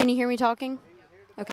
Can you hear me talking? Okay.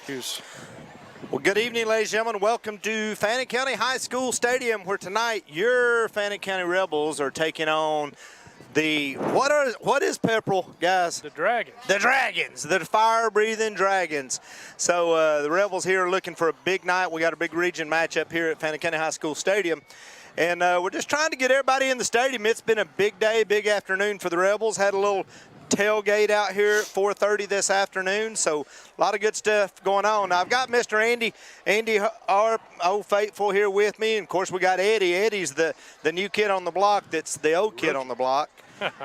Well, good evening, ladies and gentlemen. Welcome to Fannin County High School Stadium, where tonight your Fannin County Rebels are taking on the what is Pepperell, guys? The Dragons. The Dragons, the fire-breathing Dragons. So the Rebels here are looking for a big night. We got a big region matchup here at Fannin County High School Stadium. And we're just trying to get everybody in the stadium. It's been a big day, big afternoon for the Rebels. Had a little tailgate out here at 4:30 this afternoon, so a lot of good stuff going on. Now, I've got Mr. Andy, our old faithful, here with me, and of course we got Eddie. Eddie's the new kid on the block. That's the old kid on the block.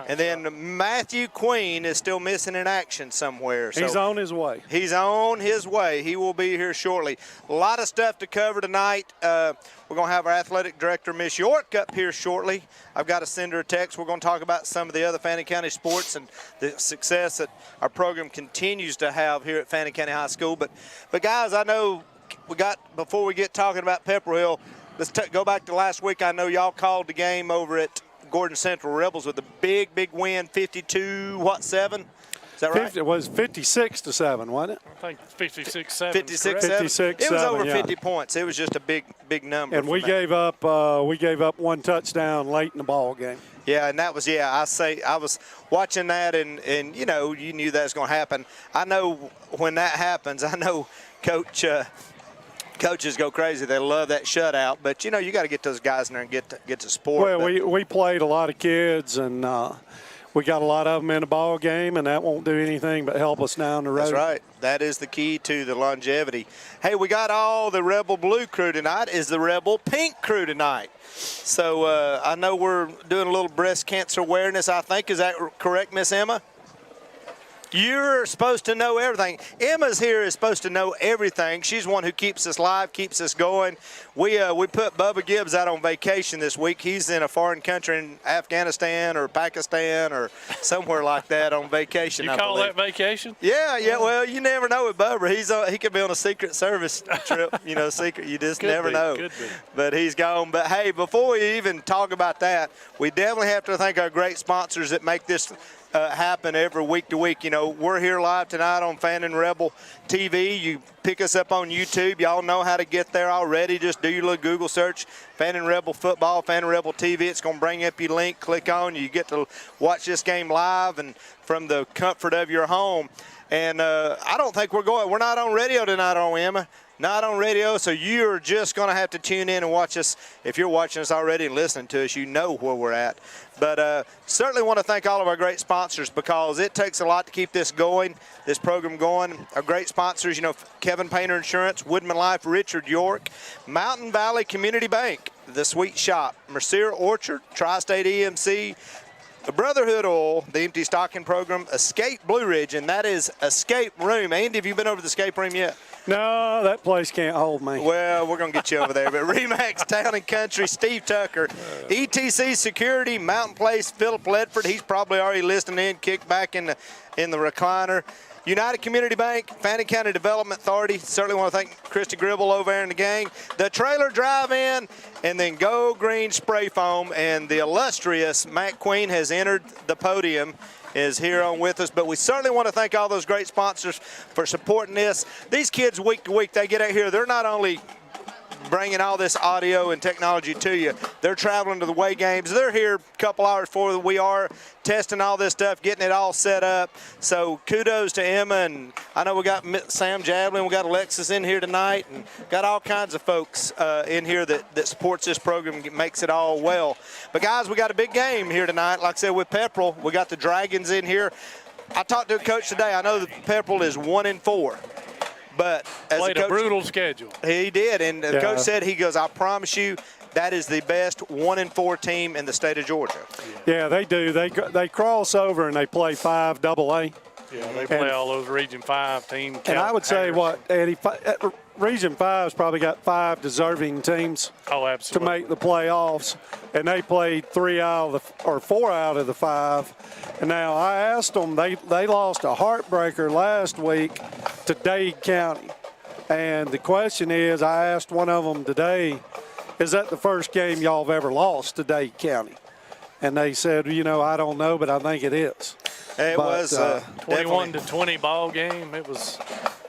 And then Matthew Queen is still missing in action somewhere. So he's on his way. He's on his way. He will be here shortly. A lot of stuff to cover tonight. We're going to have our athletic director, Miss York, up here shortly. I've got to send her a text. We're going to talk about some of the other Fannin County sports and the success that our program continues to have here at Fannin County High School. But guys, I know before we get talking about Pepperell, let's go back to last week. I know y'all called the game over at Gordon Central. Rebels with a big win, 52-7? Is that right? It was 56-7, wasn't it? I think 56-7. 56-7. It was over 50 yeah. points. It was just a big number. And we gave up one touchdown late in the ball game. Yeah, and that was I was watching that, and you knew that was going to happen. I know when that happens, I know coaches go crazy. They love that shutout, but you got to get those guys in there and get to sport. Well, we played a lot of kids, and we got a lot of them in the ball game, and that won't do anything but help us down the road. That's right. That is the key to the longevity. Hey, we got all the Rebel Blue crew tonight. Is the Rebel Pink crew tonight? So I know we're doing a little breast cancer awareness, I think. Is that correct, Miss Emma? You're supposed to know everything. Emma's here is supposed to know everything. She's one who keeps us live, keeps us going. We put Bubba Gibbs out on vacation this week. He's in a foreign country in Afghanistan or Pakistan or somewhere like that on vacation. You call that vacation? Yeah. Well, you never know with Bubba. He could be on a Secret Service trip. Secret. You just never know. Could be. But he's gone. But hey, before we even talk about that, we definitely have to thank our great sponsors that make this happen every week to week. We're here live tonight on Fannin Rebel TV. You pick us up on YouTube. Y'all know how to get there already. Just do your little Google search, Fannin Rebel Football, Fannin Rebel TV. It's going to bring up your link. Click on. You get to watch this game live and from the comfort of your home. And I don't think we're not on radio tonight, are we, Emma? Not on radio, so you're just going to have to tune in and watch us. If you're watching us already and listening to us, you know where we're at. But certainly want to thank all of our great sponsors, because it takes a lot to keep this going, this program going. Our great sponsors, Kevin Painter Insurance, Woodman Life, Richard York, Mountain Valley Community Bank, The Sweet Shop, Mercier Orchard, Tri-State EMC, the Brotherhood Oil, the Empty Stocking Program, Escape Blue Ridge, and that is Escape Room. Andy, have you been over to the Escape Room yet? No, that place can't hold me. Well, we're going to get you over there. But Remax Town and Country, Steve Tucker, ETC Security, Mountain Place, Philip Ledford. He's probably already listening in, kicked back in the recliner. United Community Bank, Fannin County Development Authority. Certainly want to thank Christy Gribble over there and the gang. The Trailer Drive-In, and then Go Green Spray Foam. And the illustrious Matt Queen has entered the podium, is here on with us. But we certainly want to thank all those great sponsors for supporting this. These kids, week to week, they get out here. They're not only bringing all this audio and technology to you, they're traveling to the away games. They're here a couple hours before we are, testing all this stuff, getting it all set up. So kudos to Emma, and I know we got Sam Javelin, we got Alexis in here tonight, and got all kinds of folks in here that supports this program, makes it all well. But guys, we got a big game here tonight. Like I said, with Pepperell, we got the Dragons in here. I talked to a coach today. I know that Pepperell is 1-4. But as played a brutal schedule. He did, and the coach said, he goes, I promise you, that is the best 1-4 team in the state of Georgia. Yeah, they do. They cross over and they play 5 AA. Yeah, they play all those Region 5 teams. And I would say, Eddie, Region 5's probably got 5 deserving teams to make the playoffs, and they played 4 out of the 5. And now I asked them, they lost a heartbreaker last week to Dade County. And the question is, I asked one of them today, is that the first game y'all have ever lost to Dade County? And they said, I don't know, but I think it is. It was 21-20 ball game. It was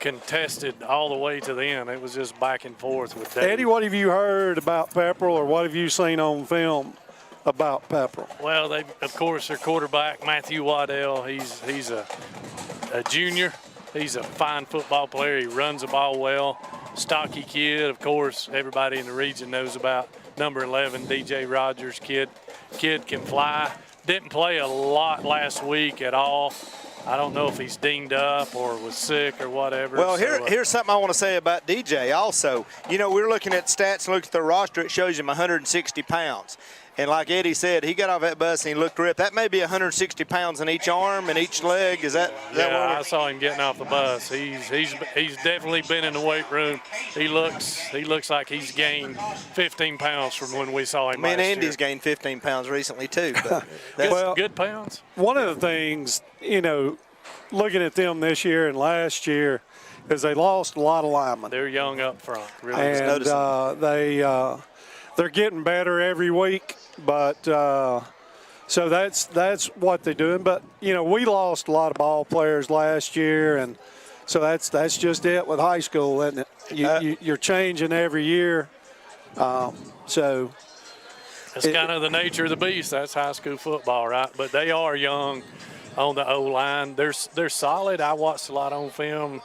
contested all the way to the end. It was just back and forth with Dave. Eddie, what have you heard about Pepperell, or what have you seen on film about Pepperell? Well, they, of course, their quarterback, Matthew Waddell, he's a junior. He's a fine football player. He runs the ball well. Stocky kid, of course, everybody in the region knows about number 11, DJ Rogers. Kid can fly. Didn't play a lot last week at all. I don't know if he's dinged up or was sick or whatever. Well, here's something I want to say about DJ also. You know, we're looking at stats and look at the roster. It shows him 160 pounds. And like Eddie said, he got off that bus and he looked ripped. That may be 160 pounds in each arm and each leg. Is that yeah, I saw him getting off the bus. He's definitely been in the weight room. He looks like he's gained 15 pounds from when we saw him last year. Me and Andy's gained 15 pounds recently too. But that's good pounds. One of the things, you know, looking at them this year and last year, is they lost a lot of linemen. They're young up front. Really, and they're getting better every week. But so that's what they're doing. But you know, we lost a lot of ball players last year, and so that's just it with high school, isn't it? You're changing every year. So it's kind of the nature of the beast. That's high school football, right? But they are young on the O-line. They're solid. I watched a lot on film.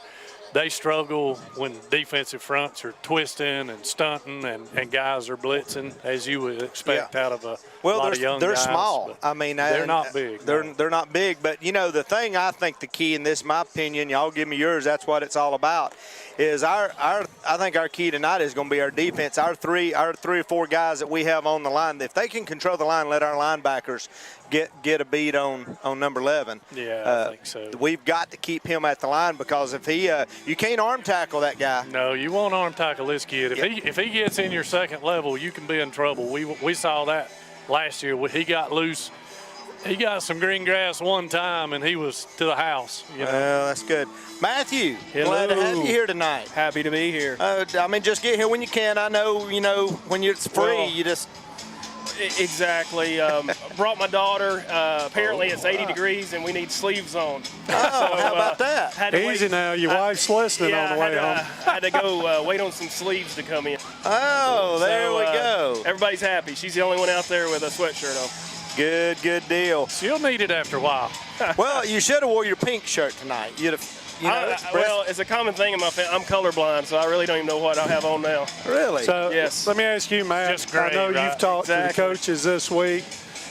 They struggle when defensive fronts are twisting and stunting and guys are blitzing, as you would expect out of a lot of young guys. They're small. I mean, they're not big. They're not big. But, you know, the thing I think the key in this, my opinion, y'all give me yours, that's what it's all about, is I think our key tonight is going to be our defense. Our three or four guys that we have on the line, if they can control the line, let our linebackers get a beat on number 11. Yeah, I think so. We've got to keep him at the line, because if he you can't arm tackle that guy. No, you won't arm tackle this kid. If he gets in your second level, you can be in trouble. We saw that last year. He got loose. He got some green grass one time, and he was to the house. You know? Well, that's good. Matthew, glad to have you here tonight. Happy to be here. I mean, just get here when you can. I know, you know, when it's free, you just. Exactly. Brought my daughter. Apparently it's 80 degrees and we need sleeves on. Oh, how about that? Easy now. Your wife's listening on the way home. I had to go wait on some sleeves to come in. Oh, there we go. Everybody's happy. She's the only one out there with a sweatshirt on. Good deal. She'll need it after a while. Well, you should have wore your pink shirt tonight. You'd have. You know, well, it's a common thing in my family. I'm colorblind, so I really don't even know what I have on now. Really? So yes. Let me ask you, Matt. Just great, I know you've talked to the coaches this week.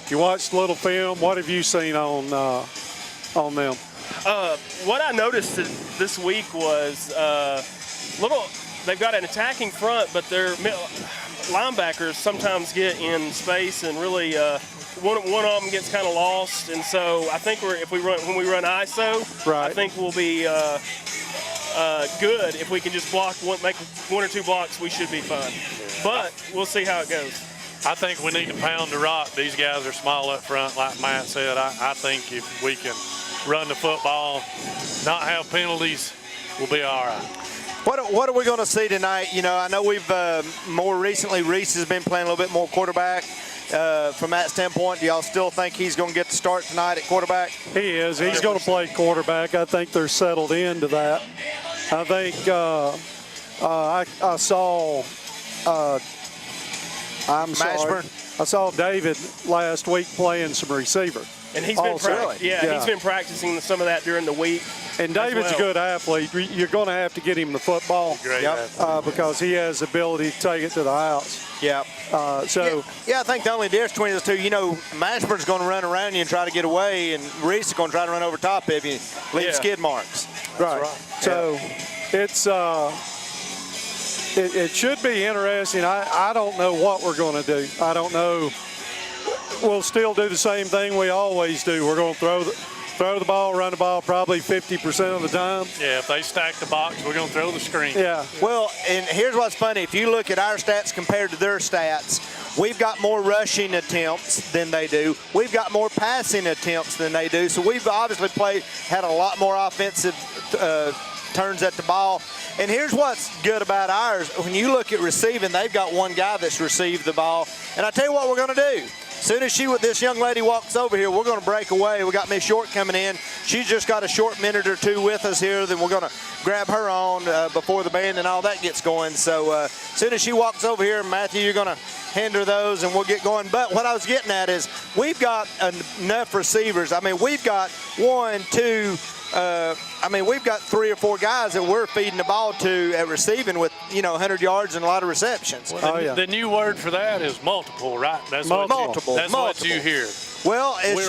You watched a little film. What have you seen on them? What I noticed this week was they've got an attacking front, but their linebackers sometimes get in space and really one of them gets kind of lost, and so I think when we run ISO, right. I think we'll be good if we can just make one or two blocks. We should be fine, but we'll see how it goes. I think we need to pound the rock. These guys are small up front, like Matt said. I think if we can run the football, not have penalties, we'll be all right. What are we going to see tonight? You know, I know we've more recently, Reese has been playing a little bit more quarterback. From that standpoint, do y'all still think he's going to get the start tonight at quarterback? He is. He's going to play quarterback. I think they're settled into that. I think I saw I saw David last week playing some receiver. And he's been he's been practicing some of that during the week. And David's a good athlete. You're going to have to get him the football because he has the ability to take it to the house. Yeah. I think the only difference between those two, you know, Mashburn's going to run around you and try to get away, and Reese is going to try to run over top of you, leave skid marks. Right. So it's it should be interesting. I don't know what we're going to do. I don't know. We'll still do the same thing we always do. We're going to throw the ball, run the ball probably 50% of the time. Yeah, if they stack the box, we're going to throw the screen. Yeah. Well, and here's what's funny. If you look at our stats compared to their stats, we've got more rushing attempts than they do. We've got more passing attempts than they do. So we've obviously had a lot more offensive turns at the ball. And here's what's good about ours. When you look at receiving, they've got one guy that's received the ball. And I tell you what we're going to do. Soon as this young lady walks over here, we're going to break away. We got Miss York coming in. She's just got a short minute or two with us here. Then we're going to grab her on before the band and all that gets going. So soon as she walks over here, Matthew, you're going to hand her those and we'll get going. But what I was getting at is we've got enough receivers. I mean, we've got we've got 3 or 4 guys that we're feeding the ball to at receiving with, 100 yards and a lot of receptions. Well, the new word for that is multiple, right? That's multiple. What you hear. Well, as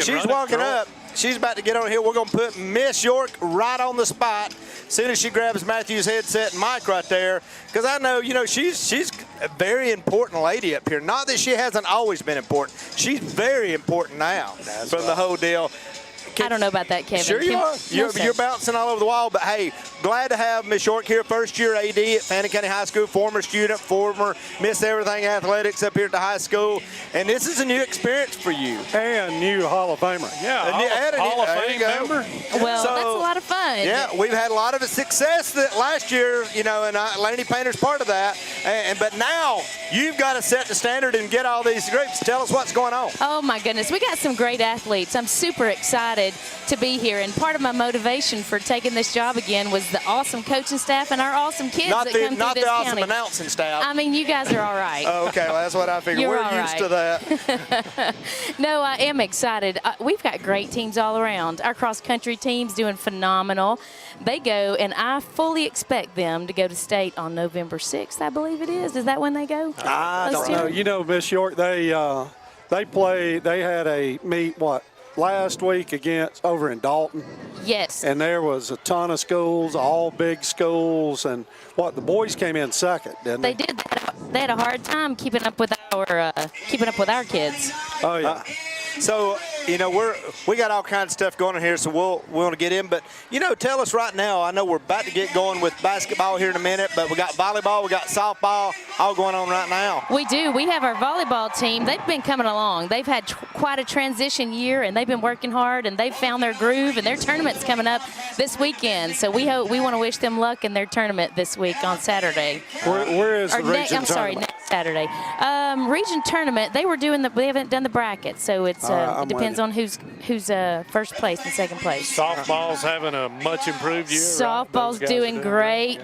she's walking up, she's about to get on here. We're going to put Miss York right on the spot as soon as she grabs Matthew's headset and mic right there. Because I know, she's a very important lady up here. Not that she hasn't always been important. She's very important now the whole deal. I don't know about that, Kevin. Sure you are. You're bouncing all over the wall. But, hey, glad to have Miss York here, first-year AD at Fannin County High School, former student, former Miss Everything Athletics up here at the high school. And this is a new experience for you. And new Hall of Famer. Yeah, Hall of Fame member. Well, that's a lot of fun. Yeah, we've had a lot of success last year, and Laney Painter's part of that. But now you've got to set the standard and get all these groups. Tell us what's going on. Oh, my goodness. We got some great athletes. I'm super excited to be here, and part of my motivation for taking this job again was the awesome coaching staff and our awesome kids that come through this Not the awesome county. announcing staff. I mean, you guys are all right. Oh, okay, well, that's what I figured. We're used to that. No, I am excited. We've got great teams all around. Our cross-country team's doing phenomenal. They go, and I fully expect them to go to state on November 6th, I believe it is. Is that when they go? I don't know. Miss York, they had a meet, last week over in Dalton. Yes. And there was a ton of schools, all big schools, and the boys came in second, didn't they? They did. They had a hard time keeping up with our kids. Oh yeah. So, we got all kinds of stuff going on here, so we'll want to get in. But, tell us right now, I know we're about to get going with basketball here in a minute, but we got volleyball, we got softball, all going on right now. We do. We have our volleyball team. They've been coming along. They've had quite a transition year, and they've been working hard, and they've found their groove, and their tournament's coming up this weekend. So we want to wish them luck in their tournament this week on Saturday. Where is the region tournament? Next Saturday. Region tournament, they haven't done the bracket, so it depends on who's first place and second place. Softball's having a much improved year. Softball's doing great.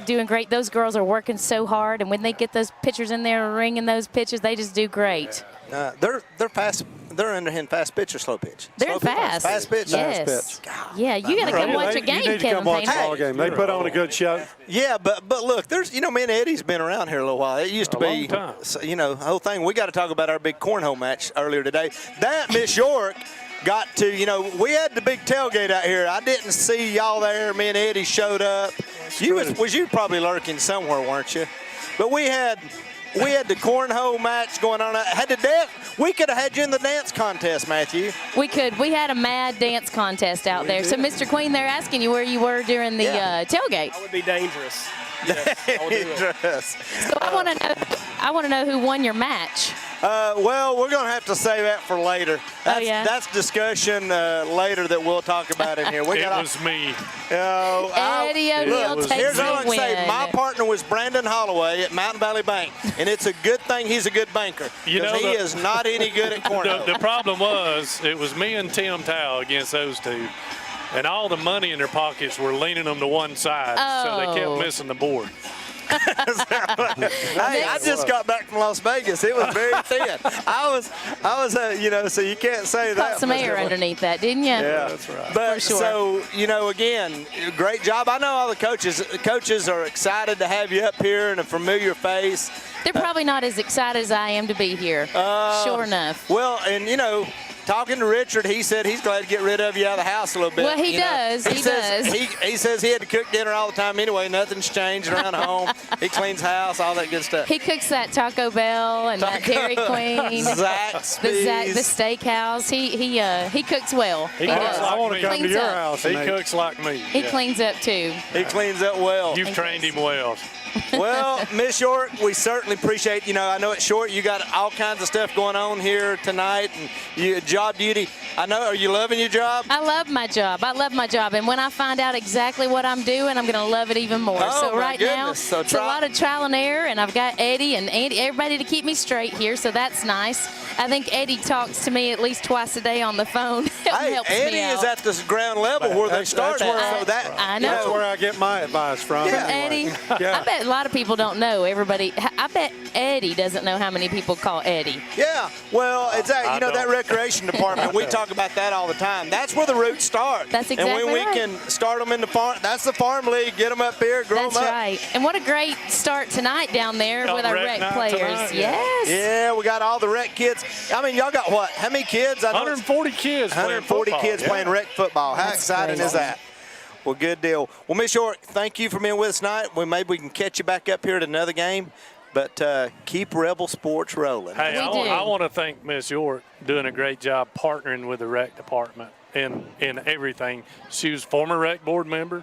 Those girls are working so hard, and when they get those pitchers in there ringing those pitches, they just do great. They're fast. They're in fast pitch or slow pitch? They're fast. Fast pitch? Yes. Fast pitch. Yeah, you got to come watch a game, You need to come watch a ball game. They put on a good show. Yeah, but look, there's, me and Eddie's been around here a little while. It used to be, the whole thing. We got to talk about our big cornhole match earlier today. That Miss York got to, we had the big tailgate out here. I didn't see y'all there. Me and Eddie showed up. You probably lurking somewhere, weren't you? But we had the cornhole match going on. We could have had you in the dance contest, Matthew. We could. We had a mad dance contest out there. So, Mr. Queen, they're asking you where you were during the tailgate. That would be dangerous. Yes, dangerous. So I want to know who won your match. Well, we're going to have to save that for later. That's discussion later that we'll talk about in here. It was me. Eddie O'Neill takes here's all I the can say. win. My partner was Brandon Holloway at Mountain Valley Bank, and it's a good thing he's a good banker because he is not any good at cornhole. The problem was it was me and Tim Tao against those two. And all the money in their pockets were leaning them to one side, so they kept missing the board. Hey, I just got back from Las Vegas. It was very thin. I was, so you can't say that. Caught some air underneath that, didn't you? Yeah, that's right. But so, again, great job. I know all the coaches. Coaches are excited to have you up here and a familiar face. They're probably not as excited as I am to be here. Sure enough. Well, and talking to Richard, he said he's glad to get rid of you out of the house a little bit. Well, he does. He does. He says he had to cook dinner all the time anyway. Nothing's changed around home. He cleans house, all that good stuff. He cooks that Taco Bell and that Dairy Queen. Zaxby's. The steakhouse. He cooks well. He does. I want to come to your house. He cooks like me. He cleans up too. He cleans up well. You've trained him well. Well, Miss York, we certainly appreciate, I know it's short. You got all kinds of stuff going on here tonight and job duty. I know, are you loving your job? I love my job. And when I find out exactly what I'm doing, I'm going to love it even more. Oh, so right now, it's a lot of trial and error, and I've got Eddie and Andy, everybody to keep me straight here, so that's nice. I think Eddie talks to me at least twice a day on the phone. Helps Eddie me out. is at the ground level where they start at. I know. That's where I get my advice from. From Eddie. I bet a lot of people don't know. I bet Eddie doesn't know how many people call Eddie. Yeah, well, exactly. That recreation department, we talk about that all the time. That's where the roots start. That's exactly right. And when we can start them in the farm, that's the farm league. Get them up here, grow them up. That's right. And what a great start tonight down there with our rec players. Tonight, yes. Yeah, we got all the rec kids. I mean, y'all got what? How many kids? 140 kids. 140 kids playing rec football. How exciting is that? Well, good deal. Well, Miss York, thank you for being with us tonight. Maybe we can catch you back up here at another game. But keep Rebel Sports rolling. Hey, I want to thank Miss York doing a great job partnering with the rec department in everything. She was former rec board member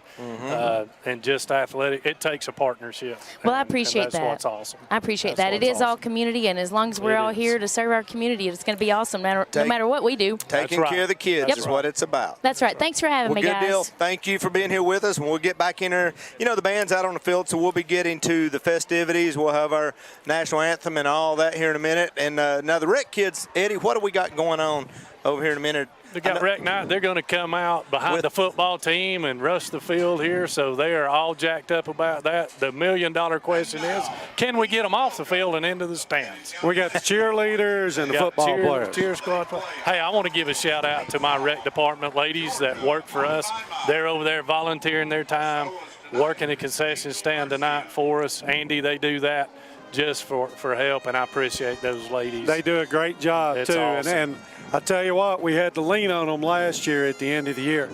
and just athletic. It takes a partnership. Well, I appreciate that. That's what's awesome. I appreciate that. It is all community, and as long as we're all here to serve our community, it's going to be awesome no matter what we do. Taking care of the kids is what it's about. That's right. Thanks for having me, guys. Good deal. Thank you for being here with us. When we'll get back in there, the band's out on the field, so we'll be getting to the festivities. We'll have our national anthem and all that here in a minute. And now the rec kids, Eddie, what do we got going on over here in a minute? They got rec night. They're going to come out behind the football team and rush the field here, so they are all jacked up about that. The million-dollar question is, can we get them off the field and into the stands? We got the cheerleaders and the football players. Cheer squad. Hey, I want to give a shout-out to my rec department ladies that work for us. They're over there volunteering their time, working the concession stand tonight for us. Andy, they do that just for help, and I appreciate those ladies. They do a great job, it's too. Awesome. And I tell you what, we had to lean on them last year at the end of the year.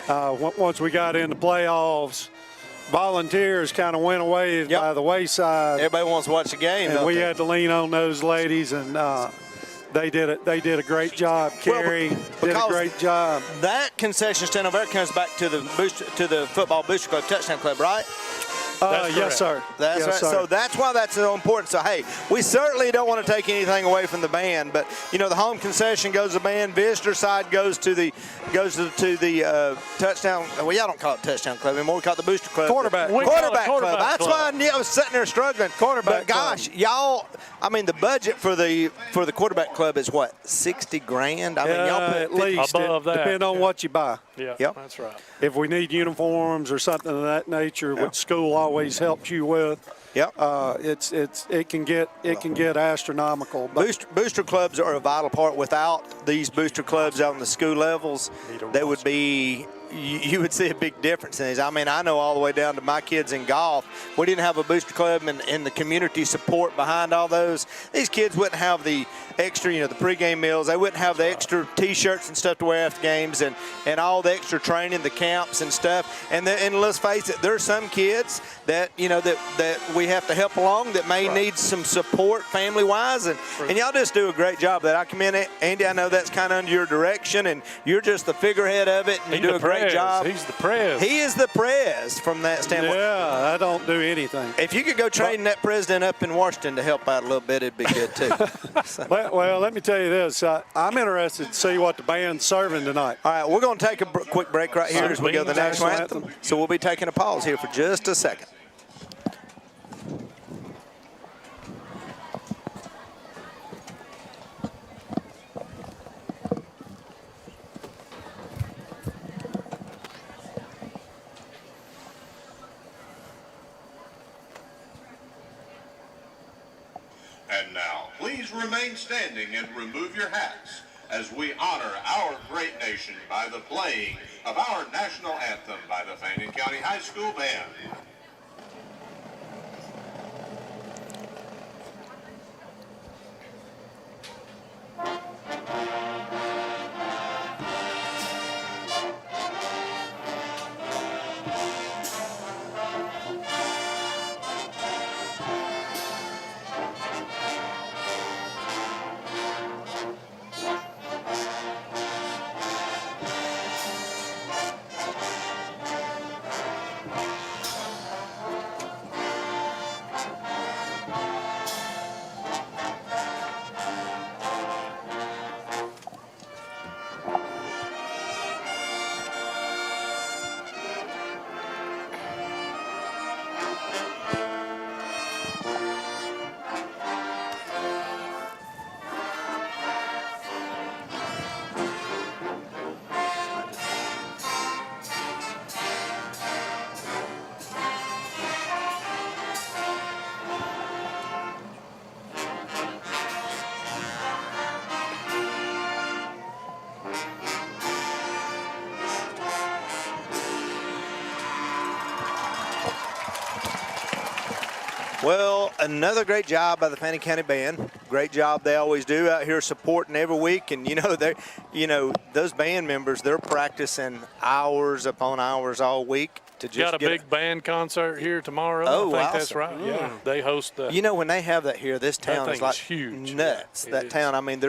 Once we got into playoffs, volunteers kind of went away by the wayside. Everybody wants to watch the game, and we had to lean on those ladies, and they did it. They did a great job. Carrie did a great job. That concession stand over there comes back to the football booster club, touchdown club, right? Yes, sir. That's right. Sir. So that's why that's so important. So, hey, we certainly don't want to take anything away from the band, but, the home concession goes to the band. Visitor side goes to the touchdown. Well, y'all don't call it touchdown club anymore. We call it the booster club. Quarterback club. That's why I was sitting there struggling. Quarterback But, gosh, y'all, the budget for the quarterback club is what, $60,000? Y'all put at least above that. Depending on what you buy. Yeah, that's right. If we need uniforms or something of that nature, which school always helps you with, it can get astronomical. Booster clubs are a vital part. Without these booster clubs out on the school levels, they would be. You would see a big difference in these. I know all the way down to my kids in golf. We didn't have a booster club and the community support behind all those. These kids wouldn't have the extra, the pregame meals. They wouldn't have the extra T-shirts and stuff to wear after games and all the extra training, the camps and stuff. And let's face it, there's some kids that, that we have to help along that may need some support family-wise. And y'all just do a great job. That I commend it. Andy, I know that's kind of under your direction, and you're just the figurehead of it, and you do a great job. He's the prez. He is the prez from that standpoint. Yeah, I don't do anything. If you could go train that president up in Washington to help out a little bit, it'd be good too. Well, let me tell you this. I'm interested to see what the band's serving tonight. All right, we're going to take a quick break right here as we go to the national anthem. So we'll be taking a pause here for just a second. And now, please remain standing and remove your hats as we honor our great nation by the playing of our national anthem by the Fannin County High School Band. Well, another great job by the Fannin County Band. Great job they always do out here supporting every week. And, those band members, they're practicing hours upon hours all week. To just got a big band concert here tomorrow. Oh, I think awesome. that's right. Yeah, they host. When they have that here, this town is like huge. Nuts. Yeah, that town. I mean,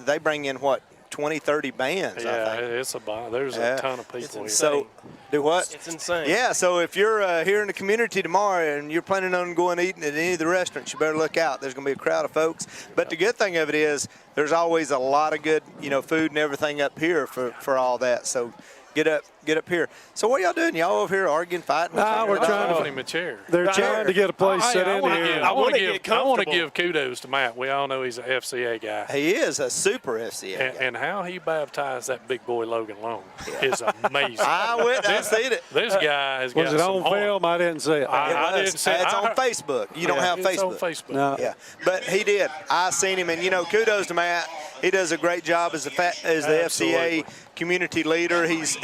they bring in what 20, 30 bands. Yeah, I think. it's there's a ton of people here. So, do what? It's insane. Yeah. So if you're here in the community tomorrow and you're planning on going eating at any of the restaurants, you better look out. There's going to be a crowd of folks. But the good thing of it is, there's always a lot of good, food and everything up here for all that. So. Get up here. So what are y'all doing? Y'all over here arguing, fighting? No, we're trying to give him a chair. They're trying to get a place set in here. I want to give kudos to Matt. We all know he's an FCA guy. He is a super FCA guy. And how he baptized that big boy Logan Long is amazing. I seen it. This guy has got Was it on film? I didn't see it. I didn't see it. It's on Facebook. You don't have Facebook. It's on Facebook. No. Yeah, but he did. I seen him, and kudos to Matt. He does a great job as the FCA community leader. He's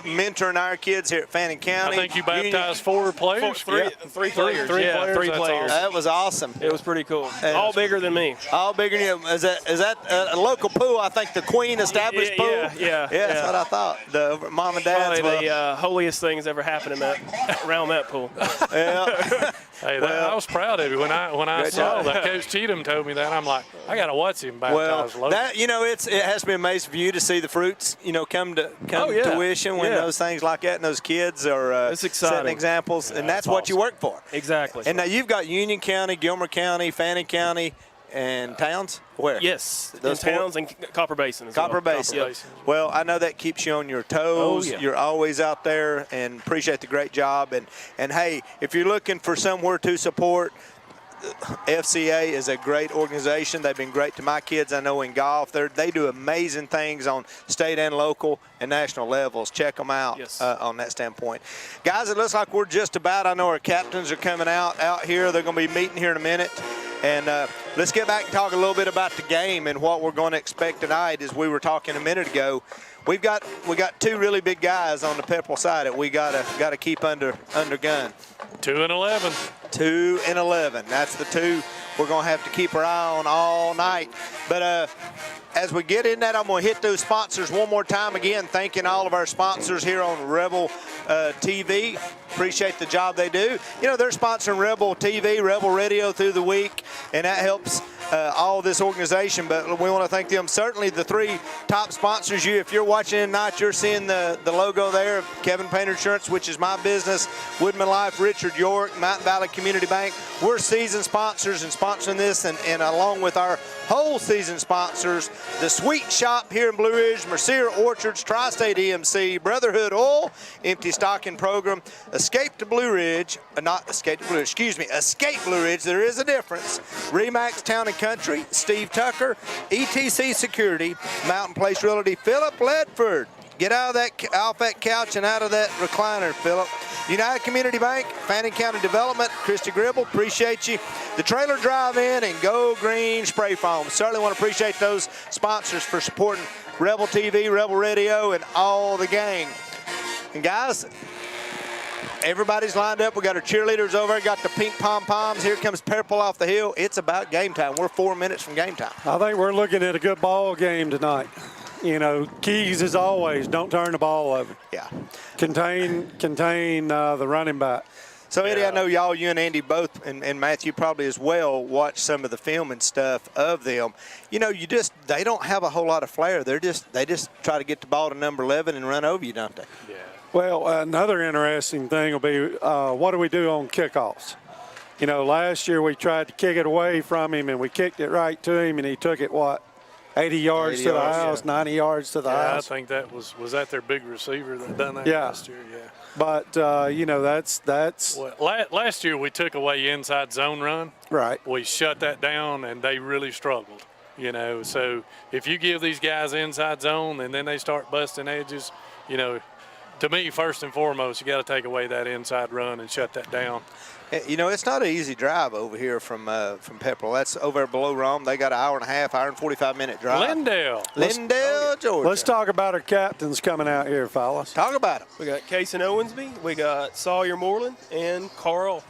mentoring our kids here at Fannin County. I think you baptized 4 players. Three players. Three players. Three players. That was awesome. It was pretty cool. All bigger than me. All bigger than you. Is that a local pool? I think the Queen established pool. Yeah, that's what I thought. The mom and dad's. Probably the holiest things ever happened around that pool. Yeah. Hey, I was proud of you when I saw that. Coach Cheatham told me that. I'm like, I got to watch him baptize Logan. That it has to be amazing for you to see the fruits come to tuition when those things like that and those kids are setting examples, and that's what you work for. Exactly. And now you've got Union County, Gilmer County, Fannin County, and Towns. Where? Yes, those Towns and Copper Basin. Copper Basin. Yep. Well, I know that keeps you on your toes. Oh, yeah. You're always out there, and appreciate the great job. And hey, if you're looking for somewhere to support, FCA is a great organization. They've been great to my kids. I know in golf, they do amazing things on state and local and national levels. Check them out on that standpoint. Guys, it looks like we're just about. I know our captains are coming out here. They're going to be meeting here in a minute. And let's get back and talk a little bit about the game and what we're going to expect tonight. As we were talking a minute ago, we got 2 really big guys on the Pepperell side that we got to keep under gun. 2 and 11. 2 and 11. That's the 2 we're going to have to keep our eye on all night. But as we get in that, I'm going to hit those sponsors one more time again, thanking all of our sponsors here on Rebel TV. Appreciate the job they do. They're sponsoring Rebel TV, Rebel Radio through the week, and that helps all this organization. But we want to thank them. Certainly the 3 top sponsors. If you're watching tonight, you're seeing the logo there of Kevin Painter Insurance, which is my business, Woodman Life, Richard York, Mountain Valley Community Bank. We're season sponsors and sponsoring this, and along with our whole season sponsors, the Sweet Shop here in Blue Ridge, Mercier Orchards, Tri-State EMC, Brotherhood Oil, Empty Stocking Program, Escape Blue Ridge. Escape Blue Ridge, there is a difference. Remax Town and Country, Steve Tucker, ETC Security, Mountain Place Realty, Philip Ledford. Get off that couch and out of that recliner, Philip. United Community Bank, Fannin County Development, Christy Gribble, appreciate you. The Trailer Drive-In and Go Green Spray Foam. Certainly want to appreciate those sponsors for supporting Rebel TV, Rebel Radio, and all the gang. And guys, everybody's lined up. We got our cheerleaders over there, got the pink pom-poms. Here comes Pepperell off the hill. It's about game time. We're 4 minutes from game time. I think we're looking at a good ball game tonight. Keys as always, don't turn the ball over. Yeah. Contain the running back. So, Eddie, I know you and Andy both, and Matthew probably as well, watch some of the film and stuff of them. They don't have a whole lot of flair. They just try to get the ball to number 11 and run over you, don't they? Yeah. Well, another interesting thing will be what do we do on kickoffs? Last year we tried to kick it away from him, and we kicked it right to him, and he took it, 80 yards to the house, 90 yards to the house. I think that was that their big receiver that done that last year. Yeah. But that's. Well, last year we took away inside zone run. Right. We shut that down, and they really struggled. So if you give these guys inside zone and then they start busting edges, to me, first and foremost, you got to take away that inside run and shut that down. It's not an easy drive over here from Pepperell. That's over there below Rome. They got an hour and a half, hour and 45-minute drive. Lindale, Georgia. Let's talk about our captains coming out here, fellas. Talk about them. We got Case and Owensby. We got Sawyer Moreland and Carl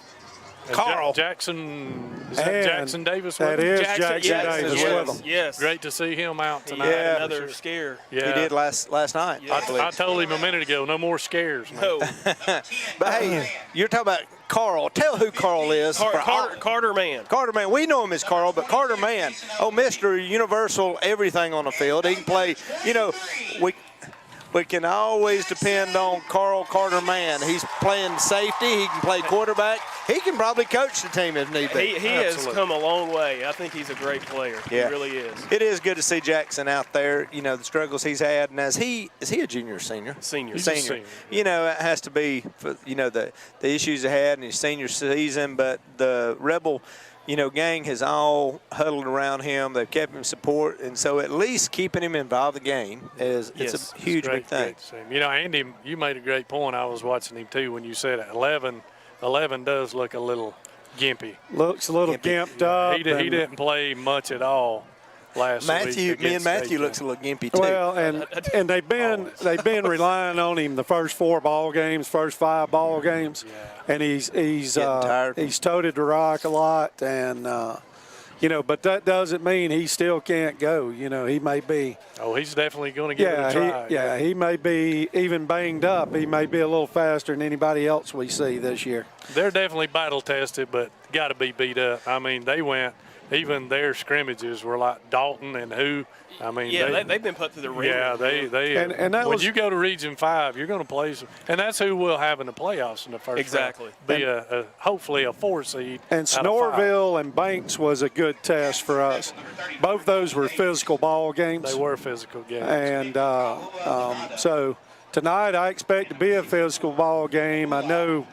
Carl. Jackson, is And that Jackson Davis? That is Jackson yes, Davis yes, with him. yes. Great to see him out He tonight. had another scare. Yeah. He did last night. Yeah. I believe. I told him a minute ago, no more scares, man. No, But hey, you're talking about Carl. Tell who Carl is. Carter Mann. Carter Mann. We know him as Carl, but Carter Mann, Mr. Universal everything on the field. He can play, we can always depend on Carter Mann. He's playing safety. He can play quarterback. He can probably coach the team if need be. He has come a long way. I think he's a great player. Yeah. He really is. It is good to see Jackson out there, the struggles he's had. And is he a junior or senior? Senior. He's a senior. It has to be, for, the issues he had in his senior season. But the Rebel, gang has all huddled around him. They've kept him support. And so at least keeping him involved in the game it's a huge big thing. Andy, you made a great point. I was watching him too when you said it. 11 does look a little gimpy. Looks a little gimped up. He didn't play much at all last week. Me and Matthew looks a little gimpy too. Well, and they've been relying on him the first 4 ball games, first 5 ball games, and he's toted the rock a lot, and but that doesn't mean he still can't go. He may be. Oh, he's definitely going to give it a try. He may be even banged up. He may be a little faster than anybody else we see this year. They're definitely battle tested, but got to be beat up. I mean, they went. Even their scrimmages were like Dalton and who. I mean, they've been put through the ringer. Yeah, they. And that when you go to Region 5, you're going to play some, and that's who we'll have in the playoffs in the first Exactly. round. Be hopefully a 4 seed. And Snorville and Banks was a good test for us. Both those were physical ball games. They were physical games. And so tonight I expect to be a physical ball game. I know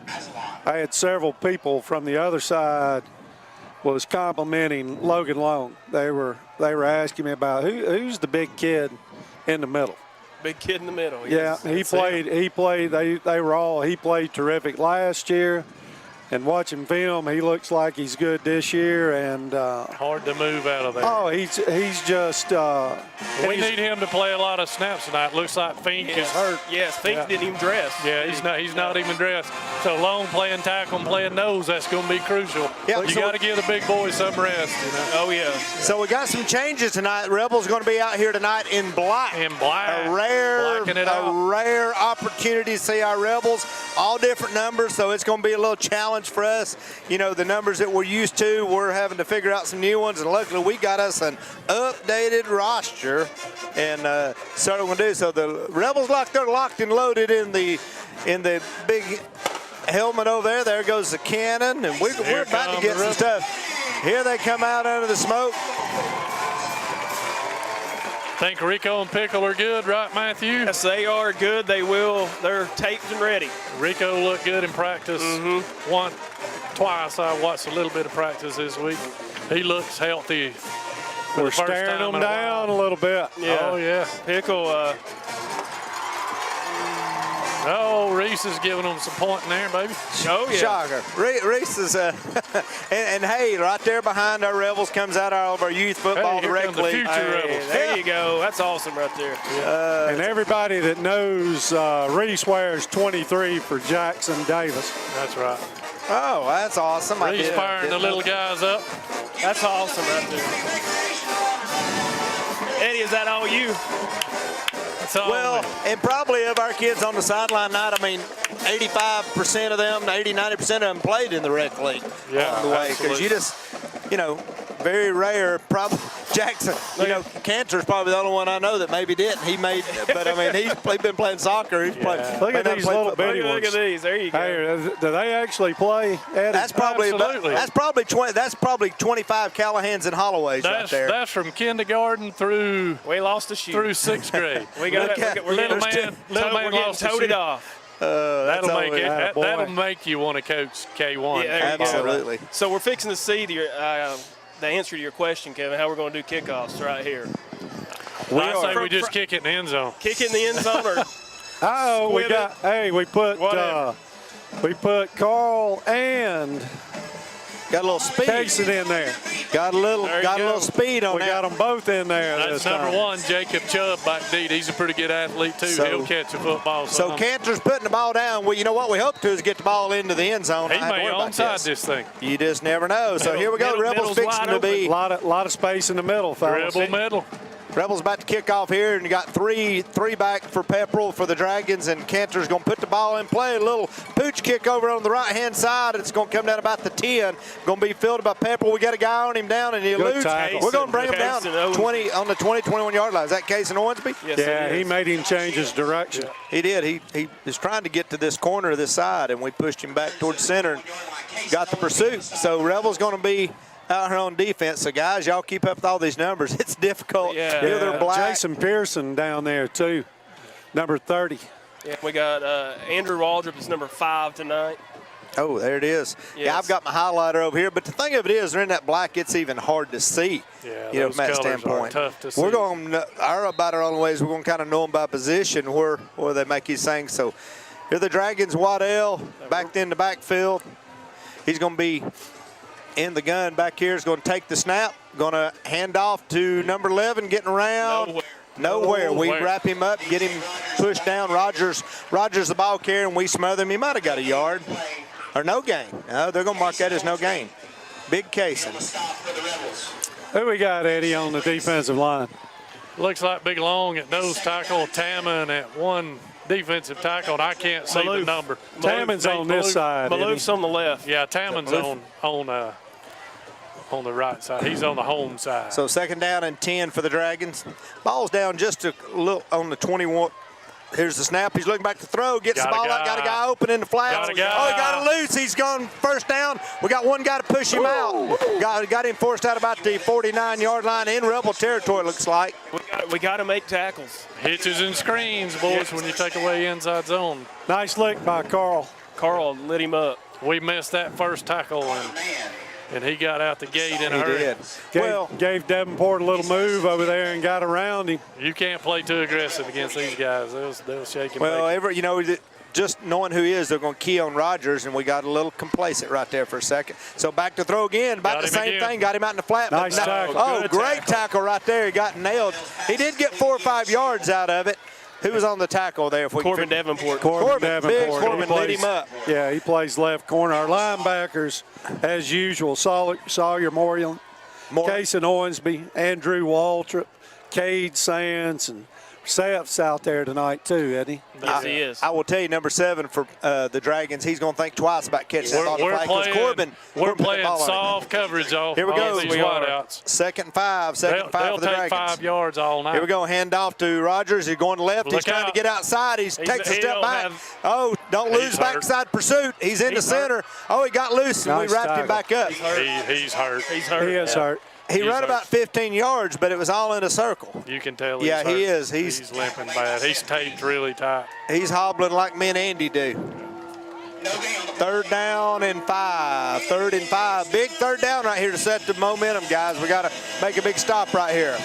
I had several people from the other side was complimenting Logan Long. They were asking me about who's the big kid in the middle. Big kid in the middle. Yeah, yes. He played terrific last year. And watching film, he looks like he's good this year, and hard to move out of there. Oh, he's just. We need him to play a lot of snaps tonight. Looks like Fink is hurt. Yes, Fink didn't even dress. Yeah, he's not even dressed. So Long playing tackle and playing nose, that's going to be crucial. Yeah, you got to give the big boys some rest. Oh yeah. So we got some changes tonight. Rebels going to be out here tonight in black. In black. A rare opportunity to see our Rebels. All different numbers, so it's going to be a little challenge for us. The numbers that we're used to, we're having to figure out some new ones, and luckily we got us an updated roster, and so what we're going to do. So the Rebels, they're locked and loaded in the big helmet over there. There goes the cannon, and we're about to get some stuff. Here they come out under the smoke. Think Rico and Pickle are good, right, Matthew? Yes, they are good. They will. They're taped and ready. Rico looked good in practice. Twice I watched a little bit of practice this week. He looks healthy. We're staring them down a little bit. Yeah. Oh, yeah. Pickle. Reese is giving them some pointing there, baby. Oh, yeah. Shocker. Reese is, and hey, right there behind our Rebels comes out of our youth football direct league. There you go. That's awesome right there. And everybody that knows, Reese wears 23 for Jackson Davis. That's right. Oh, that's awesome. Reese firing the little guys up. That's awesome right there. Eddie, is that all you? Well, and probably of our kids on the sideline tonight, 85% of them, 90% of them played in the rec league along the way. Because you just, very rare. Probably Jackson, Cantor's probably the only one I know that maybe didn't. He made, but he's been playing soccer. He's played. Look at these little bitty ones. Look at these. There you go. Hey, do they actually play? That's probably 20. That's probably 25 Callahans and Holloways right there. That's from kindergarten through. We lost a shoe. Through 6th grade. We got it. We're getting lost toted off. That'll make you want to coach K1. Yeah, absolutely. So we're fixing to see the answer to your question, Kevin, how we're going to do kickoffs right here. I say we just kick it in the end zone. Kick it in the end zone or we put Carl and Got a little speed. Casey in there. Got a little speed on that. We got them both in there. That's number 1, Jacob Chubb back deep. He's a pretty good athlete, too. He'll catch a football. So Cantor's putting the ball down. Well, you know what we hope to is get the ball into the end zone. He may onside this thing. You just never know. So here we go. Rebels fixing to be. A lot of space in the middle, fellas. Rebel middle. Rebels about to kick off here, and you got three back for Pepperell for the Dragons, and Cantor's going to put the ball in play. A little pooch kick over on the right-hand side. It's going to come down about the 10. Going to be fielded by Pepperell. We got a guy on him down, and he eludes. We're going to bring him down 20 on the 21-yard line. Is that Casey Owensby? Yes, yeah, he made him change his direction. He did. He was trying to get to this corner of this side, and we pushed him back towards center and got the pursuit. So Rebels going to be out here on defense. So, guys, y'all keep up with all these numbers. It's difficult. Yeah. They're black. Jason Pearson down there, too, number 30. Yeah, we got Andrew Waldrop is number 5 tonight. Oh, there it is. Yes. Yeah, I've got my highlighter over here. But the thing of it is, they're in that black, it's even hard to see. Yeah, from that standpoint. Tough to see. We're going to, about our only ways, we're going to kind of know them by position where they make these things. So, here the Dragons, Waddell, back in the backfield. He's going to be in the gun back here. Is going to take the snap. Going to hand off to number 11, getting around. Nowhere. We wrap him up, get him pushed down. Rogers the ball carrier, and we smother him. He might have got a yard or no gain. No, they're going to mark that as no gain. Big Casey. Who we got, Eddie, on the defensive line? Looks like Big Long at nose tackle, Tammon at 1 defensive tackle, and I can't see the number. Tammon's on this side. Maloof's on the left. Yeah, Tammon's on the right side. He's on the home side. So 2nd down and 10 for the Dragons. Ball's down just a little on the 21. Here's the snap. He's looking back to throw. Gets the ball out. Got a guy open in the flats. He got it loose. He's gone 1st down. We got one guy to push him out. Got him forced out about the 49-yard line in Rebel territory, looks like. We got to make tackles. Hitches and screens, boys, when you take away inside zone. Nice lick by Carl. Carl lit him up. We missed that first tackle, and he got out the gate in a hurry. Gave Davenport a little move over there and got around him. You can't play too aggressive against these guys. They'll shake him. Well, just knowing who he is, they're going to key on Rogers, and we got a little complacent right there for a second. So back to throw again. About the same thing. Got him out in the flat. Nice tackle. Oh, great tackle right there. He got nailed. He did get 4 or 5 yards out of it. Who was on the tackle there? Corbin Davenport. Big Corbin lit him up. Yeah, he plays left corner. Our linebackers, as usual, Sawyer Moreland, Casey Owensby, Andrew Waltrip, Cade Sands, and Seth's out there tonight too, Eddie. Yes, he is. I will tell you, number 7 for the Dragons, he's going to think twice about catching that ball. We're playing soft coverage off. Here we go. These wideouts. 2nd and 5 for the Dragons. They'll take 5 yards all night. Here we go. Hand off to Rogers. He's going left. He's trying to get outside. He takes a step back. Don't lose backside pursuit. He's in the center. He got loose, and we wrapped him back up. He's hurt. He is hurt. He ran about 15 yards, but it was all in a circle. You can tell. He is. He's limping bad. He's taped really tight. He's hobbling like me and Andy do. 3rd down and 5. 3rd and 5. Big 3rd down right here to set the momentum, guys. We got to make a big stop right here.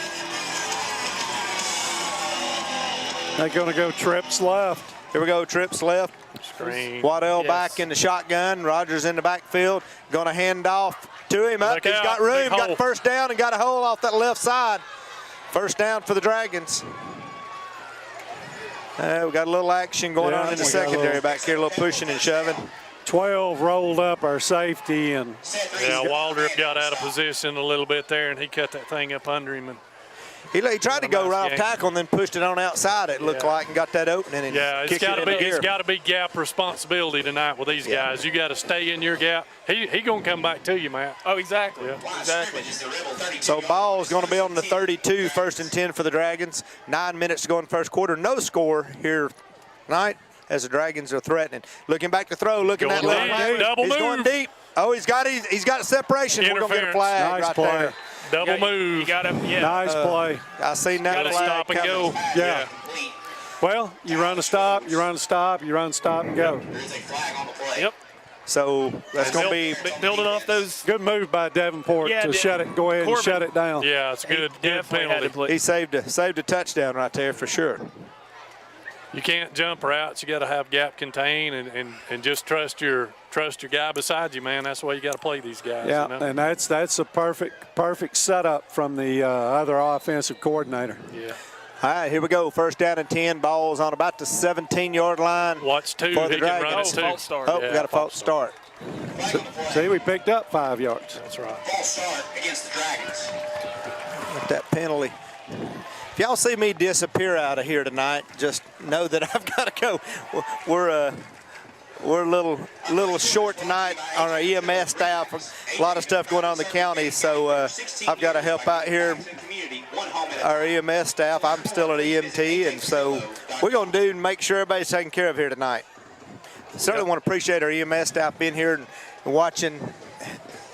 They're going to go trips left. Here we go. Trips left. Screen. Waddell back in the shotgun. Rogers in the backfield. Going to hand off to him. He's got room. Got 1st down and got a hole off that left side. 1st down for the Dragons. We got a little action going on in the secondary back here. A little pushing and shoving. 12 rolled up our safety. And Waldrop got out of position a little bit there, and he cut that thing up under him. And he tried to go right off tackle and then pushed it on outside, it looked like, and got that opening. And it's got to be gap responsibility tonight with these guys. You got to stay in your gap. He going to come back to you, Matt. Oh, exactly. Yeah. Exactly. So ball is going to be on the 32, 1st and 10 for the Dragons. 9 minutes to go in the 1st quarter. No score here tonight as the Dragons are threatening. Looking back to throw, looking at left. Double He's move. Going deep. Oh, he's got separation. We're going to get a flag right there. Double move. You got him. Yeah. Nice play. I seen that flag stop and coming. go. Yeah. Well, you run a stop, you run a stop, you run a stop and go. Yep. So that's going to be building off those. Good move by Davenport to go ahead and shut it down. Yeah, it's good. Good penalty. He saved a touchdown right there for sure. You can't jump routes. You got to have gap contain and just trust your guy beside you, man. That's the way you got to play these guys. Yeah, you know? and that's a perfect setup from the other offensive coordinator. Yeah. All right, here we go. First down and 10. Ball's on about the 17-yard line. Watch two. For the He can run Dragons. it too. False start. Oh, we got a false start. See, we picked up 5 yards. That's right. False start against the Dragons. With that penalty. If y'all see me disappear out of here tonight, just know that I've got to go. We're a little short tonight on our EMS staff. A lot of stuff going on in the county, so I've got to help out here. Our EMS staff. I'm still an EMT, and so we're going to make sure everybody's taken care of here tonight. Certainly want to appreciate our EMS staff being here and watching,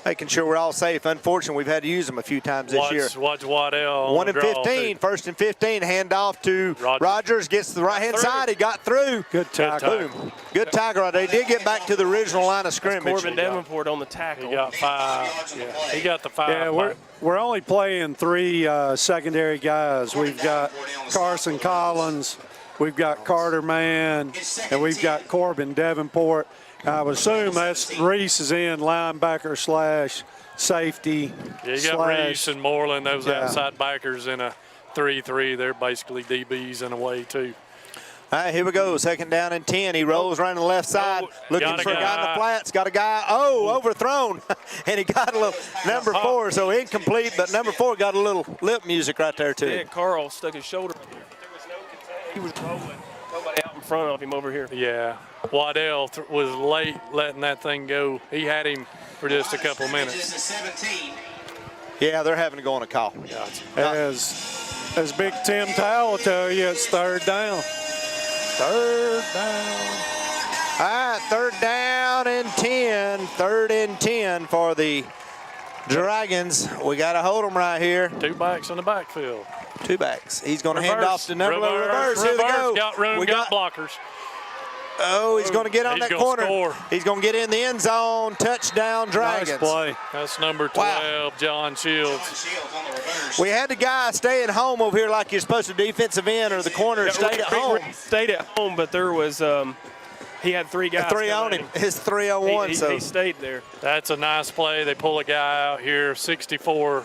making sure we're all safe. Unfortunately, we've had to use them a few times this year. Watch Waddell. 1 and 15, first and 15, handoff to Rogers. Gets to the right-hand side. He got through. Good tackle. Boom. Good tackle. They did get back to the original line of scrimmage. Corbin Davenport on the tackle. He got 5. Yeah, he got the 5. Yeah, we're only playing 3 secondary guys. We've got Carson Collins, we've got Carter Mann, and we've got Corbin Davenport. I would assume that's Reese is in linebacker / safety. Yeah, you got Reese and Moreland, those outside backers in a 3-3. They're basically DBs in a way too. All right, here we go. Second down and 10. He rolls right on the left side, looking for a guy in the flats. Got a guy. Oh, overthrown. And he got a little number 4, so incomplete, but number 4 got a little lip music right there too. Yeah, Carl stuck his shoulder. There was no contain. He was rolling. Nobody out in front of him over here. Yeah, Waddell was late letting that thing go. He had him for just a couple minutes. Yeah, they're having to go on a call. As Big Tim Towel will tell you, it's third down. Third down. All right, third down and 10. 3rd and 10 for the Dragons. We got to hold them right here. 2 backs in the backfield. 2 backs. He's going to hand off to number 1. Reverse. Here we go. Got room, got blockers. Oh, he's going to get on that corner. Score. He's going to get in the end zone. Touchdown, Dragons. Nice play. That's number 12, John Shields. We had the guy staying home over here like you're supposed to, defensive end or the corner stayed at home. Stayed at home, but there was he had 3 guys. 3 on him. His 3 on 1. So he stayed there. That's a nice play. They pull a guy out here, 64,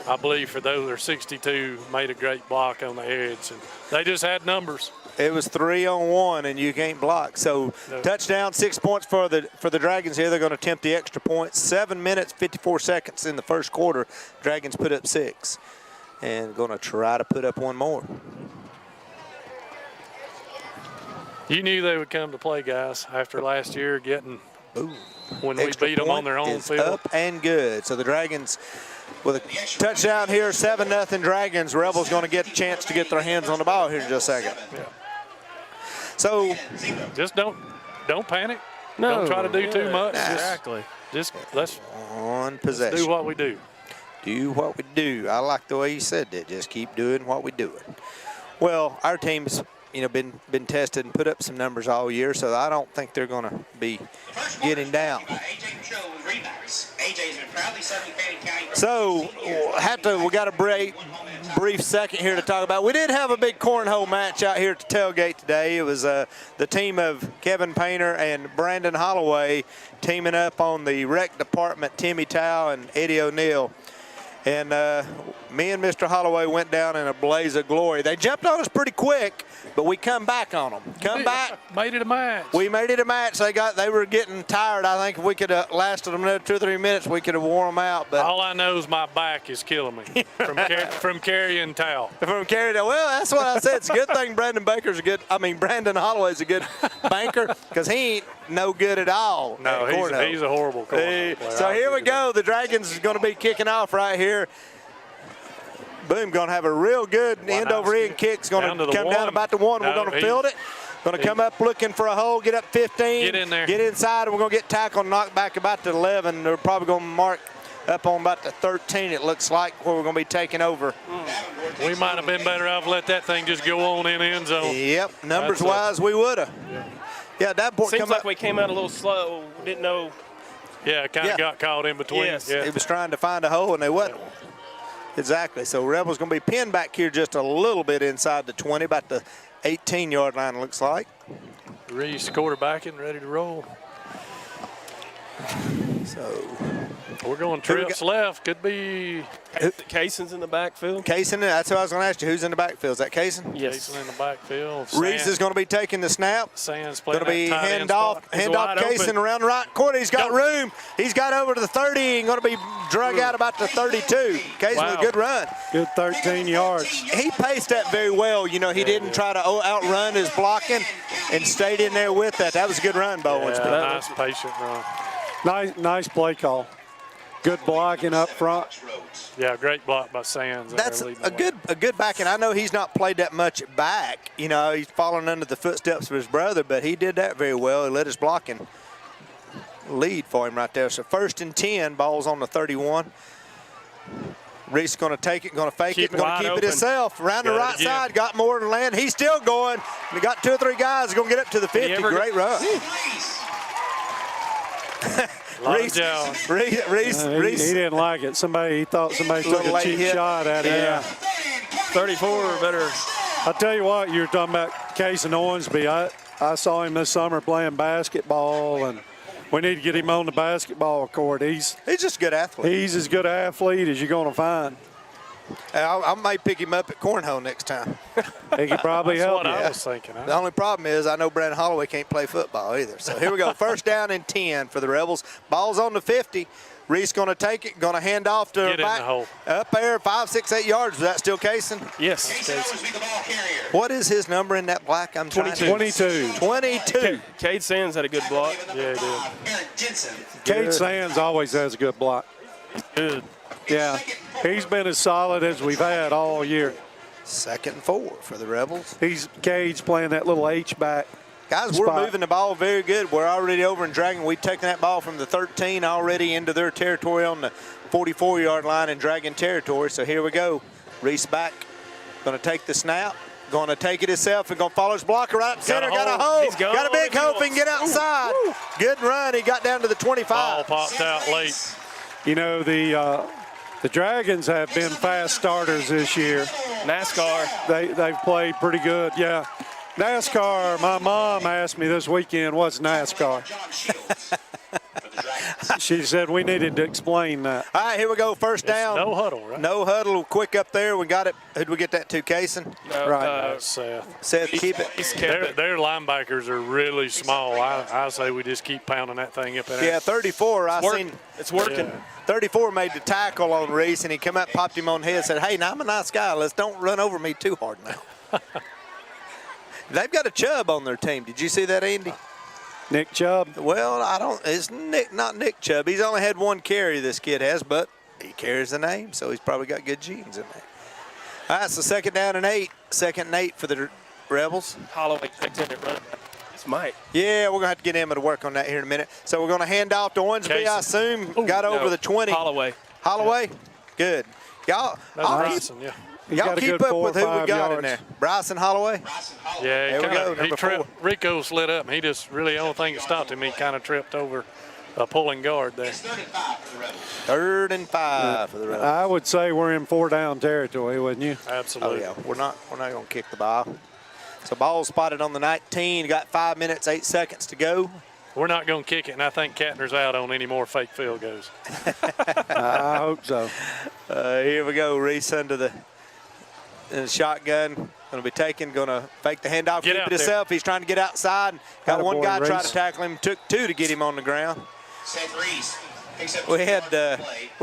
I believe, for those, or 62, made a great block on the edge. And they just had numbers. It was 3 on 1, and you can't block. So touchdown, 6 points for the Dragons here. They're going to attempt the extra point. 7 minutes, 54 seconds in the first quarter. Dragons put up 6, and going to try to put up 1 more. You knew they would come to play, guys, after last year getting when we beat them on their own field. Up and good. So the Dragons with a touchdown here, 7-0 Dragons. Rebels going to get a chance to get their hands on the ball here in just a second. Yeah. So just don't panic. No. Don't try to do too much. Exactly. Just let's one possession. do what we do. Do what we do. I like the way you said that. Just keep doing what we doing. Well, our team's been tested and put up some numbers all year, so I don't think they're going to be getting down. So we got a brief second here to talk about. We did have a big cornhole match out here at the tailgate today. It was the team of Kevin Painter and Brandon Holloway teaming up on the rec department, Timmy Tao and Eddie O'Neill. And me and Mr. Holloway went down in a blaze of glory. They jumped on us pretty quick, but we come back on them. Made it a match. We made it a match. They were getting tired. I think if we could have lasted them another 2 or 3 minutes, we could have wore them out. But all I know is my back is killing me from carrying towel. From carrying towel. Well, that's what I said. It's a good thing Brandon Holloway's a good banker, because he ain't no good at all. No, he's a horrible corner player. So here we go. The Dragons is going to be kicking off right here. Boom, going to have a real good end-over-end kick. It's going to come down about the 1. We're going to field it. Going to come up looking for a hole, get up 15. Get in there. Get inside, and we're going to get tackled and knocked back about the 11. They're probably going to mark up on about the 13, it looks like, where we're going to be taking over. We might have been better off let that thing just go on in the end zone. Yep, numbers-wise, we would have. Yeah, that board seems like we came out a little slow. Didn't know. Yeah, kind of got caught in between. Yes. Yeah. He was trying to find a hole, and they wasn't. Exactly. So Rebels going to be pinned back here just a little bit inside the 20, about the 18-yard line, it looks like. Reese quarterbacking, ready to roll. So we're going trips left. Could be Kaysen's in the backfield. Kaysen, that's who I was going to ask you. Who's in the backfield? Is that Kaysen? Yes. Kaysen in the backfield. Reese is going to be taking the snap. Sands playing Going to be that tight end hand spot. off Kaysen around the right corner. He's got room. He's got over to the 30 and going to be drug out about the 32. Kaysen with a good run. Good 13 yards. He paced that very well. You know, he didn't try to outrun his blocking and stayed in there with that. That was a good run, Bowens. Yeah, nice patient run. Nice play call. Good blocking up front. Yeah, great block by Sands. That's a good back, and I know he's not played that much back. You know, he's following under the footsteps of his brother, but he did that very well. He let his blocking lead for him right there. So 1st and 10, ball's on the 31. Reese going to take it, going to fake it, going to keep it himself. Around the right side, got more to land. He's still going. We got 2 or 3 guys going to get up to the 50. Great run. Reese, he didn't like it. He thought somebody took a cheap shot at him. Yeah. 34 better. I'll tell you what, you were talking about Kaysen Owensby. I saw him this summer playing basketball, and we need to get him on the basketball court. He's just a good athlete. He's as good an athlete as you're going to find. I might pick him up at cornhole next time. He could probably help you. I was thinking. The only problem is I know Brandon Holloway can't play football either. So here we go. 1st down and 10 for the Rebels. Ball's on the 50. Reese going to take it, going to hand off to back up there, 5, 6, 8 yards. Was that still Kaysen? Yes. What is his number in that black? I'm 22. 22. Cade Sands had a good block. Yeah, he did. Cade Sands always has a good block. Good. Yeah, he's been as solid as we've had all year. 2nd and 4 for the Rebels. Cade's playing that little H-back. Guys, spot. We're moving the ball very good. We're already over in Dragon. We've taken that ball from the 13 already into their territory on the 44-yard line in Dragon territory. So here we go. Reese back. Going to take the snap. Going to take it himself and going to follow his blocker right up center. Got a hole. Got a big hope and get outside. Ooh. Good run. He got down to the 25. Ball popped out late. You know, the Dragons have been fast starters this year. NASCAR. They've played pretty good, yeah. NASCAR, my mom asked me this weekend, what's NASCAR? She said we needed to explain that. All right, here we go. 1st down. No huddle, right? No huddle. Quick up there. We got it. Who'd we get that to, Kaysen? Right. Seth, keep it. Their linebackers are really small. I say we just keep pounding that thing up in there. Yeah, 34. It's working. Yeah. 34 made the tackle on Reese, and he come up, popped him on the head, said, hey, now I'm a nice guy. Let's don't run over me too hard now. They've got a Chubb on their team. Did you see that, Andy? Nick Chubb? Well, it's not Nick Chubb. He's only had 1 carry, this kid has, but he carries the name, so he's probably got good genes in there. All right, so 2nd down and 8. 2nd and 8 for the Rebels. Holloway takes it and runs. It's Mike. Yeah, we're going to have to get Emma to work on that here in a minute. So we're going to hand off to Owensby, I assume. Got over the 20. Holloway? Good. Y'all, y'all keep up with who we got in there. Bryson Holloway? Yeah, he tripped. Rico slid up, and he just really, the only thing that stopped him, he kind of tripped over a pulling guard there. 3rd and 5 for the Rebels. I would say we're in 4-down territory, wouldn't you? Absolutely. Oh, yeah. We're not going to kick the ball. So ball spotted on the 19. Got 5 minutes, 8 seconds to go. We're not going to kick it, and I think Katner's out on any more fake field goals. I hope so. Here we go. Reese under the shotgun. Going to be taken. Going to fake the handoff. Keep it himself. He's trying to get outside. Got one guy try to tackle him. Took 2 to get him on the ground. We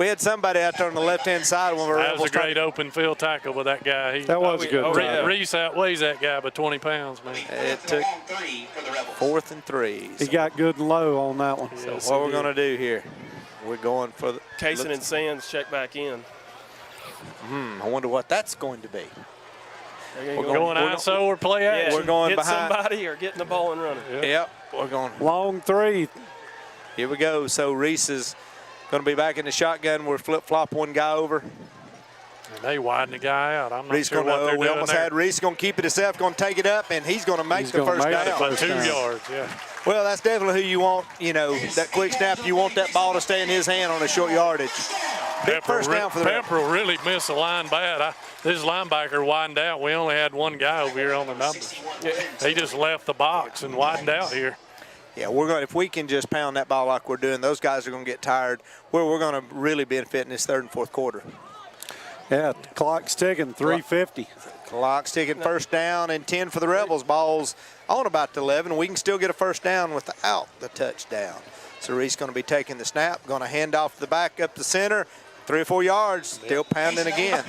had somebody out there on the left-hand side when we were. That was a great open field tackle with that guy. That was a good. Reese outweighs that guy by 20 pounds, man. It took 4th and 3. He got good and low on that one. So what we're going to do here? We're going for the Kaysen and Sands check back in. I wonder what that's going to be. We're going ISO or play action. We're going hit behind somebody or getting the ball and running. Yep. We're going long 3. Here we go. So Reese is going to be back in the shotgun. We're flip-flop one guy over. And they widen the guy out. I'm not Reese sure what they're doing. We almost had Reese going to keep it himself, going to take it up, and he's going to make the first down. By 2 yards, yeah. Well, that's definitely who you want, that quick snap. You want that ball to stay in his hand on a short yardage. Big first down for the Rebels. Pepperell really missed the line bad. This linebacker widened out. We only had one guy over here on the numbers. He just left the box and widened out here. Yeah, we're going. If we can just pound that ball like we're doing, those guys are going to get tired. We're going to really benefit in this third and fourth quarter. Yeah, clock's ticking, 3:50. Clock's ticking, first down and 10 for the Rebels. Ball's on about the 11. We can still get a first down without the touchdown. So Reese going to be taking the snap, going to hand off the back up the center, 3 or 4 yards, still pounding again.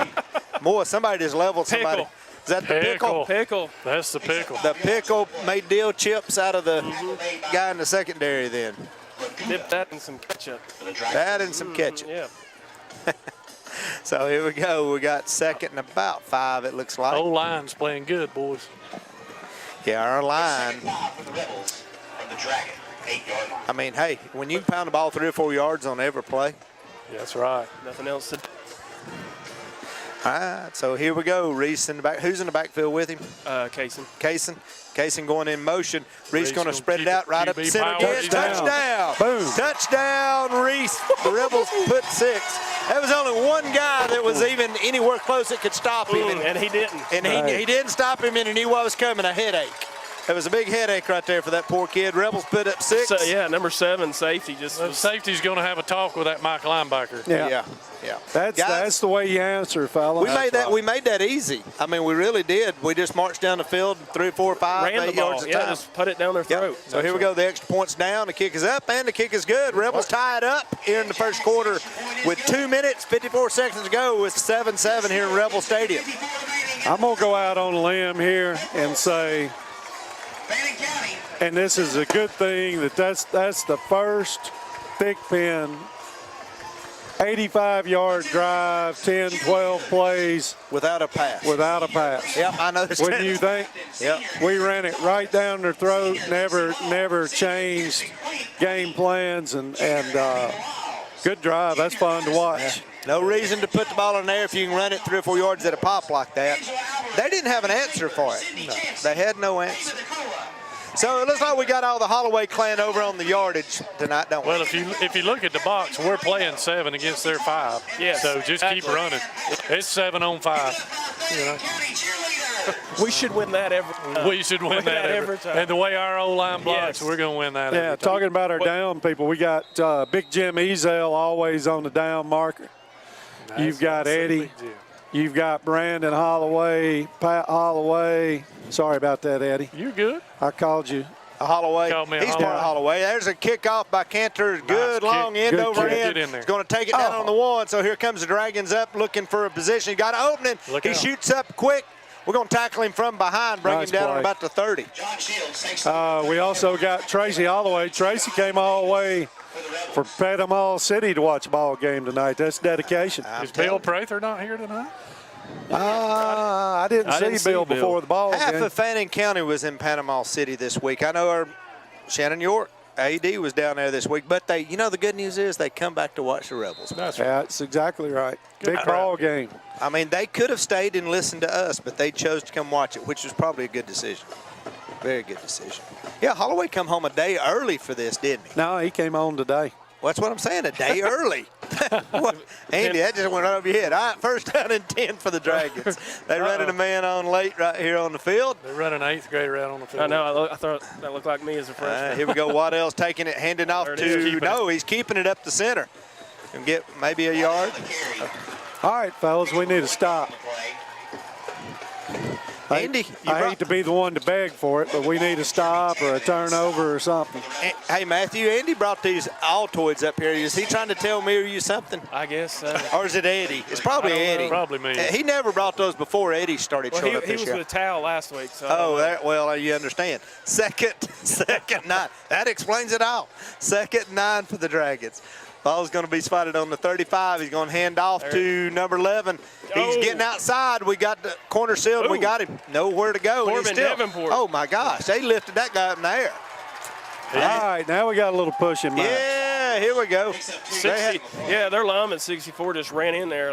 Boy, somebody just leveled somebody. Pickle. Is that the pickle? Pickle. That's the pickle. The pickle made dill chips out of the guy in the secondary then. Dip that in some ketchup. That and some ketchup. Yeah. So here we go. We got second and about 5, it looks like. O-line's playing good, boys. Yeah, our line. I mean, hey, when you pound the ball 3 or 4 yards on every play. Yeah, that's right. Nothing else to do. All right, so here we go. Reese in the back. Who's in the backfield with him? Kaysen. Kaysen going in motion. Reese going to spread it out right up the QB center. power. Touchdown. Boom. Touchdown, Reese. The Rebels put 6. There was only one guy that was even anywhere close that could stop him. And he didn't. And he didn't stop him, and he knew what was coming, a headache. It was a big headache right there for that poor kid. Rebels put up 6. So, yeah, number 7, safety. Safety's going to have a talk with that Mike linebacker. Yeah. That's the way you answer, fella. We made that easy. I mean, we really did. We just marched down the field 3, 4, 5, Ran 8 the ball. yards at a time. Just put it down their throat. So here we go. The extra point's down. The kick is up, and the kick is good. Rebels tie it up here in the first quarter with 2 minutes, 54 seconds to go with 7-7 here in Rebel Stadium. I'm going to go out on a limb here and say, and this is a good thing, that's the first thick pin 85-yard drive, 10, 12 plays. Without a pass. Yep, I noticed. Wouldn't you think? Yep. We ran it right down their throat, never changed game plans, and good drive. That's fun to watch. No reason to put the ball in there if you can run it 3 or 4 yards at a pop like that. They didn't have an answer for it. No, they had no answer. So it looks like we got all the Holloway clan over on the yardage tonight, don't we? Well, if you look at the box, we're playing 7 against their 5. Yes, so just keep running. It's 7 on 5. You know. We should win that every time. We should win that every time. And the way our O-line blocks, we're going to win that every time. Talking about our down people, we got Big Jim Ezel always on the down marker. You've got Eddie. You've got Brandon Holloway, Pat Holloway. Sorry about that, Eddie. You're good. I called you. Holloway. He's part of Holloway. There's a kickoff by Cantor. Good long end over end. He's going to take it down on the 1. So here comes the Dragons up looking for a position. He got an opening. He shoots up quick. We're going to tackle him from behind, bring him down on about the 30. We also got Tracy Holloway. Tracy came all the way for Pepperell City to watch a ball game tonight. That's dedication. Is Bill Prather not here tonight? I didn't see Bill before the ball game. Half of Fannin County was in Panama City this week. I know our Shannon York AD was down there this week, but the good news is they come back to watch the Rebels. That's right. That's exactly right. Big ball game. I mean, they could have stayed and listened to us, but they chose to come watch it, which was probably a good decision. Very good decision. Yeah, Holloway come home a day early for this, didn't he? No, he came on today. Well, that's what I'm saying, a day early. Andy, that just went right over your head. All right, first down and 10 for the Dragons. They running a man on late right here on the field. They're running an 8th grader out on the field. I know. I thought that looked like me as a freshman. Here we go. Waddell's taking it, handing off to – no, he's keeping it up the center. Can get maybe a yard. All right, fellas, we need to stop. Andy, I hate to be the one to beg for it, but we need a stop or a turnover or something. Hey, Matthew, Andy brought these Altoids up here. Is he trying to tell me or you something? I guess. Or is it Eddie? It's probably Eddie. Probably me. He never brought those before Eddie started showing up this year. He was with Towel last week. So you understand. Second 9. That explains it all. Second 9 for the Dragons. Ball's going to be spotted on the 35. He's going to hand off to number 11. He's getting outside. We got the corner sealed. We got him. Nowhere to go. Corbin Davenport. Oh, my gosh. They lifted that guy up in the air. All right, now we got a little push in mind. Yeah, here we go. 60, their lineman 64 just ran in there.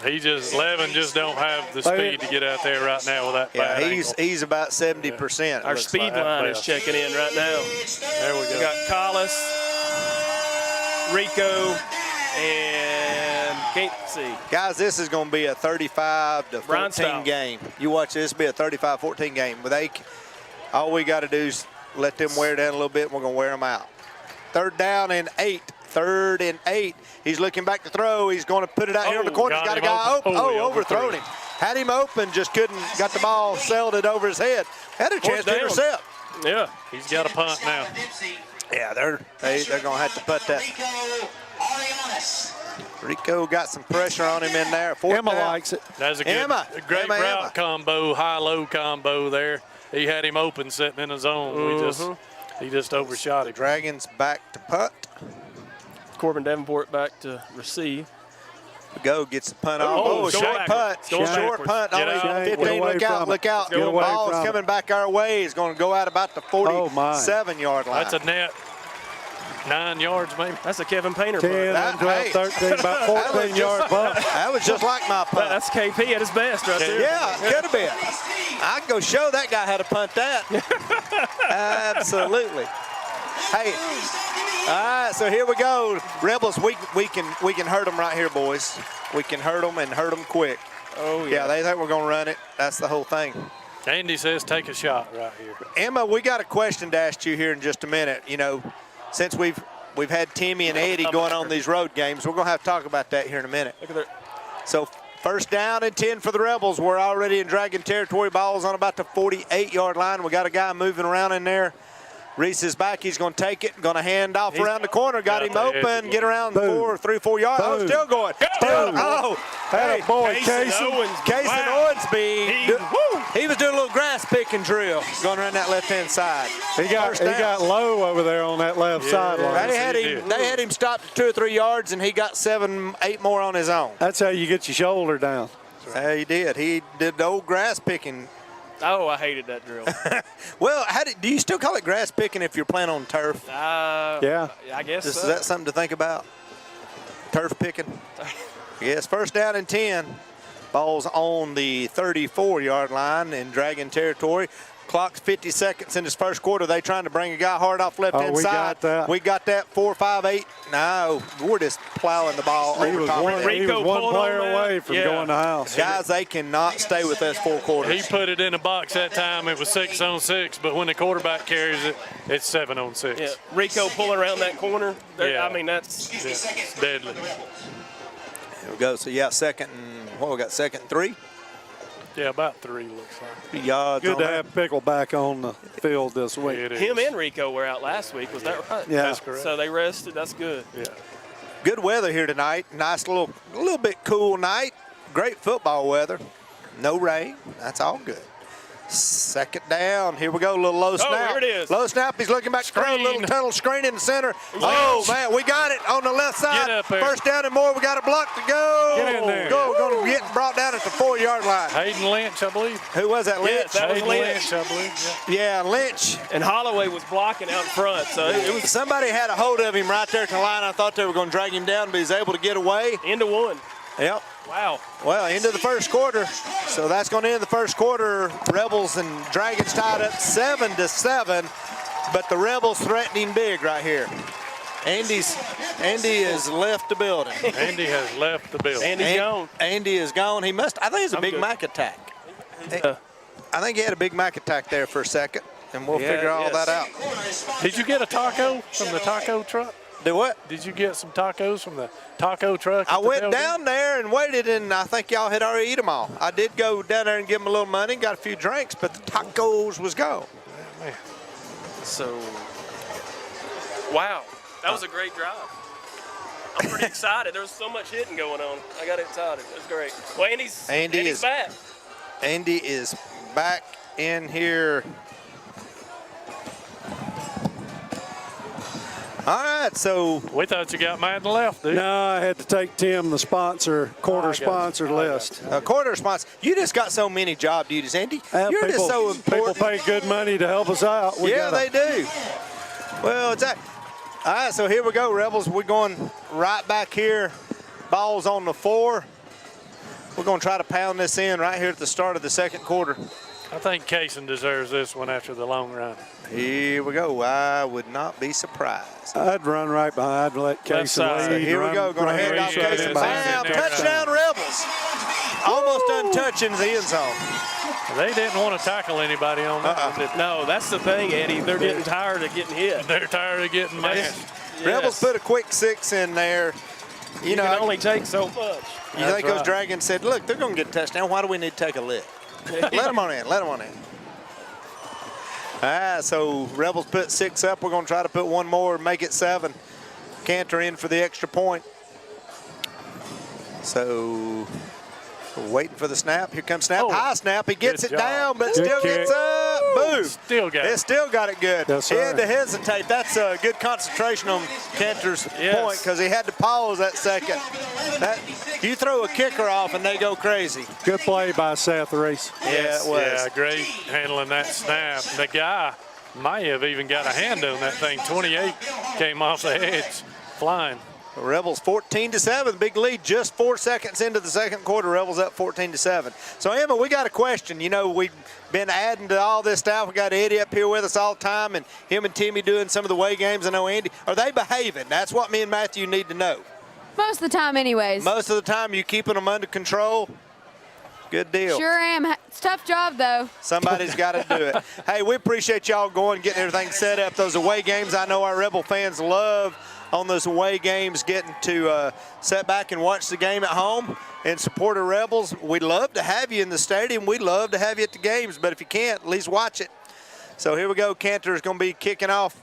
He Levin just don't have the speed to get out there right now with that bad ankle. He's about 70%. Our speed line is checking in right now. There we go. We got Collis, Rico, And can't see. Guys, this is going to be a 35-14 game. You watch this be a 35-14 game. But all we got to do is let them wear down a little bit, and we're going to wear them out. 3rd down and 8. 3rd and 8. He's looking back to throw. He's going to put it out here in the corner. He's got a guy open. Overthrown him. Had him open, just couldn't. Got the ball, sailed it over his head. Had a chance to intercept. Yeah, he's got a punt now. Yeah, they're going to have to put that. Rico got some pressure on him in there. Emma likes it. That's a great route combo, high-low combo there. He had him open sitting in his zone. He just overshot him. Dragons back to punt. Corbin Davenport back to receive. Go gets the punt off. Short punt. Short punt. Only 15. Look out. Look out. The ball's coming back our way. It's going to go out about the 47-yard line. That's a net. 9 yards, maybe. That's a Kevin Painter 10, 12, 13, about 14-yard punt. That was just like my punt. That's KP at his best right there. Yeah, could have been. I can go show that guy how to punt that. Absolutely. Hey, all right, so here we go. Rebels, we can hurt them right here, boys. We can hurt them and hurt them quick. Oh, yeah. They think we're going to run it. That's the whole thing. Andy says take a shot right here. Emma, we got a question to ask you here in just a minute. You know, since we've had Timmy and Eddie going on these road games, we're going to have to talk about that here in a minute. Look at that. So 1st down and 10 for the Rebels. We're already in Dragon territory. Ball's on about the 48-yard line. We got a guy moving around in there. Reese is back. He's going to take it. Going to hand off around the corner. Got him open. Get around 3-4 yards. Oh, still going. Hey, boy, Casey Owensby. He was doing a little grass picking drill going around that left-hand side. He got low over there on that left sideline. They had him stopped at 2 or 3 yards, and he got 7, 8 more on his own. That's how you get your shoulder down. He did. He did the old grass picking. Oh, I hated that drill. Well, do you still call it grass picking if you're playing on turf? Yeah. I guess Is that something to think about? Turf picking? Yes, 1st down and 10. Ball's on the 34-yard line in Dragon territory. Clock's 50 seconds in this first quarter. They trying to bring a guy hard off left-hand side. We got that 4, 5, 8. No, we're just plowing the ball over top of He was one player away from going to house. Guys, they cannot stay with us 4 quarters. He put it in a box that time. It was 6 on 6, but when the quarterback carries it, it's 7 on 6. Yeah, Rico pulling around that corner. I mean, that's deadly. Here we go. So, yeah, second and 3? Yeah, about 3 looks like. Good to have Pickle back on the field this week. Him and Rico were out last week. Was that right? Yeah. That's correct. So they rested. That's good. Yeah. Good weather here tonight. Nice little bit cool night. Great football weather. No rain. That's all good. 2nd down. Here we go. A little low snap. Oh, here it is. Low snap. He's looking back. Throw a little tunnel screen in the center. Oh, man. We got it on the left side. Get up there. 1st down and more. We got a block to go. Get in there. Going to get brought down at the 4-yard line. Hayden Lynch, I believe. Who was that, Lynch? Yes, that was Lynch. I believe. Yeah, Lynch. And Holloway was blocking out front. So it was Somebody had a hold of him right there at the line. I thought they were going to drag him down, but he's able to get away. into 1. Yep. Wow. Well, into the first quarter. So that's going to end the first quarter. Rebels and Dragons tied up 7-7, but the Rebels threatening big right here. Andy has left the building. Andy has left the building. Andy's gone. Andy is gone. I think it's a Big Mac attack. I think he had a Big Mac attack there for a second, and we'll figure all that out. Did you get a taco from the taco truck? Do what? Did you get some tacos from the taco truck? I went down there and waited, and I think y'all had already eaten them all. I did go down there and give them a little money, got a few drinks, but the tacos was gone. Man. So, wow. That was a great drive. I'm pretty excited. There was so much hitting going on. I got excited. It was great. Well, Andy's back. Andy is back in here. All right, so we thought you got mad and left, dude. No, I had to take Tim the quarter sponsor list. A quarter sponsor. You just got so many job duties, Andy. You're just so important. People pay good money to help us out. They do. Well, it's that. All right, so here we go, Rebels. We're going right back here. Ball's on the 4. We're going to try to pound this in right here at the start of the second quarter. I think Kaysen deserves this one after the long run. Here we go. I would not be surprised. I'd run right behind, let Kaysen lead. Here we go. Going to hand off Kaysen. Bam! Touchdown, Rebels. Almost untouching the end zone. They didn't want to tackle anybody on that. No, that's the thing, Eddie. They're getting tired of getting hit. They're tired of getting mashed. Yes. Rebels put a quick 6 in there. You know, can only take so much. You think those Dragons said, look, they're going to get a touchdown. Why do we need to take a lick? Let them on in. Let them on in. So Rebels put 6 up. We're going to try to put one more and make it 7. Cantor in for the extra point. So we're waiting for the snap. Here comes snap. High snap. He gets it down, but still gets up. Boom. Still got it. Still got it good. Yes, he had to hesitate. That's a good concentration on Cantor's point because he had to pause that second. You throw a kicker off and they go crazy. Good play by Seth Reese. Yeah, it was. Yeah, great handling that snap. The guy might have even got a hand on that thing. 28 came off the edge, flying. The Rebels 14-7, big lead just 4 seconds into the second quarter. Rebels up 14-7. So Emma, we got a question. You know, we've been adding to all this stuff. We got Eddie up here with us all the time, and him and Timmy doing some of the away games. I know Andy. Are they behaving? That's what me and Matthew need to know. Most of the time, anyways. Most of the time, you keeping them under control. Good deal. Sure am. It's a tough job, though. Somebody's got to do it. Hey, we appreciate y'all going, getting everything set up. Those away games, I know our Rebel fans love on those away games, getting to sit back and watch the game at home and support the Rebels. We'd love to have you in the stadium. We'd love to have you at the games, but if you can't, at least watch it. So here we go. Cantor is going to be kicking off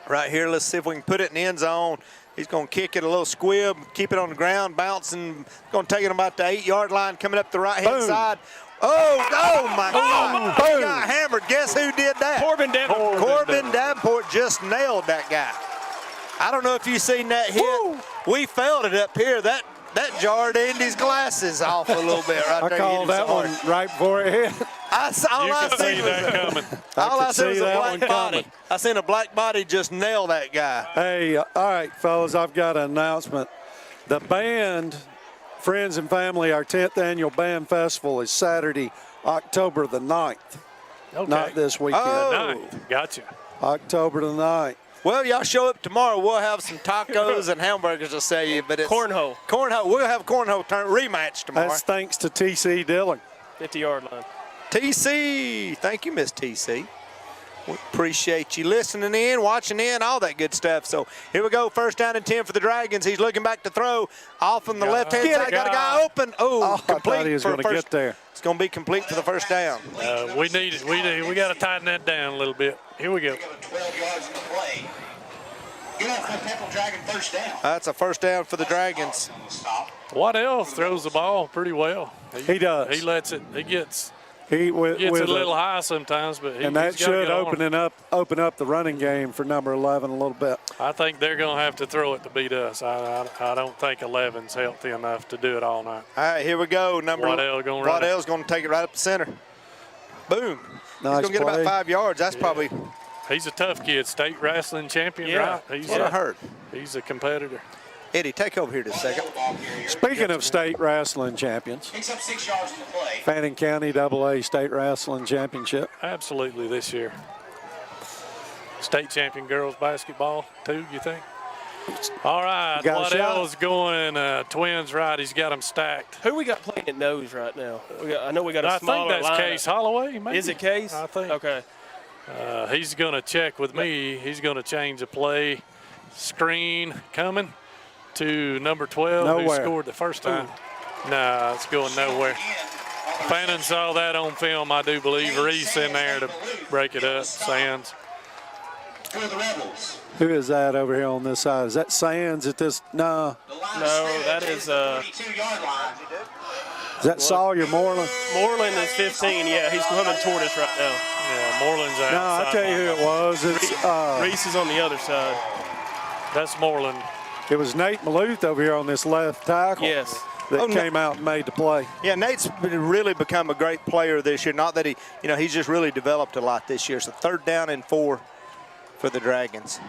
right here. Let's see if we can put it in the end zone. He's going to kick it a little squib, keep it on the ground, bouncing. Going to take it about the 8-yard line, coming up the right-hand side. Oh my God. He got hammered. Guess who did that? Corbin Davenport. Corbin Davenport just nailed that guy. I don't know if you've seen that hit. Woo. We felt it up here. That jarred Andy's glasses off a little bit right there. I called that one right before it hit. All I seen was a black body. I seen a black body just nail that guy. Hey, all right, fellas, I've got an announcement. The band, Friends and Family, our 10th annual band festival is Saturday, October the 9th. Okay. Not this weekend. Gotcha. October the 9th. Well, y'all show up tomorrow. We'll have some tacos and hamburgers to sell you, but it's cornhole. We'll have a cornhole rematch tomorrow. That's thanks to TC Dillon. 50-yard line. TC, thank you, Miss TC. We appreciate you listening in, watching in, all that good stuff. So here we go, 1st down and 10 for the Dragons. He's looking back to throw off on the left-hand side. Got a guy open. Complete. I thought he was going to get there. It's going to be complete for the 1st down. We need it. We got to tighten that down a little bit. Here we go. 12 yards in the play. Get off the Pepperell Dragon 1st down. That's a 1st down for the Dragons. Waddell throws the ball pretty well. He does. He lets it. He gets it a little high sometimes, but that should open up the running game for number 11 a little bit. I think they're going to have to throw it to beat us. I don't think 11's healthy enough to do it all night. All right, here we go. Waddell's going to take it right up the center. Boom. Nice He's going to get about 5 yards. That's probably. He's a tough kid, state wrestling champion, right? He's a competitor. Eddie, take over here just a second. Speaking of state wrestling champions, Picks up 6 yards in the play. Fannin County AA State Wrestling Championship. Absolutely this year. State champion girls basketball, too, you think? All right, Waddell's going twins right. He's got them stacked. Who we got playing at nose right now? I know we got a smaller I think that's lineup. Case Holloway, maybe. Is it Case? I think. Okay. He's going to check with me. He's going to change the play. Screen coming to number 12, who scored the first time. Nah, it's going nowhere. Fannin saw that on film, I do believe. Reese in there to break it up. Sands. For the Rebels. Who is that over here on this side? Is that Sands at this? No. No, that is 32-yard line. Is that Sawyer Moreland? Moreland is 15. Yeah, he's coming toward us right now. Yeah, Moreland's out. No, I'll tell you who it was. It's Reese is on the other side. That's Moreland. It was Nate Maluth over here on this left tackle. Yes. That came out and made the play. Yeah, Nate's really become a great player this year. Not that he's just really developed a lot this year. So 3rd down and 4 for the Dragons.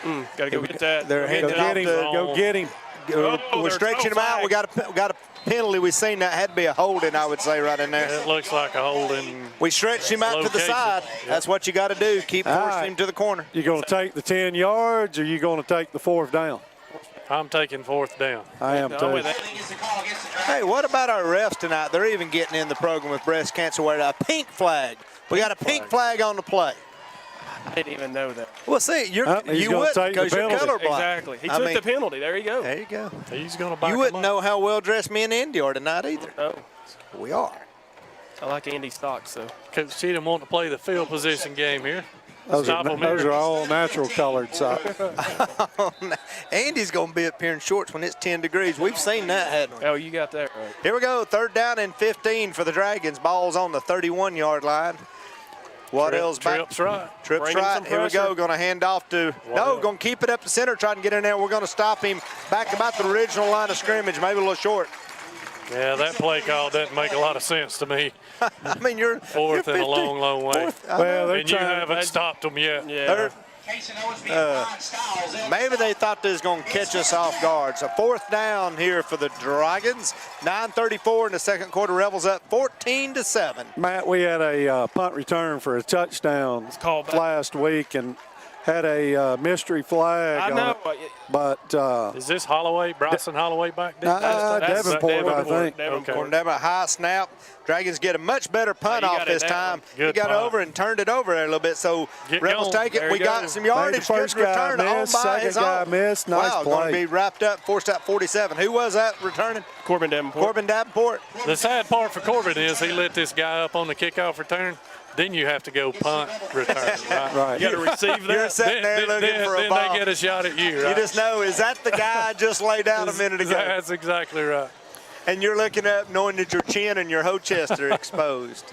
Got to go get that. They're handing off. Go get him. We're stretching him out. We got to penalty we seen, that had to be a holding, I would say, right in there. It looks like a holding. We stretched him out to the side. Yep. That's what you got to do. Keep forcing him to the corner. You going to take the 10 yards, or you going to take the 4th down? I'm taking 4th down. I am too. Hey, what about our refs tonight? They're even getting in the program with breast cancer wearing a pink flag. We got a pink flag on the play. I didn't even know that. Well, see, you wouldn't take the because you're penalty. colorblind. Exactly. He took the penalty. There you go. There you go. He's going to back You wouldn't know how well dressed me and Indy are tonight either. Oh, We are. I like Andy Stocks, so. Coach Cheatham wanting to play the field position game here. Those are all natural colored socks. Andy's going to be up here in shorts when it's 10 degrees. We've seen that, hadn't we? Oh, you got that right. Here we go, 3rd down and 15 for the Dragons. Ball's on the 31-yard line. Waddell's back. Trips right. Trips right. Here we go. Going to hand off to Waddell. going to keep it up the center, try and get in there. We're going to stop him back about the original line of scrimmage, maybe a little short. Yeah, that play call doesn't make a lot of sense to me. I mean, you're 4th you're and a long, long way. Well, And you haven't stopped them yet. Yeah. Maybe they thought they was going to catch us off guard. So 4th down here for the Dragons. 9:34 in the second quarter. Rebels up 14-7. Matt, we had a punt return for a touchdown last week and had a mystery flag I know. on it. But Is this Holloway, Bryson Holloway back there? That's Davenport, I think. Gordon Davenport, high snap. Dragons get a much better punt off this time. He Good got punt. over and turned it over there a little bit. So Get Rebels going. take it. There We you got go. some Made yardage. the first Good guy return miss, on by second his guy own. missed. Nice wow, play. going to be wrapped up, forced out 47. Who was that returning? Corbin Davenport. Corbin Davenport. The sad part for Corbin is he let this guy up on the kickoff return. Then you have to go punt return, right? Right. You got to receive You're that. sitting there looking for a then ball. they get a shot at you, right? You just know, is that the guy I just laid out a minute ago? That's exactly right. And you're looking up knowing that your chin and your whole chest are exposed.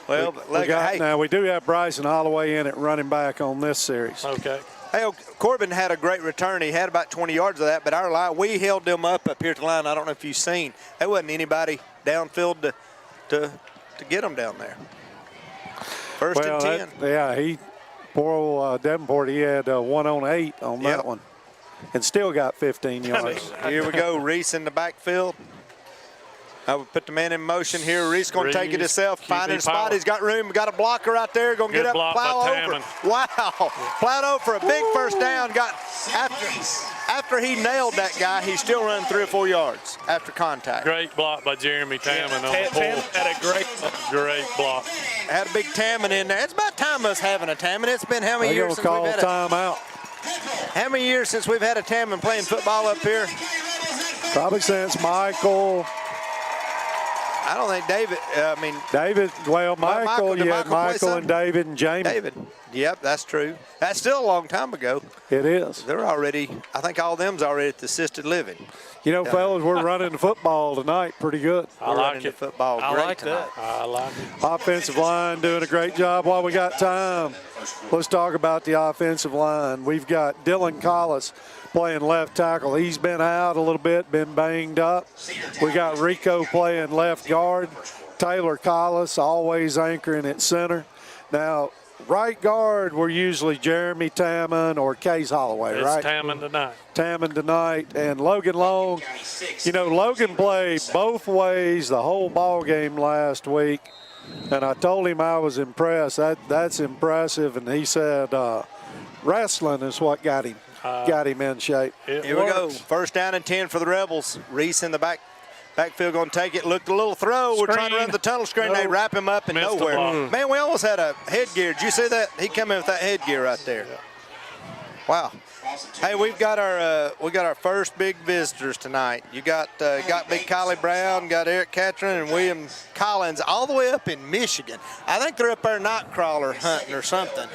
Well, but look, hey, Now, we do have Bryson Holloway in at running back on this series. Okay. hey, Corbin had a great return. He had about 20 yards of that, but our line, we held them up here at the line. I don't know if you've seen. There wasn't anybody downfield to get them down there. First and 10. Poor old Davenport, he had 1 on 8 on that one and still got 15 yards. Here we go, Reese in the backfield. I would put the man in motion here. Reese going to take it himself, finding a spot. He's got room, got a blocker right there. Going to get up, plow over. Wow, plowed over for a big first down. Got after he nailed that guy, he's still running 3 or 4 yards after contact. Great block by Jeremy Tammon on the Tammon pull. had a Great block. Had a big Tammon in there. It's about time us having a Tammon. It's been how many years since we've had a timeout? How many years since we've had a Tammon playing football up here? Probably since Michael. I don't think David. Michael. You had Michael and David and Jamie. David. Yep, that's true. That's still a long time ago. It is. They're already, I think all them's already at the assisted living. You know, fellas, we're running the football tonight pretty good. I like it. Football I great like tonight. that. I like it. Offensive line doing a great job. While we got time, let's talk about the offensive line. We've got Dylan Collis playing left tackle. He's been out a little bit, been banged up. We got Rico playing left guard. Taylor Collis always anchoring at center. Now, right guard, we're usually Jeremy Tammon or Case Holloway, It's right? Tammon tonight. Tammon tonight. And Logan Long, you know, Logan played both ways the whole ball game last week. And I told him I was impressed. That's impressive. And he said wrestling is what got him in shape. Here we go. First down and 10 for the Rebels. Reese in the backfield going to take it. Looked a little throw. We're trying to run the tunnel screen. They wrap him up and Missed nowhere. the ball. Man, we almost had a headgear. Did you see that? He come in with that headgear right there. Wow. Hey, we got our first big visitors tonight. You got Big Kylie Brown, got Eric Catron and William Collins all the way up in Michigan. I think they're up there night crawler hunting or something.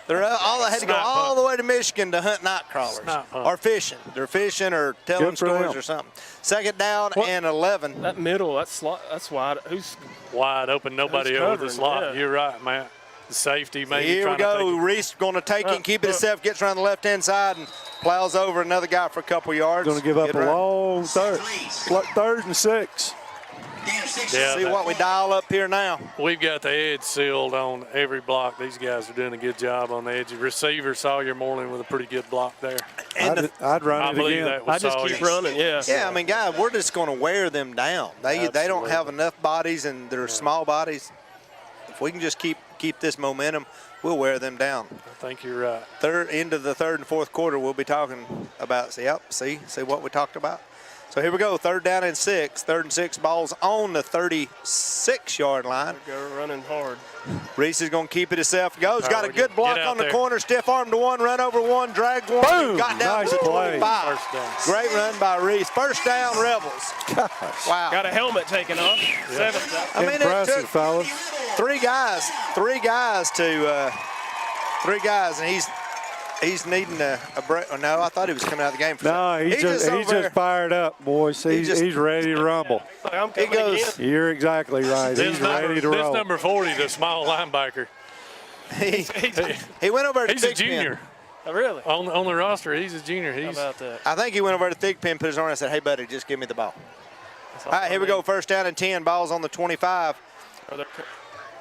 They had to go all the way to Michigan to hunt night crawlers or fishing. They're fishing or telling stories or something. Second down and 11. That middle, that's wide. Who's wide open? Nobody over the slot. Yeah. You're right, Matt. The safety maybe. Here we go. Reese going to take it and keep it himself. Gets around the left-hand side and plows over another guy for a couple yards. Going to give up a long third and 6. Yeah, See what we dial up here now. We've got the edge sealed on every block. These guys are doing a good job on the edge. Receiver Sawyer Moreland with a pretty good block there. I'd run it again. That was I just Sawyer. keep running, yeah. Yeah, I mean, guys, we're just going to wear them down. They don't have enough bodies, and they're small bodies. If we can just keep this momentum, we'll wear them down. I think you're right. Into the third and fourth quarter, we'll be talking about, see what we talked about. So here we go, 3rd down and 6. 3rd and 6, balls on the 36-yard line. Go running hard. Reese is going to keep it himself. Goes, got a good block on the there. corner, stiff arm to one, run over one, drag one. Boom! Got down Nice to play. 25. First down. Great run by Reese. First down, Rebels. Gosh. Wow. Got a helmet taken off. 7th down. I mean, it Impressive, took fellas. three guys, and he's needing a break. Oh, no, I thought he was coming out of the game. No, he's just fired up, boys. He's ready to rumble. I'm coming again. You're exactly right. He's ready to roll. This number 40, the small linebacker. He went over to He's a Thigpen. junior. Oh, really? On the roster, he's a junior. How about that? I think he went over to Thigpen, put his arm and said, hey, buddy, just give me the ball. All right, here we go. 1st down and 10. Ball's on the 25.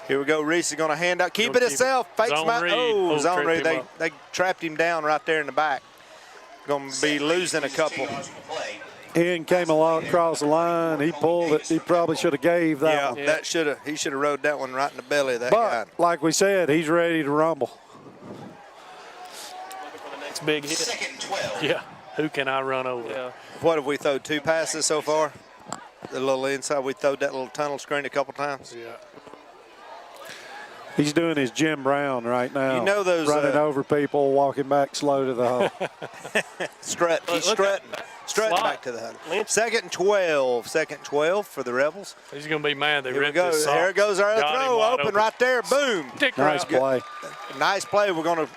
Here we go. Reese is going to hand out. Keep it himself. Fakes him out. Oh, zone read. They trapped him down right there in the back. Going to be losing a couple. Ian came along across the line. He pulled it. He probably should have gave that one. He should have rode that one right in the belly of that guy. But like we said, he's ready to rumble. Next big hit. 2nd and 12. Yeah. Who can I run over? Yeah. What have we thrown? 2 passes so far? The little inside. We throwed that little tunnel screen a couple times. Yeah. He's doing his Jim Brown right now. You know those running over people, walking back slow to the hole. He's strutting back to the huddle. 2nd and 12. 2nd and 12 for the Rebels. He's going to be mad. They Here we ripped go. his socks. There goes our Got him throw. wide Open right there. Boom. Nice play. Nice play. We're going to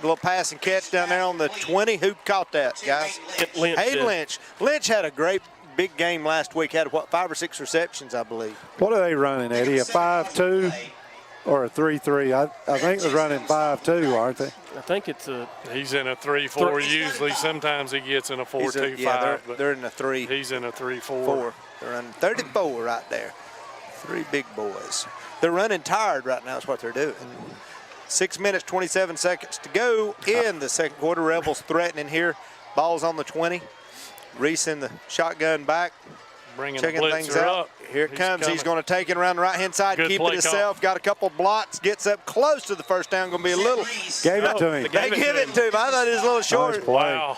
little pass and catch down there on the 20. Who caught that, guys? Hayden Lynch. Lynch had a great big game last week. Had, 5 or 6 receptions, I believe. What are they running, Eddie? A 5-2 or a 3-3? I think they're running 5-2, aren't they? I think it's He's in a 3-4 usually. Sometimes he gets in a 4-2-5. Yeah, but they're in a 3. He's in a 3-4. 4. They're running 34 right there. 3 big boys. They're running tired right now is what they're doing. 6 minutes, 27 seconds to go in the second quarter. Rebels threatening here. Ball's on the 20. Reese in the shotgun back. Checking things out. Here it comes. He's going to take it around the right-hand side. Good keep it himself. Got a couple blocks. Gets up close to the first down. Going to be a little. Gave it to him. They give it to him. I thought it was a little short. Nice play. Wow.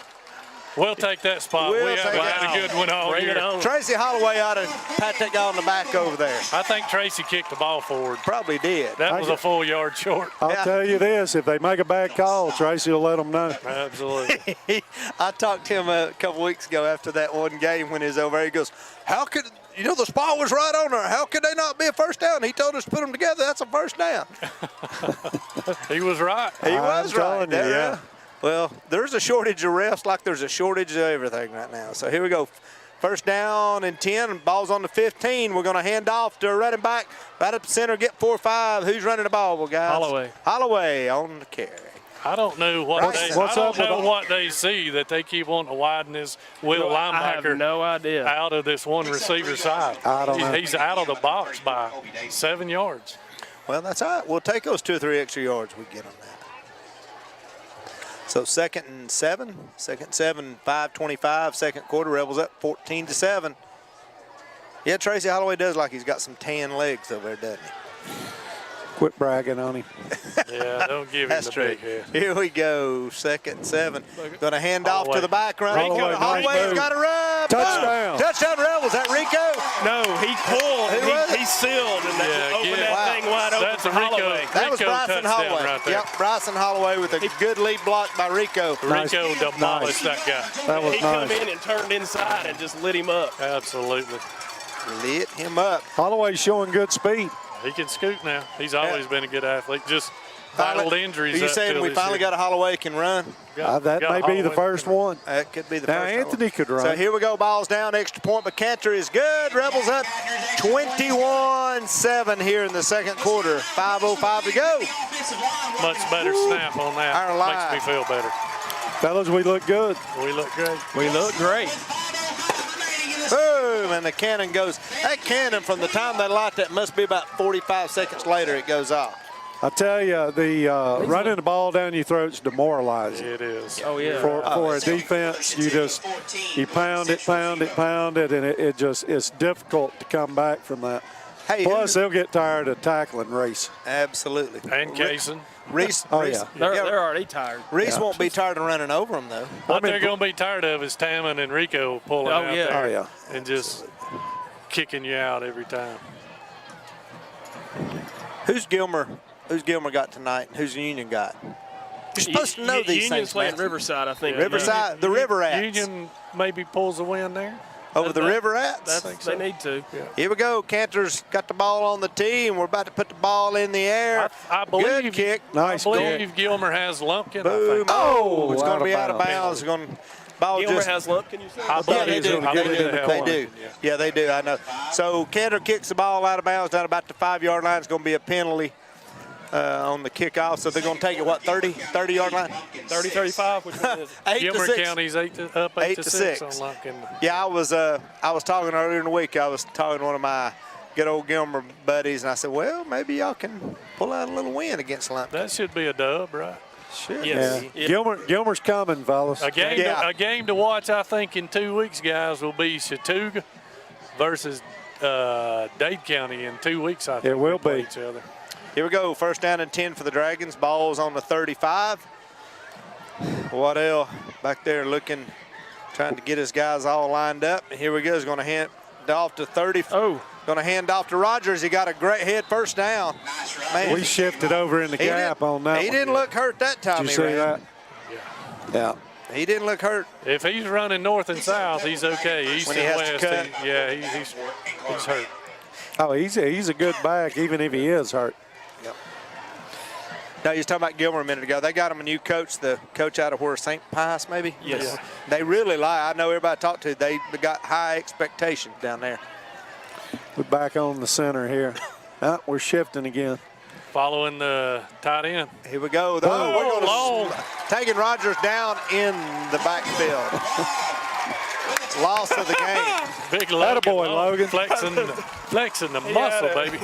We'll take that spot. We'll We haven't take had a good one all Bring it year. on. Tracy Holloway ought to pat that guy on the back over there. I think Tracy kicked the ball forward. Probably did. That was a full yard short. I'll tell you this, if they make a bad call, Tracy will let them know. Absolutely. I talked to him a couple weeks ago after that one game when he was over there. He goes, how could, the spot was right on there. How could they not be a first down? He told us to put them together. That's a first down. He was right. He was right. telling you, yeah. Well, there's a shortage of refs like there's a shortage of everything right now. So here we go. First down and 10. Ball's on the 15. We're going to hand off to a running back. Right up the center, get 4-5. Who's running the ball, well, guys? Holloway on the carry. I don't know what What's they see that they keep wanting to widen this Will linebacker. I have no idea. Out of this one receiver side. I don't know. He's out of the box by 7 yards. Well, that's all right. We'll take those 2 or 3 extra yards we get on that. So 2nd and 7. 2nd and 7, 5:25. Second quarter, Rebels up 14-7. Yeah, Tracy Holloway does like he's got some tan legs over there, doesn't he? Quit bragging on him. Yeah, don't give him That's the true. big head. Here we go. 2nd and 7. Going to hand off to the back run. Holloway's got a run. Touchdown. Touchdown, Rebels. Is that Rico? No, he pulled. He sealed and opened that thing wide open. That's a Holloway. That was Rico Bryson touchdown Holloway. right there. Yep, Bryson Holloway with a good lead block by Rico. Rico demolished that guy. That was He nice. come in and turned inside and just lit him up. Absolutely. Lit him up. Holloway's showing good speed. He can scoot now. He's always been a good athlete. Just battled injuries. Are you saying we finally got a Holloway can run? That may be the first one. That could be the Now first Anthony one. could run. So here we go. Ball's down. Extra point, but Cantor is good. Rebels up 21-7 here in the second quarter. 5:05 to go. Much better snap on that. Our line. Makes me feel better. Fellas, we look good. We look great. We look great. Hey, boom, and the cannon goes. That cannon, from the time they light that, must be about 45 seconds later it goes off. I tell you, the running the ball down your throat's demoralizing. It is. Oh, yeah. For a defense, you pound it, and it's difficult to come back from that. Hey, Plus, they'll get tired of tackling Reese. Absolutely. And Kaysen. Reese. Oh, Reese, yeah. They're already tired. Reese won't be tired of running over them, though. What they're going to be tired of is Tammon and Rico pulling out there Oh, yeah. and just kicking you out every time. Who's Gilmer got tonight? Who's Union got? You're supposed to know these Union's things, playing man. Riverside, I think. Riverside, the River Rats. Union maybe pulls a win there. Over the River Rats. They need to. Yeah. Here we go. Cantor's got the ball on the tee, and we're about to put the ball in the air. I believe, Good kick. Nice I believe Gilmer has Lumpkin. Boom. I think. Oh, it's going to be out of bounds. bounds. It's going to ball Gilmer just. has Lumpkin, you said? I Yeah, thought they he was do. going to They get it do. in the They corner. do. Yeah, they do. I know. So Cantor kicks the ball out of bounds down about the 5-yard line. It's going to be a penalty on the kickoff. So they're going to take it, what, 30-yard line? 30, 35, which one is it? 8 to Gilmer 6. County's 8 to 6 on Lumpkin. Yeah, I was talking earlier in the week. I was talking to one of my good old Gilmer buddies, and I said, well, maybe y'all can pull out a little win against Lumpkin. That should be a dub, right? Sure. Yes. Yeah. Gilmer's coming, fellas. A game to watch, I think, in 2 weeks, guys, will be Chattooga versus Dade County in 2 weeks, I think. It will they play be. each other. Here we go. First down and 10 for the Dragons. Ball's on the 35. Waddell back there looking, trying to get his guys all lined up. And here we go. He's going to hand off to 30. Oh. Going to hand off to Rogers. He got a great head first down. Man, We shifted over in the gap on that He one. didn't look hurt that time. Did you he see ran. that? Yeah. He didn't look hurt. If he's running north and south, he's okay. East When he and has to west, cut. he's hurt. Oh, he's a good back, even if he is hurt. No, you was talking about Gilmer a minute ago. They got him a new coach, the coach out of where, St. Pius, maybe? Yes. They really I know everybody I talked to, they got high expectations down there. We're back on the center here. We're shifting again. Following the tight end. Here we go. We're going taking Rogers down in the backfield. Loss of the game. Big Logan. Attaboy, Logan. Flexing the muscle, baby.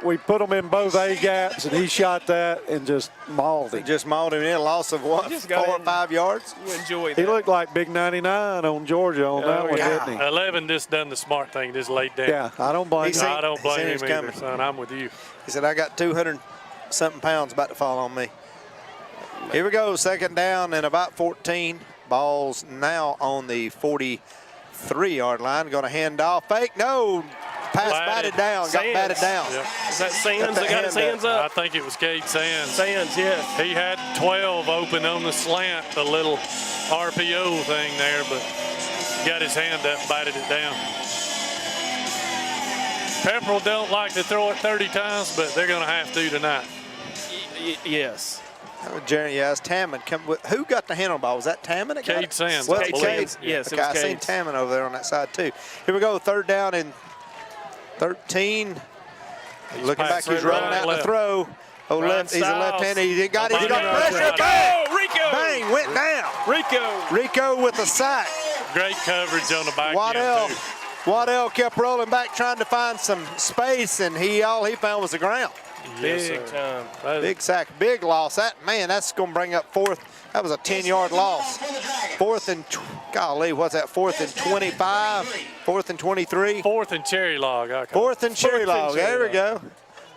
We put him in both A gaps, and he shot that and just mauled him. Just mauled him in. Loss of what? 4 or 5 yards. You enjoy He that. looked like Big 99 on Georgia on that one, didn't he? 11 just done the smart thing, just laid down. Yeah, I don't blame him. I don't blame He him seen either, it coming. son. I'm with you. He said, I got 200-something pounds about to fall on me. Here we go. Second down and about 14. Ball's now on the 43-yard line. Going to hand off. Fake. No. Pass batted down. Got batted down. Yep. Is that Sands that got his hands I up? think it was Cade Sands. Sands, yes. He had 12 open on the slant, the little RPO thing there, but got his hand up, batted it down. Pepperell don't like to throw it 30 times, but they're going to have to tonight. Yes. Jerry, yeah, it's Tammon. Who got the hand on the ball? Was that Tammon? Cade Sands. Was I it believe. Cade? Yes, it Okay, was I seen Cade. Tammon over there on that side too. Here we go. Third down and 13. Looking back, he's rolling out the throw. Oh, left. He's a left-hander. He got pressure. Bang! Rico! Bang! Went down. Rico with a sack. Great coverage on the back Waddell. end, too. Waddell kept rolling back trying to find some space, and all he found was the ground. Yes, Big sir. time. Big sack, big loss. That's going to bring up fourth. That was a 10-yard loss. Fourth and, golly, what's that? 4th and 25, 4th and 23. Fourth and cherry log. I call it. 4th and cherry log. There we go.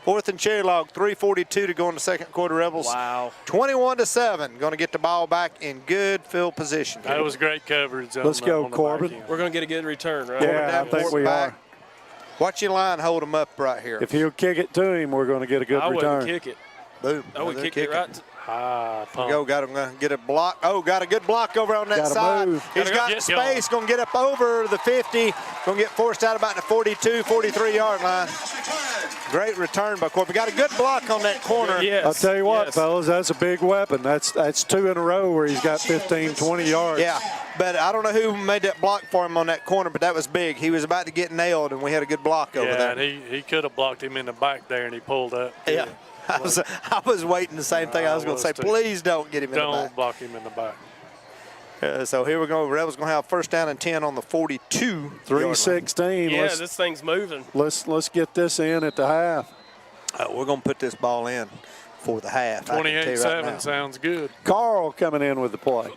4th and cherry log. 3:42 to go in the second quarter. Rebels. Wow. 21-7. Going to get the ball back in good field position. That was great coverage. Let's go, on the Corbin. back end. We're going to get a good return, right? Yeah, I think we are. Watch your line hold him up right here. If he'll kick it to him, we're going to get a good I return. wouldn't kick it. Boom. I would They're kick it kicking. right. Pump. Go, got him. Going to get a block. Oh, got a good block over on that Gotta side. move. He's got Get space. Going to get up over the 50. Going to get forced out about the 42, 43-yard line. Great return by Corbin. Got a good block on that corner. Yes. I'll tell you what, yes. fellas, that's a big weapon. That's 2 in a row where he's got 15, 20 yards. Yeah, but I don't know who made that block for him on that corner, but that was big. He was about to get nailed, and we had a good block over there. And he could have blocked him in the back there, and he pulled up. Yeah. I was waiting the same thing. I was going to say, too. please don't get him in the Don't back. block him in the back. So here we go. Rebels going to have first down and 10 on the 42. 3:16. Yeah, this thing's moving. Let's get this in at the half. We're going to put this ball in for the half. 28-7 sounds good. Carl coming in with the play.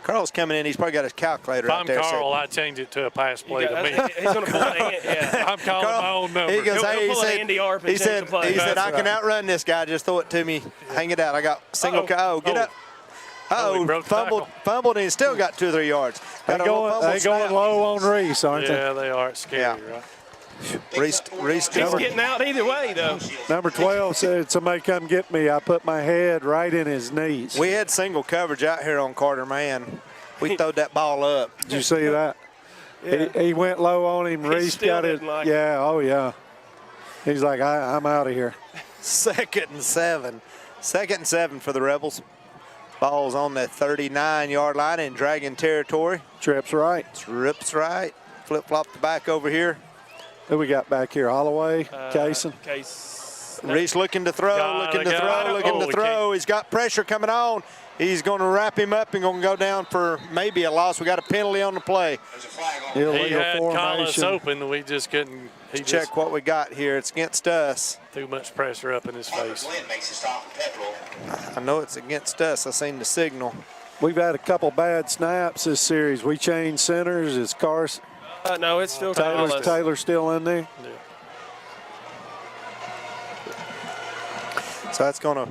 Carl's coming in. He's probably got his calculator if out there. If I'm Carl, I change it to a pass play to me. He's going to pull yeah. I'm calling Carl, my own number. He goes, hey, he said, I can right. outrun this guy. Just throw it to me. Hang it out. I got single. Get up. Fumbled, and he still got 2 or 3 yards. They going low on Reese, aren't they? Yeah, they are. It's scary, right? Reese He's getting out either way, though. Number 12 said, somebody come get me. I put my head right in his knees. We had single coverage out here on Carter, man. We throwed that ball up. Did you see that? Yeah. He went low on him. Reese got it. Like yeah, oh, yeah. He's like, I'm out of here. 2nd and 7. 2nd and 7 for the Rebels. Ball's on the 39-yard line in Dragon territory. Trips right. Trips right. Flip-flop the back over here. Who we got back here? Holloway, Kaysen. Reese looking to throw, looking to throw. He's got pressure coming on. He's going to wrap him up and going to go down for maybe a loss. We got a penalty on the play. He had Collis open. We just couldn't. Check what we got here. It's against us. Too much pressure up in his face. I know it's against us. I seen the signal. We've had a couple bad snaps this series. We changed centers. It's Carson. No, it's still Taylor's still in there. Yeah. So that's going to.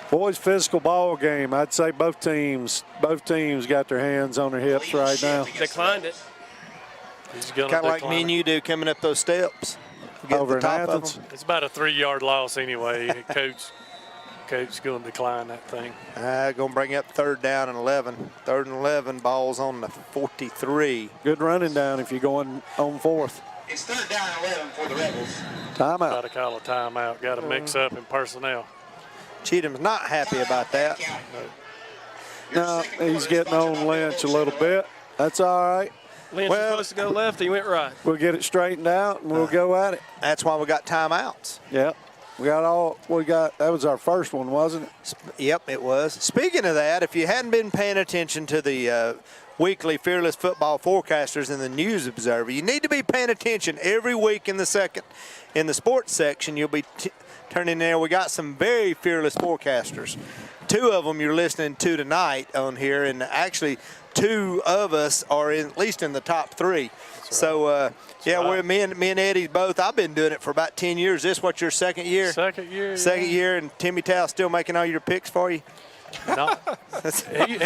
Boys, physical ball game. I'd say both teams got their hands on their hips right now. Declined it. Kind of like me and you do coming up those steps. Over in Athens. It's about a 3-yard loss anyway. Coach going to decline that thing. Going to bring up 3rd down and 11. 3rd and 11, ball's on the 43. Good running down if you're going on 4th. It's 3rd down and 11 for the Rebels. Timeout. Got to call a timeout. Got to mix up in personnel. Cheatham's not happy about that. No, he's getting on Lynch a little bit. That's all right. Lynch was supposed to go left. He went right. We'll get it straightened out, and we'll go at it. That's why we got timeouts. Yep. That was our first one, wasn't it? Yep, it was. Speaking of that, if you hadn't been paying attention to the weekly Fearless Football Forecasters in the News Observer, you need to be paying attention every week in the sports section. You'll be turning there. We got some very fearless forecasters. 2 of them you're listening to tonight on here, and actually 2 of us are at least in the top 3. So, we're me and Eddie both. I've been doing it for about 10 years. This what your 2nd year? 2nd year. 2nd year, and Timmy Towle still making all your picks for you. No,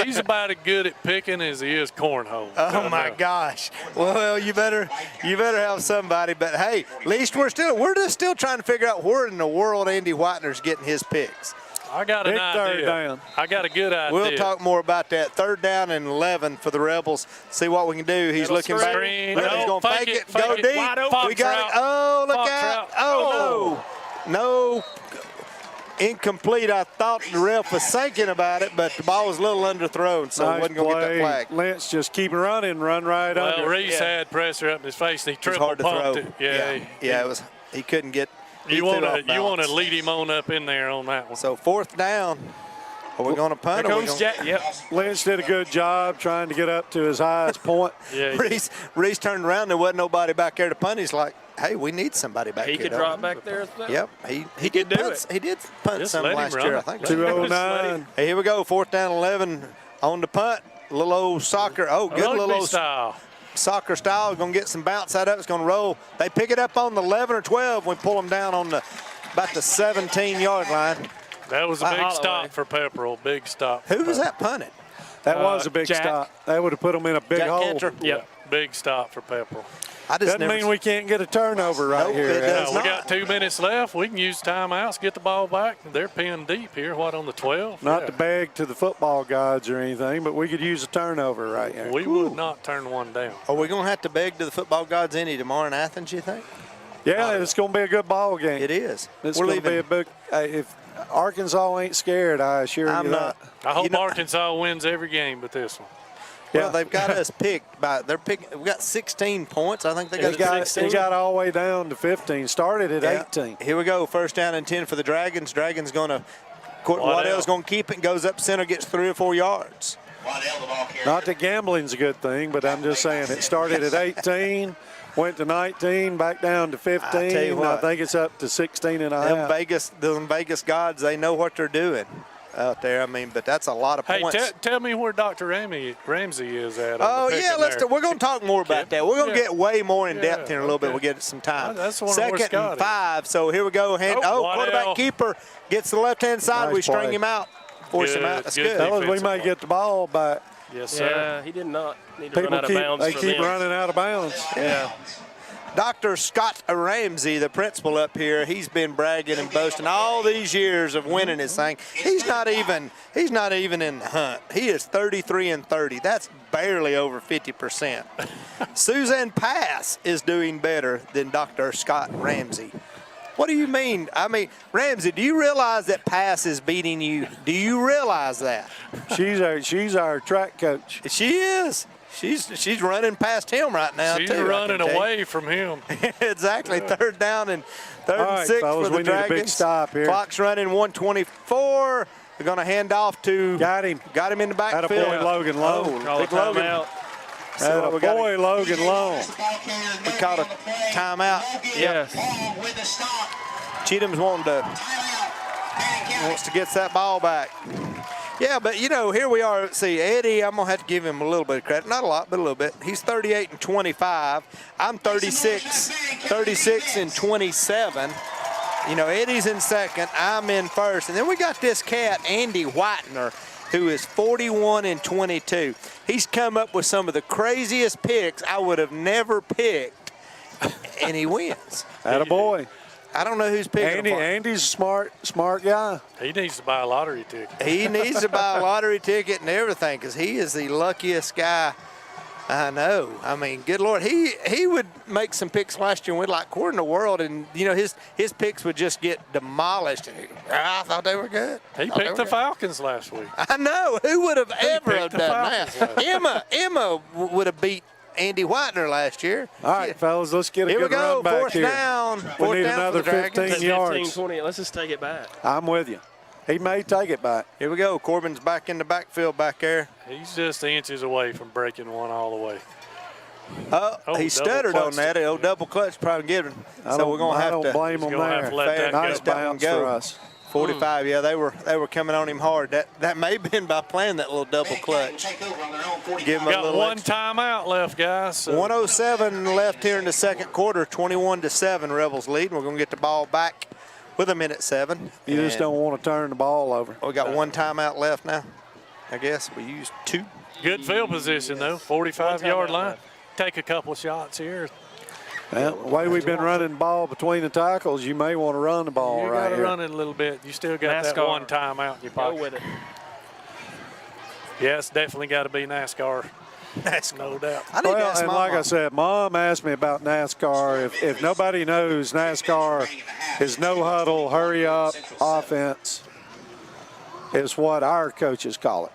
he's about as good at picking as he is cornhole. Oh my gosh! Well, you better have somebody. But hey, at least we're just still trying to figure out where in the world Andy Whitener's getting his picks. I got an idea. 3rd down. I got a good idea. We'll talk more about that. 3rd down and 11 for the Rebels. See what we can do. He's looking back. Screen. He's going to fake it. Go deep. We got it. Oh, look out. Oh, no. Incomplete. I thought the ref was thinking about it, but the ball was a little underthrown, so nice he wasn't going to get that flag. Lynch just keep running, run right under. Well, Reese had pressure up in his face, and he triple pumped it. Yeah, it was. He couldn't get. You want to lead him on up in there on that one. So 4th down. Are we going to punt? Lynch did a good job trying to get up to his highest point. Yeah. Reese turned around. There wasn't nobody back there to punt. He's like, hey, we need somebody back here. He could drop back there. Yep. He could do it. He did punt Just some last year, I think. 209. Hey, here we go. 4th down, 11 on the punt. Little old soccer. Oh, good little old style. Soccer style. Going to get some bounce out of it. It's going to roll. They pick it up on the 11 or 12. We pull them down on about the 17-yard line. That was a big stop for Pepperell. Big stop. Who was that punted? That was a big stop. That would have put them in a big hole. Yeah, big stop for Pepperell. Doesn't mean we can't get a turnover right here. We got 2 minutes left. We can use timeouts, get the ball back. They're pinned deep here. What, on the 12? Not to beg to the football gods or anything, but we could use a turnover right here. We would not turn one down. Are we going to have to beg to the football gods any tomorrow in Athens, you think? Yeah, it's going to be a good ball game. It is. It's going to be a big. If Arkansas ain't scared, I assure you that. I hope Arkansas wins every game but this one. Well, they've got us picked by. We got 16 points. I think they got 16. He got all the way down to 15. Started at 18. Here we go. 1st down and 10 for the Dragons. Dragons going to. Waddell's going to keep it. Goes up center, gets 3 or 4 yards. Waddell, the ball carrier. Not that gambling's a good thing, but I'm just saying it started at 18, went to 19, back down to 15. I tell you what, I think it's up to 16 and a half. Them Vegas gods, they know what they're doing out there. I mean, but that's a lot of points. Hey, tell me where Dr. Ramsey is at. Oh, yeah, we're going to talk more about that. We're going to get way more in depth here in a little bit. We'll get some time. That's one Second and 5. So here we go. Quarterback keeper gets the left-hand side. Nice we string play. him out. Force him out. That's good. Fellas, we may get the ball back. Yes, sir. Yeah, he did not need to run out of bounds. They keep running out of bounds. Yeah. Dr. Scott Ramsey, the principal up here, he's been bragging and boasting all these years of winning his thing. He's not even in the hunt. He is 33-30. That's barely over 50%. Suzanne Pass is doing better than Dr. Scott Ramsey. What do you mean? I mean, Ramsey, do you realize that Pass is beating you? Do you realize that? She's our track coach. She is. She's running past him right now, She's too. running away from him. Exactly. Third down and third All and right, 6 fellas, for the we Dragons. need a big stop here. Clock's running 1:24. They're going to hand off to. Got him. Got him in the backfield. Attaboy, Logan Long. Call a Big Logan. timeout. Attaboy, Logan Long. We called a timeout. Yes. With the stop. Cheatham's wants to get that ball back. Yeah, but, here we are. See, Eddie, I'm going to have to give him a little bit of credit. Not a lot, but a little bit. He's 38-25. I'm 36-27. Eddie's in second. I'm in first. And then we got this cat, Andy Whitener, who is 41-22. He's come up with some of the craziest picks I would have never picked, and he wins. Attaboy. I don't know who's picking him. Andy's a smart guy. He needs to buy a lottery ticket. He needs to buy a lottery ticket and everything because he is the luckiest guy I know. I mean, good Lord. He would make some picks last year and we'd like, where in the world? And, his picks would just get demolished. I thought they were good. He picked the Falcons last week. I know. Who would have ever have picked the done Falcons that? Emma would have beat Andy Whitener last year. All right, fellas, let's get a Here we good go. run back Fourth here. down. We Fourth need down another for the Dragons. 15 yards. 20. Let's just take it back. I'm with you. He may take it back. Here we go. Corbin's back in the backfield back there. He's just inches away from breaking one all the way. He stuttered on that. Old double clutch probably given. So we're going to have to. I don't blame him gonna have there. to let that Nice go. bounce for us. 45, yeah, they were coming on him hard. That may have been by playing that little double clutch. Give him a Got little one extra. timeout left, guys. So 107 left here in the second quarter. 21-7, Rebels lead. We're going to get the ball back with 1:07. You just don't want to turn the ball over. We got one timeout left now. I guess we used 2. good field position, though. 45-yard line. Take a couple shots here. Well, the way we've been running the ball between the tackles, you may want to run the ball You right got to here. run it a little bit. You still got that NASCAR. one timeout in your pocket. Go with it. Yeah, it's definitely got to be NASCAR. That's No doubt. I think Well, that's and my like I mom. said, Mom asked me about NASCAR. If nobody knows, NASCAR is no huddle, hurry up offense is what our coaches call it.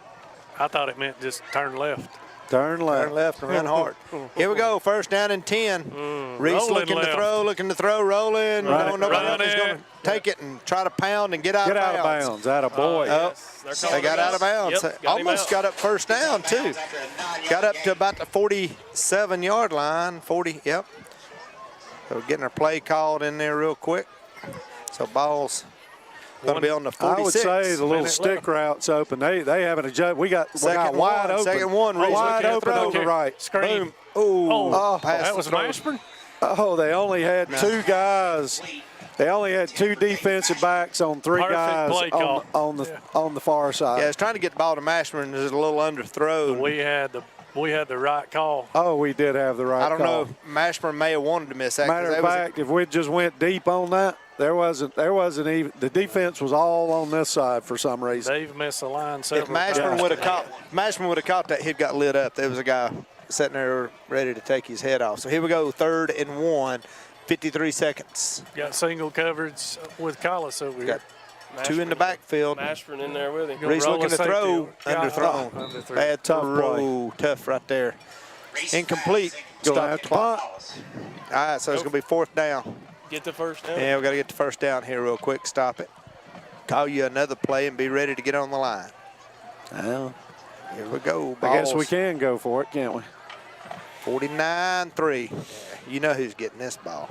I thought it meant just turn left. Turn left. Turn left and run hard. Here we go. First down and 10. Reese rolling looking left. looking to throw, rolling. Run Nobody run else is it. going to take it and try to pound and get out Get of out of bounds. bounds. Attaboy. They got out of bounds. Yep, got him Almost out. got up first down, too. Got up to about the 47-yard line. 40, yep. So getting our play called in there real quick. So ball's going to be on the 46. I would say the little Minute stick left. route's open. They haven't adjusted. We got Second wide one, open. second one. Reese Wide looking to open throw. on the right. Screen. Boom. Ooh. Oh, Pass that was throw. Mashburn? Oh, they only had two guys. They only had two defensive backs on three Perfect guys play call. on the far side. Yeah, it's trying to get the ball to Mashburn. There's a little underthrown. We had the right call. Oh, we did have the right I don't call. know. Mashburn may have wanted to miss that. 'cause Matter they of was- fact, if we just went deep on that, there wasn't even the defense was all on this side for some reason. They've missed the line if several Mashburn times. would have caught that, he'd got lit up. There was a guy sitting there ready to take his head off. So here we go, 3rd and 1, 53 seconds. Got single coverage with Collis over here. Got 2 in the backfield. Mashburn in there with him. Gonna Reese roll looking a to safety. throw, Yeah, underthrown. underthrown. Bad Tough throw, tough right there. Incomplete. Gonna Stop have the to clock. punt. All right, so it's going to be 4th down. Get the first down. Yeah, we got to get the first down here real quick. Stop it. Call you another play and be ready to get on the line. Well, Here we go. I guess we Balls. can go for it, can't we? 49-3. You know who's getting this ball.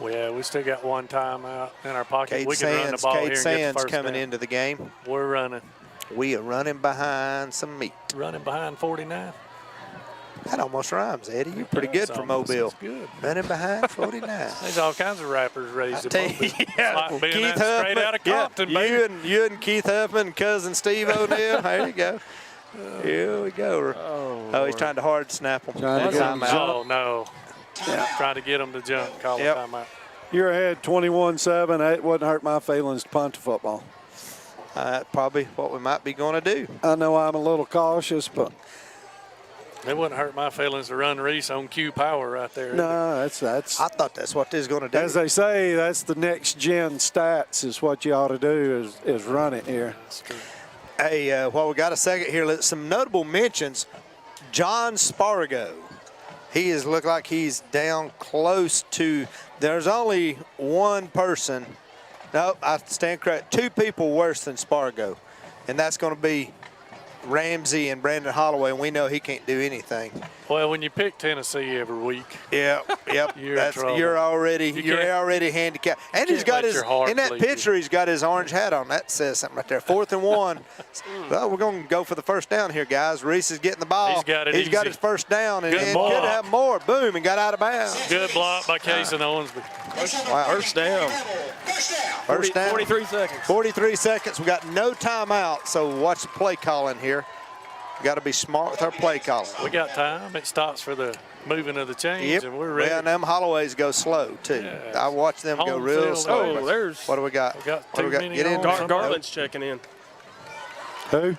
Well, yeah, we still got one timeout in our pocket. Cade We can run the ball here and get the Sands first coming down. into the game. We're running. We are running behind some meat. Running behind 49. That almost rhymes, Eddie. You're pretty good for Mobile. That's good. Running behind 49. There's all kinds of rappers raised in tell Mobile. you, yeah. It's like being Keith that straight Huffman, out of Compton, baby. you and Keith Huffman, cousin Steve O'Neill. There you go. Here we go. Oh, he's trying to hard snap him. Trying to get him Timeout. Oh, no. Trying to get them to jump, call Yep. a timeout. You're ahead 21-7. It wouldn't hurt my feelings to punt the football. Probably what we might be going to do. I know I'm a little cautious, but It wouldn't hurt my feelings to run Reese on Q Power right there. no, that's. I thought that's what they was going to do. As they say, that's the next gen stats. Is what you ought to do is run it here. That's true. Hey, while we got a second here, let's some notable mentions. John Spargo. He is look like he's down close to. There's only one person. No, I stand correct. Two people worse than Spargo, and that's going to be Ramsey and Brandon Holloway, and we know he can't do anything. Well, when you pick Tennessee every week, Yep. You're in trouble. You're already can't- handicapped. And he's can't got let his your heart in that bleed picture. He's got his orange hat on. That says something right there. 4th and 1. Well, we're going to go for the first down here, guys. Reese is getting the ball. He's got it He's got easy. his first down, and Good it block. could have more. Boom, and got out of bounds. good block by Case and Owensby. Wow. First down. First down. 43 seconds. 43 seconds. We got no timeout, so watch the play calling here. Got to be smart with our play calling. We got time. It stops for the moving of the chains, Yep. and we're ready. Well, and them Holloways go slow, too. Yes. I watch them go Home real field. slow. Oh, there's What do we got? We got What do too we got? many Get in. on. Garland's checking in. Who?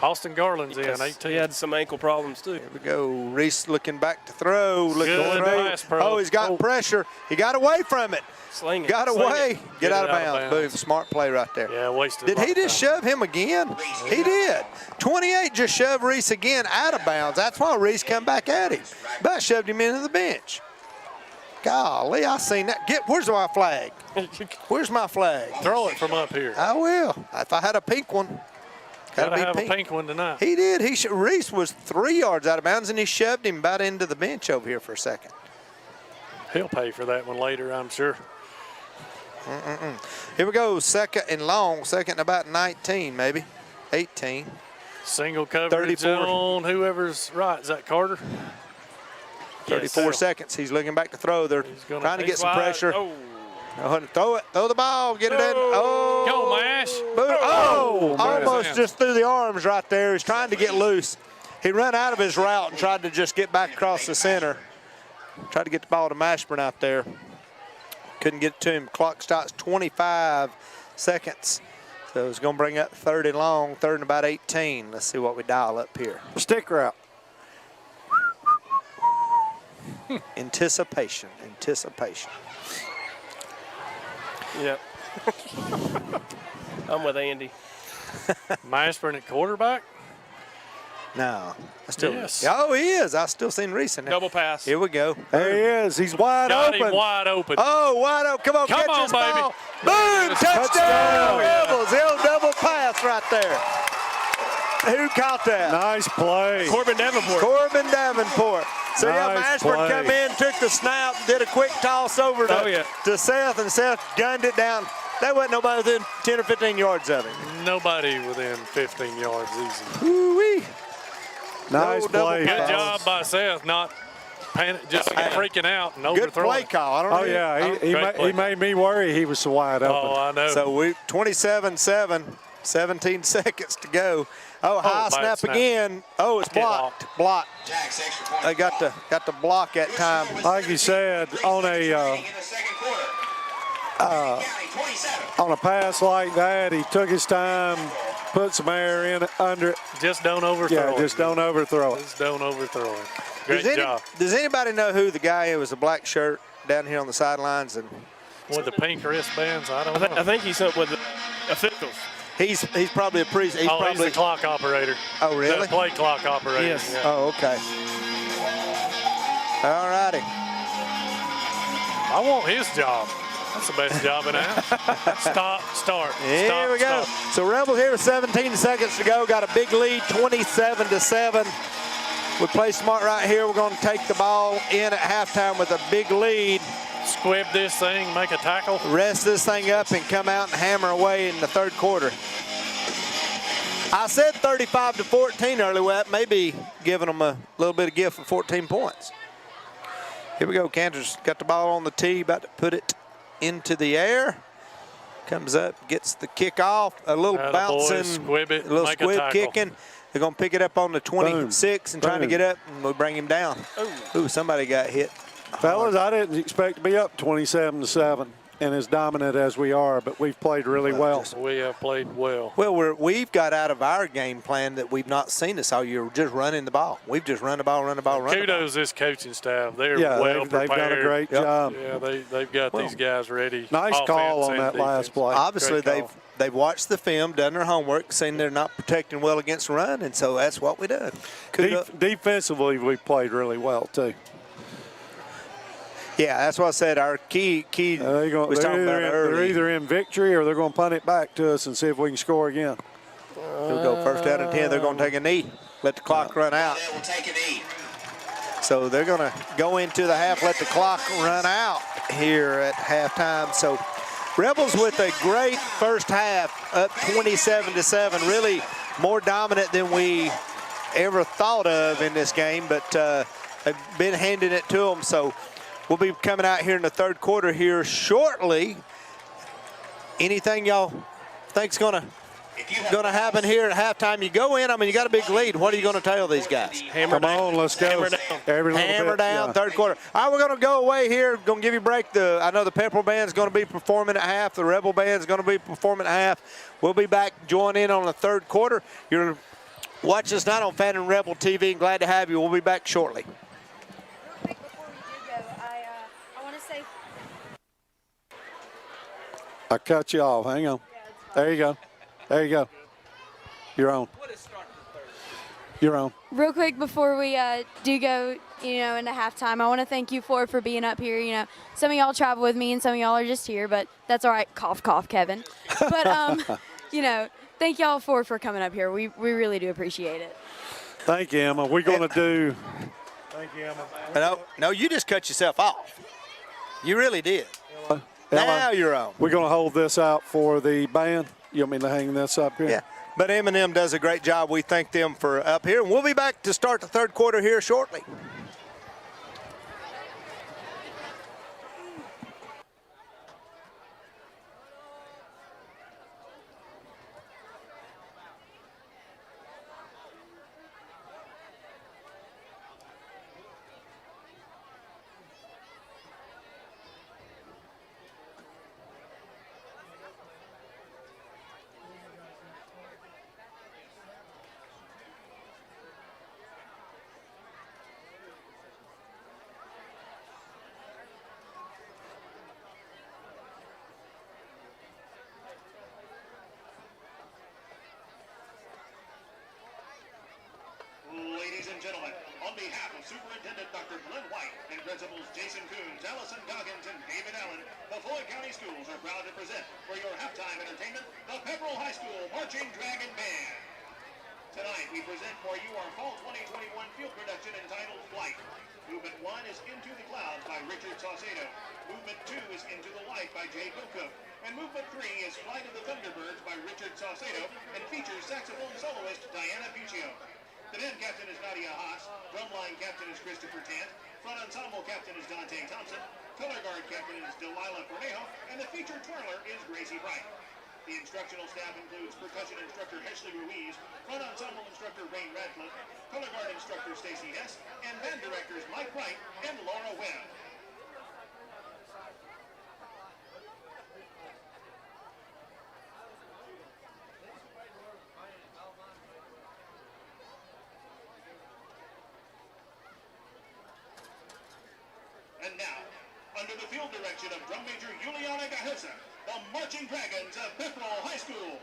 Austin Garland's in, Yes, 18. He had some ankle problems too. Here we go. Reese looking back to throw. Looking Good to pass, throw. Pearl. Oh, he's got pressure. He got away from it. Sling it. Got Sling away. it. Get out of bounds. Boom. Smart play right there. Yeah, wasted. Did a lot he of just time. shove him again? He did. 28 just shoved Reese again out of bounds. That's why Reese come back at him. About shoved him into the bench. Golly, I seen that. Where's my flag? Where's my flag? Throw it from up here. I will. If I had a pink one. Gotta be have a pink one tonight. He did. Reese was 3 yards out of bounds, and he shoved him about into the bench over here for a second. He'll pay for that one later, I'm sure. Here we go. Second and long. Second and about 19, maybe. 18. Single coverage 34. on whoever's right. Is that Carter? 34 Yes. seconds. He's looking back to throw. They're trying to get some Wide. pressure. Oh. Throw it. Throw the ball. Get it in. Oh. Go, Mash. Boom. Oh. man. Almost just through the arms right there. He's trying to get loose. He ran out of his route and tried to just get back across the center. Tried to get the ball to Mashburn out there. Couldn't get it to him. Clock stops 25 seconds. So it's going to bring up 3rd and long, 3rd and about 18. Let's see what we dial up here. Stick route. Anticipation. Yep. I'm with Andy. Mashburn at quarterback. No. I still, Yes. Oh, he is. I still seen Reese in there. Double pass. Here we go. There he is. He's wide Got open. him wide open. Oh, wide open. Come on, Come catch on, this baby. ball. Boom, touchdown. Rebels. The old double pass right there. Who caught that? Nice play. Corbin Davenport. Corbin Davenport. So, Nice Mashburn play. come in, took the snap, did a quick toss over to Seth, and Seth gunned it down. That wasn't nobody within 10 or 15 yards of him. Nobody within 15 yards easy. Woo-wee. Nice No double play. Good pass. job by Seth, not just freaking out and Good play overthrowing. call. I don't know. Oh, yeah. Great play. He made me worry he was so wide open. Oh, I know. So we 27-7, 17 seconds to go. Oh, high bad snap snap. again. Oh, it's Get blocked. Blocked. Jack's extra point. They got the block that time. Like you said, on In the second quarter. County 27. a pass like that, he took his time, put some air in it, under it. Just don't overthrow Yeah, it. just don't overthrow it. Just don't overthrow it. Great job. Does anybody know who the guy who was a black shirt down here on the sidelines? And With the pink wristbands, I don't know. I think he's up with the officials. he's probably a priest. He's He's probably the clock operator. Oh, really? The play clock operator. Yes. Yeah. Oh, okay. All righty. I want his job. That's the best job in the house. Stop, start. Here stop, we go. Stop. So Rebels here with 17 seconds to go. Got a big lead, 27-7. We play smart right here. We're going to take the ball in at halftime with a big lead. Squib this thing, make a tackle. Rest this thing up and come out and hammer away in the third quarter. I said 35-14 earlier. Well, that may be giving them a little bit of gift for 14 points. Here we go. Kansas got the ball on the tee, about to put it into the air. Comes up, gets the kickoff, a little bouncing, squib it, a little make squib a kicking. They're going to pick it up on the 26 and trying to get up, and we'll bring him down. Ooh, somebody got hit. Fellas, I didn't expect to be up 27-7 and as dominant as we are, but we've played really well. We have played well. Well, we've got out of our game plan that we've not seen this all year. We're just running the ball. We've just run the ball. Kudos this coaching staff. They're well prepared. They've done a great job. Yeah, they've got these guys ready. Nice call on that last play. Obviously, they've watched the film, done their homework, seen they're not protecting well against the run, and so that's what we done. Defensively, we played really well, too. Yeah, that's what I said. Our key was talking about early. They're either in victory or they're going to punt it back to us and see if we can score again. He'll go first down and 10. They're going to take a knee. Let the clock run out. They will take a knee. So they're going to go into the half, let the clock run out here at halftime. So Rebels with a great first half, up 27-7, really more dominant than we ever thought of in this game, but they've been handing it to them. So we'll be coming out here in the third quarter here shortly. Anything y'all think's gonna happen here at halftime? You go in, I mean, you got a big lead. What are you gonna tell these guys? Come on, let's go. Hammer down, third quarter. All right, we're gonna go away here. Gonna give you a break. I know the Pepperell band's gonna be performing at half. The Rebel band's gonna be performing at half. We'll be back, join in on the third quarter. You're watching us not on Fannin Rebel TV, and glad to have you. We'll be back shortly. I cut you off. Hang on. There you go. There you go. You're on. You're on. Real quick before we do go, into halftime, I want to thank you for being up here. Some of y'all travel with me and some of y'all are just here, but that's all right. Cough, cough, Kevin. But, thank y'all for coming up here. We really do appreciate it. Thank you, Emma. We're going to do. Thank you, Emma. No, you just cut yourself off. You really did. Now you're on. We're going to hold this out for the band. You want me to hang this up here? Yeah. But Eminem does a great job. We thank them for up here. And we'll be back to start the third quarter here shortly. Ladies and gentlemen, on behalf of Superintendent Dr. Glenn White and Principals Jason Coons, Allison Goggins, and David Allen, the Floyd County Schools are proud to present for your halftime entertainment the Pepperell High School Marching Dragon Band. Tonight we present for you our Fall 2021 field production entitled Flight. Movement 1 is Into the Clouds by Richard Saucedo. Movement 2 is Into the Light by Jay Bilko. And Movement 3 is Flight of the Thunderbirds by Richard Saucedo and features saxophone soloist Diana Puccio. The band captain is Nadia Haas, drumline captain is Christopher Tant, front ensemble captain is Dante Thompson, color guard captain is Delilah Cornejo, and the featured twirler is Gracie Bright. The instructional staff includes percussion instructor Ashley Ruiz, front ensemble instructor Rain Radcliffe, color guard instructor Stacy Hess, and band directors Mike Wright and Laura Webb. And now, under the field direction of Drum Major Juliana Gahesa, the Marching Dragons of Pepperell High School.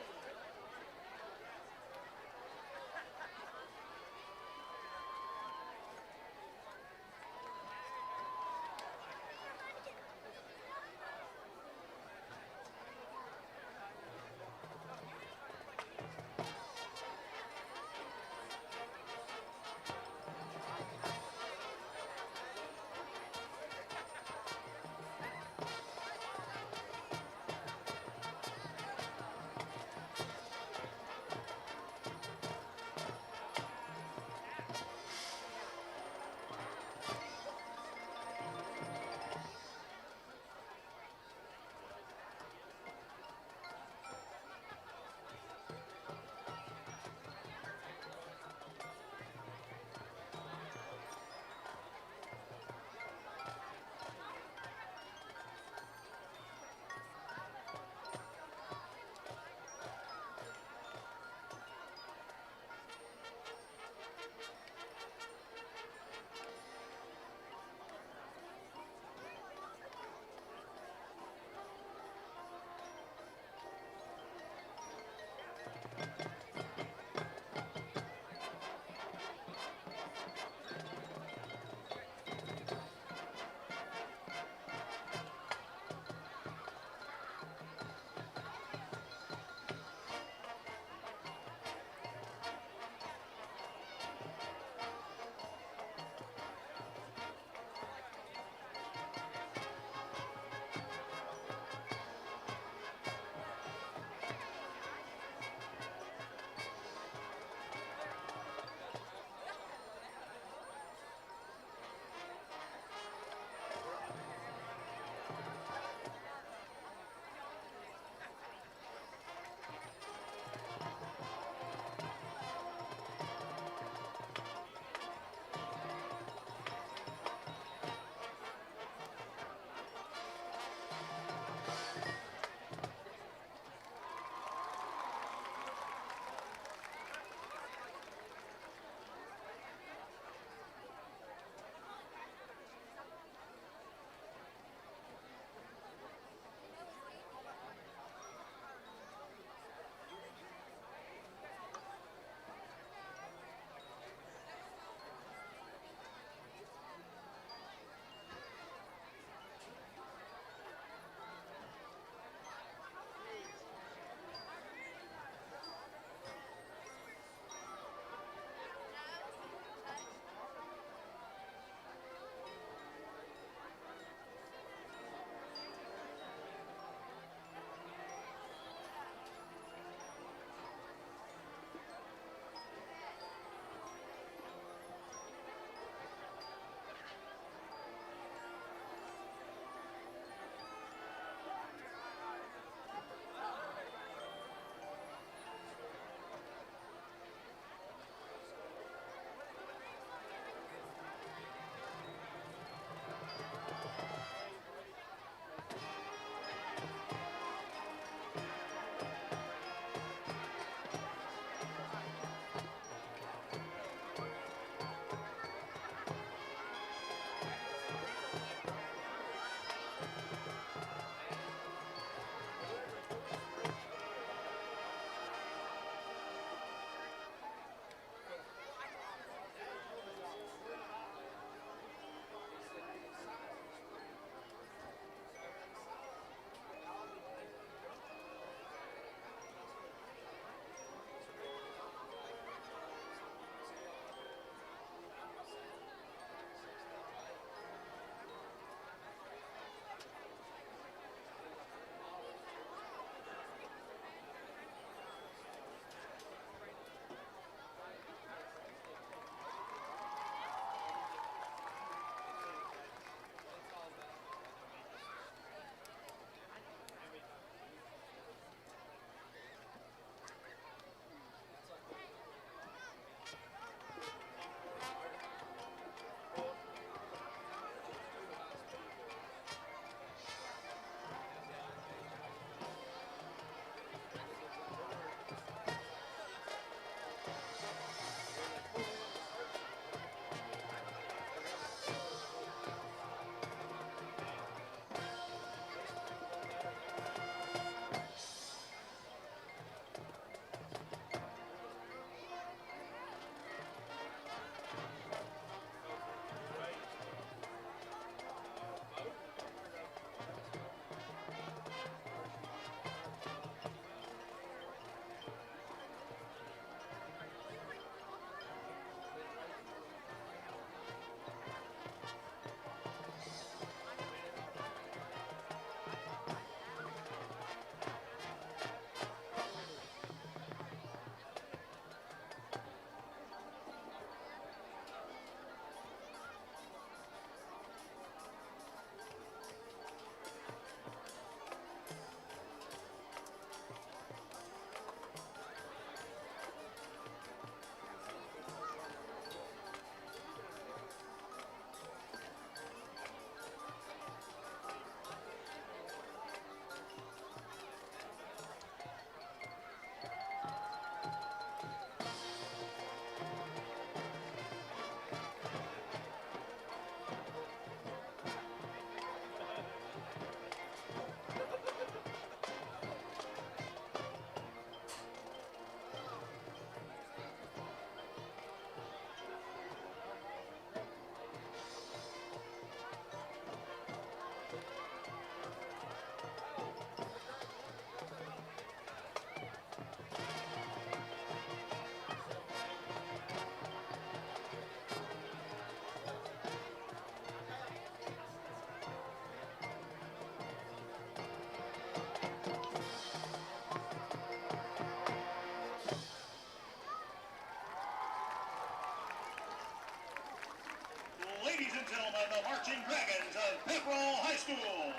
gentlemen, the Marching Dragons of Pepperell High School.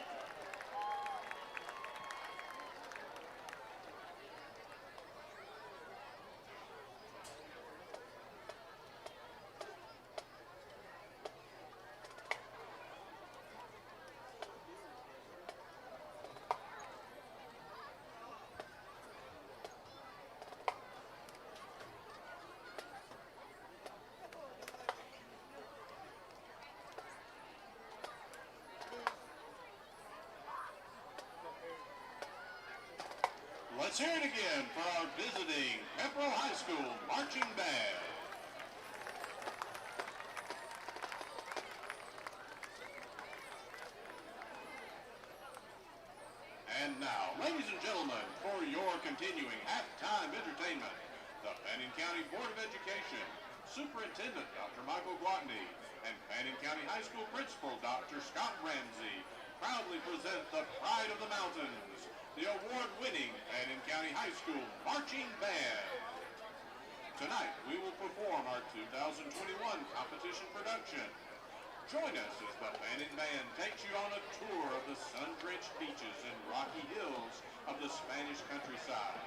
Let's hear it again for our visiting Pepperell High School marching band. And now, ladies and gentlemen, for your continuing halftime entertainment, the Fannin County Board of Education, Superintendent Dr. Michael Gwatney, and Fannin County High School Principal Dr. Scott Ramsey proudly present the Pride of the Mountains, the award-winning Fannin County High School Marching Band. Tonight, we will perform our 2021 competition production. Join us as the Fannin Band takes you on a tour of the sun-drenched beaches and rocky hills of the Spanish countryside.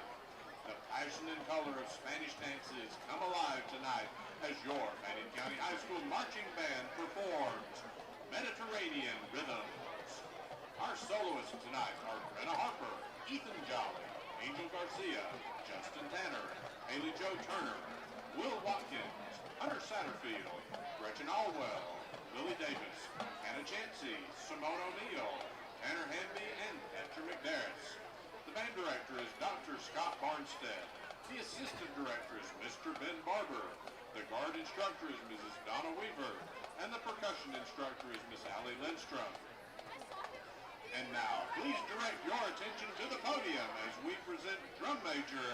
The passion and color of Spanish dances come alive tonight as your Fannin County High School Marching Band performs Mediterranean Rhythms. Our soloists tonight are Brenna Harper, Ethan Jolly, Angel Garcia, Justin Tanner, Haley Joe Turner, Will Watkins, Hunter Satterfield, Gretchen Allwell, Lily Davis, Hannah Chansey, Simone O'Neill, Tanner Hamby, and Patrick McDarris. The band director is Dr. Scott Barnstead. The assistant director is Mr. Ben Barber. The guard instructor is Mrs. Donna Weaver. And the percussion instructor is Miss Allie Lindstrom. And now, please direct your attention to the podium as we present drum major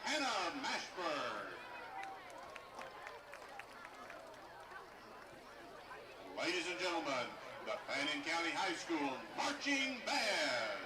Hannah Mashburn. Ladies and gentlemen, the Fannin County High School Marching Band.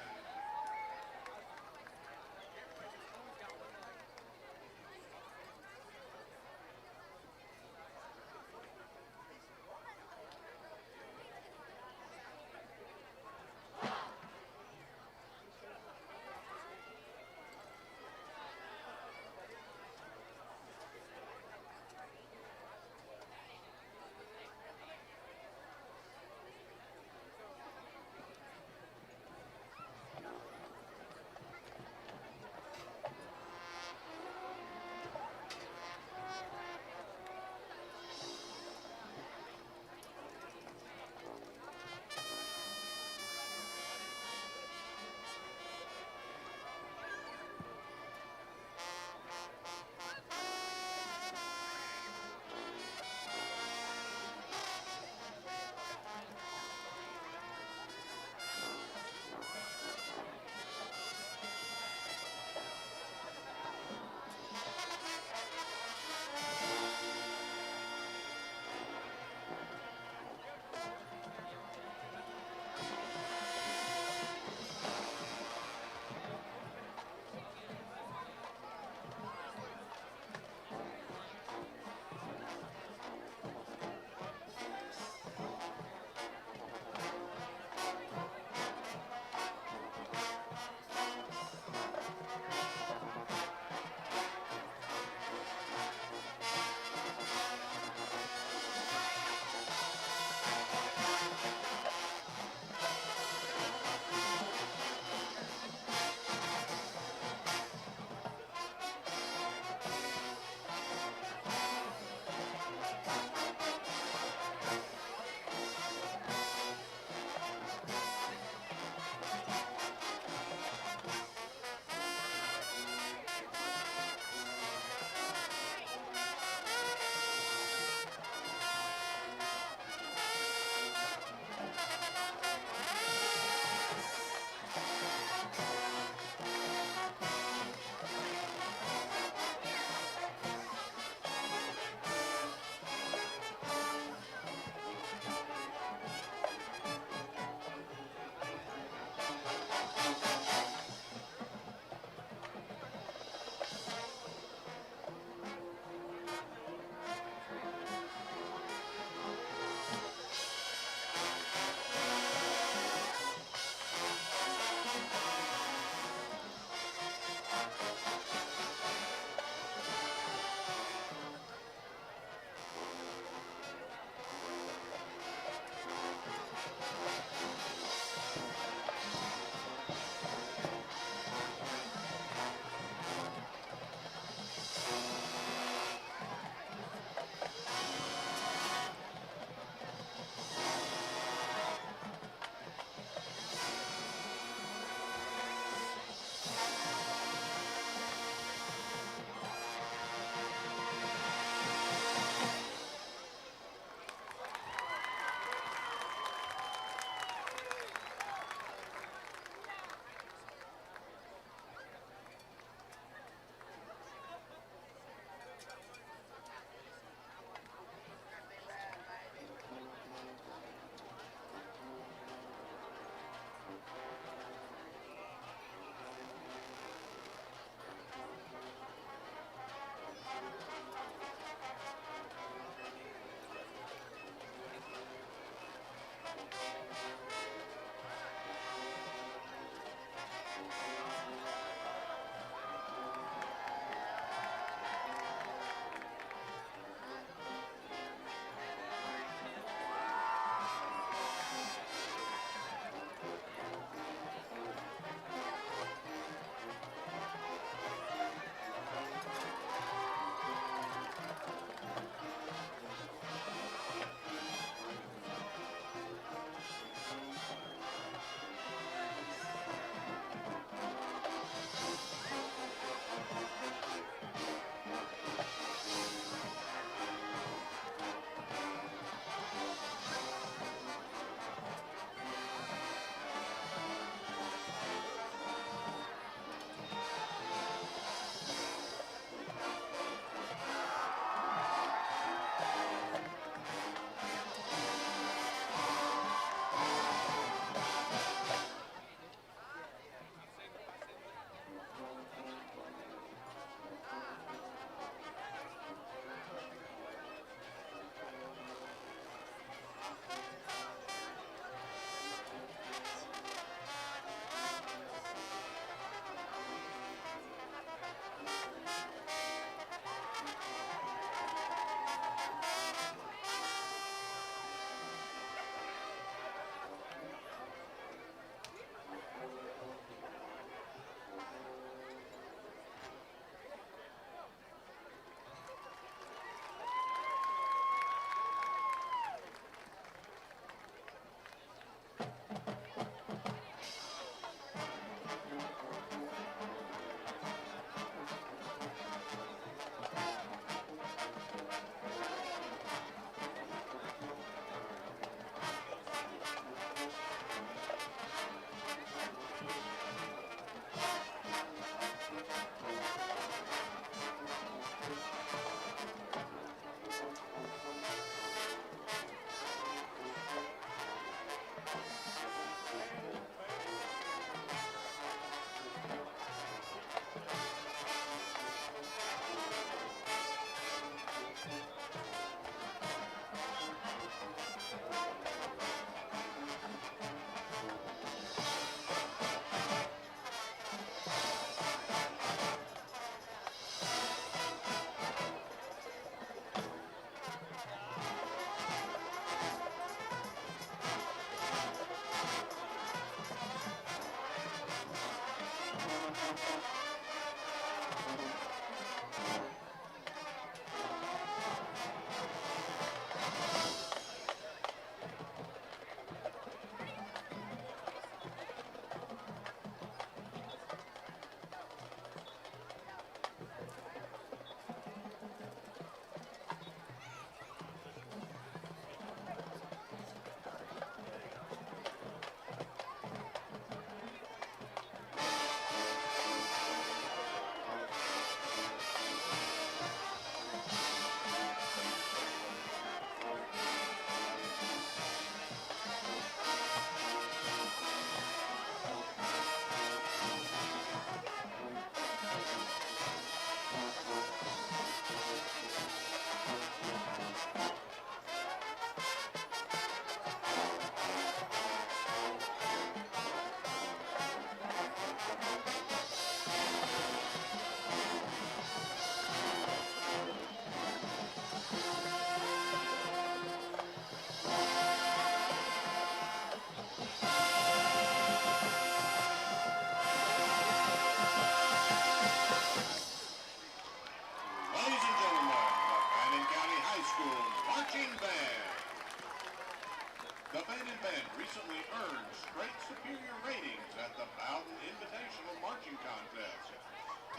recently earned straight superior ratings at the Bowden Invitational Marching Contest.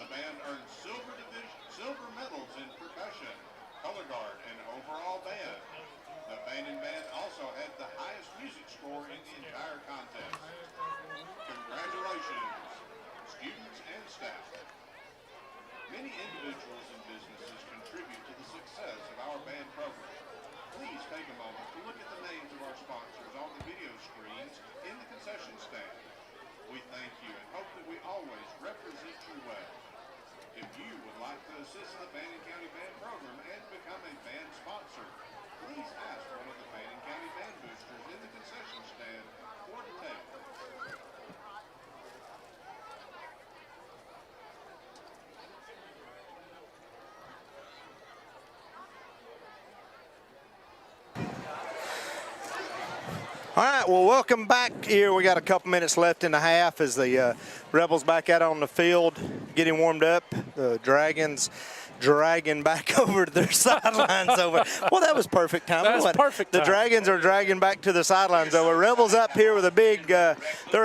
The band earned silver medals in percussion, color guard, and overall band. The Fannin band also had the highest music score in the entire contest. Congratulations, students and staff. Many individuals and businesses contribute to the success of our band program. Please take a moment to look at the names of our sponsors on the video screens in the concession stand. We thank you and hope that we always represent you well. If you would like to assist the Fannin County Band program and become a band sponsor, please ask one of the Fannin County Band boosters in the concession stand for details. All right, well, welcome back here. We got a couple minutes left in the half as the Rebels back out on the field getting warmed up. The Dragons dragging back over to their sidelines over. Well, that was perfect time. That's perfect time. The Dragons are dragging back to the sidelines over. Rebels up here with a big, they're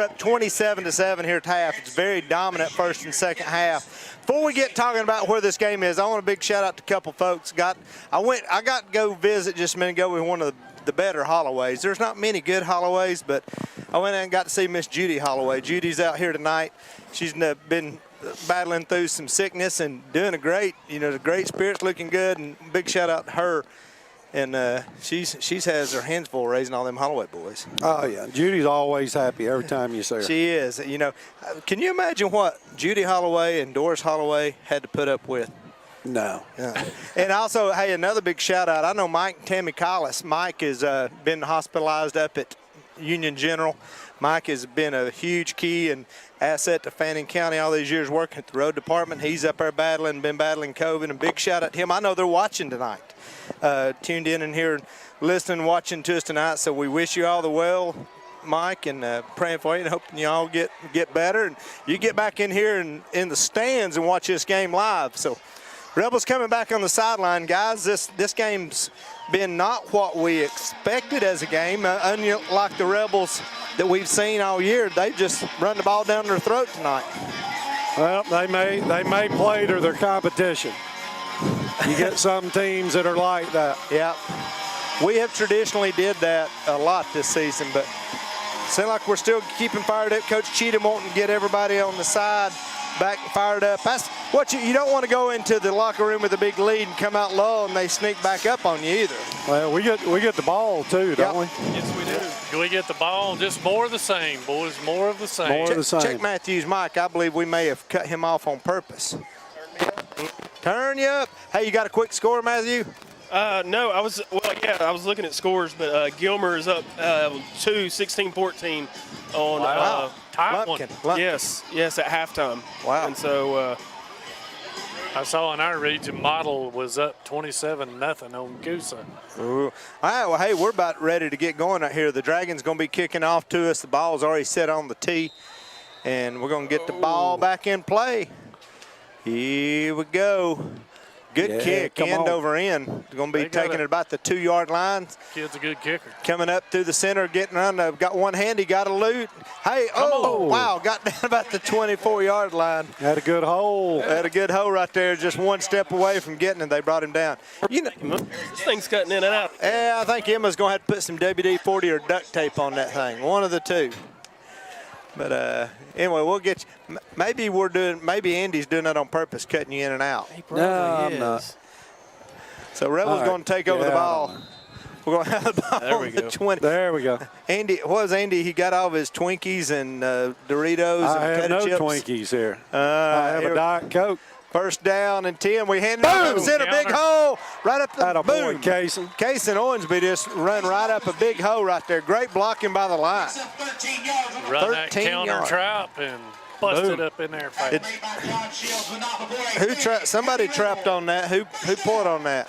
up 27-7 here at half. It's very dominant first and second half. Before we get talking about where this game is, I want a big shout out to a couple folks. I got to go visit just a minute ago with one of the better Holloways. There's not many good Holloways, but I went and got to see Miss Judy Holloway. Judy's out here tonight. She's been battling through some sickness and doing the great spirits, looking good, and big shout out to her. And she's has her hands full raising all them Holloway boys. Oh, yeah. Judy's always happy every time you see her. She is. Can you imagine what Judy Holloway and Doris Holloway had to put up with? No. Yeah. And also, hey, another big shout out. I know Mike and Tammy Collis. Mike has been hospitalized up at Union General. Mike has been a huge key and asset to Fannin County all these years working at the road department. He's up there been battling COVID, and big shout out to him. I know they're watching tonight, tuned in and here, listening, watching to us tonight. So we wish you all the well, Mike, and praying for you and hoping you all get better. And you get back in here and in the stands and watch this game live. So Rebels coming back on the sideline, guys. This game's been not what we expected as a game. Unlike the Rebels that we've seen all year, they just run the ball down their throat tonight. Well, they may play to their competition. You get some teams that are like that. Yeah, we have traditionally did that a lot this season, but seems like we're still keeping fired up. Coach Cheatham wanting to get everybody on the side back fired up. That's what you don't want to go into the locker room with a big lead and come out low and they sneak back up on you either. Well, we get the ball too, don't we? Yes, we do. We get the ball, just more of the same, boys, more of the same. More of the same. Check Matthews' mic. I believe we may have cut him off on purpose. Turn you up. Hey, you got a quick score, Matthew? No, I was looking at scores, but Gilmer is up 16-14 on. Wow. Tight one. Yes, at halftime. Wow. And so I saw in our region, Model was up 27-0 on Goosa. Ooh. All right, well, hey, we're about ready to get going out here. The Dragons going to be kicking off to us. The ball's already set on the tee, and we're going to get the ball back in play. Here we go. Good kick, end over end. Going to be taking it about the 2-yard line. Kid's a good kicker. Coming up through the center, getting around. Got one hand, he got a loot. Hey, wow, got down about the 24-yard line. Had a good hole. Had a good hole right there, just one step away from getting it. They brought him down. this thing's cutting in and out. Yeah, I think Emma's going to have to put some WD-40 or duct tape on that thing, one of the two. But anyway, we'll get you. Maybe Andy's doing that on purpose, cutting you in and out. He probably is. I'm not. So Rebels going to take over the ball. We're going to have the ball there we on the go. 20. There we go. Andy, what was Andy? He got all of his Twinkies and Doritos I and have no chips. Twinkies here. I have a Diet Coke. First down and 10. We handed it up center, big hole right up the boom. Casey. Casey and Owensby just run right up a big hole right there. Great blocking by the line. Run that 13 counter yards. trap and bust it up in there fast. Somebody trapped on that. Who pulled on that?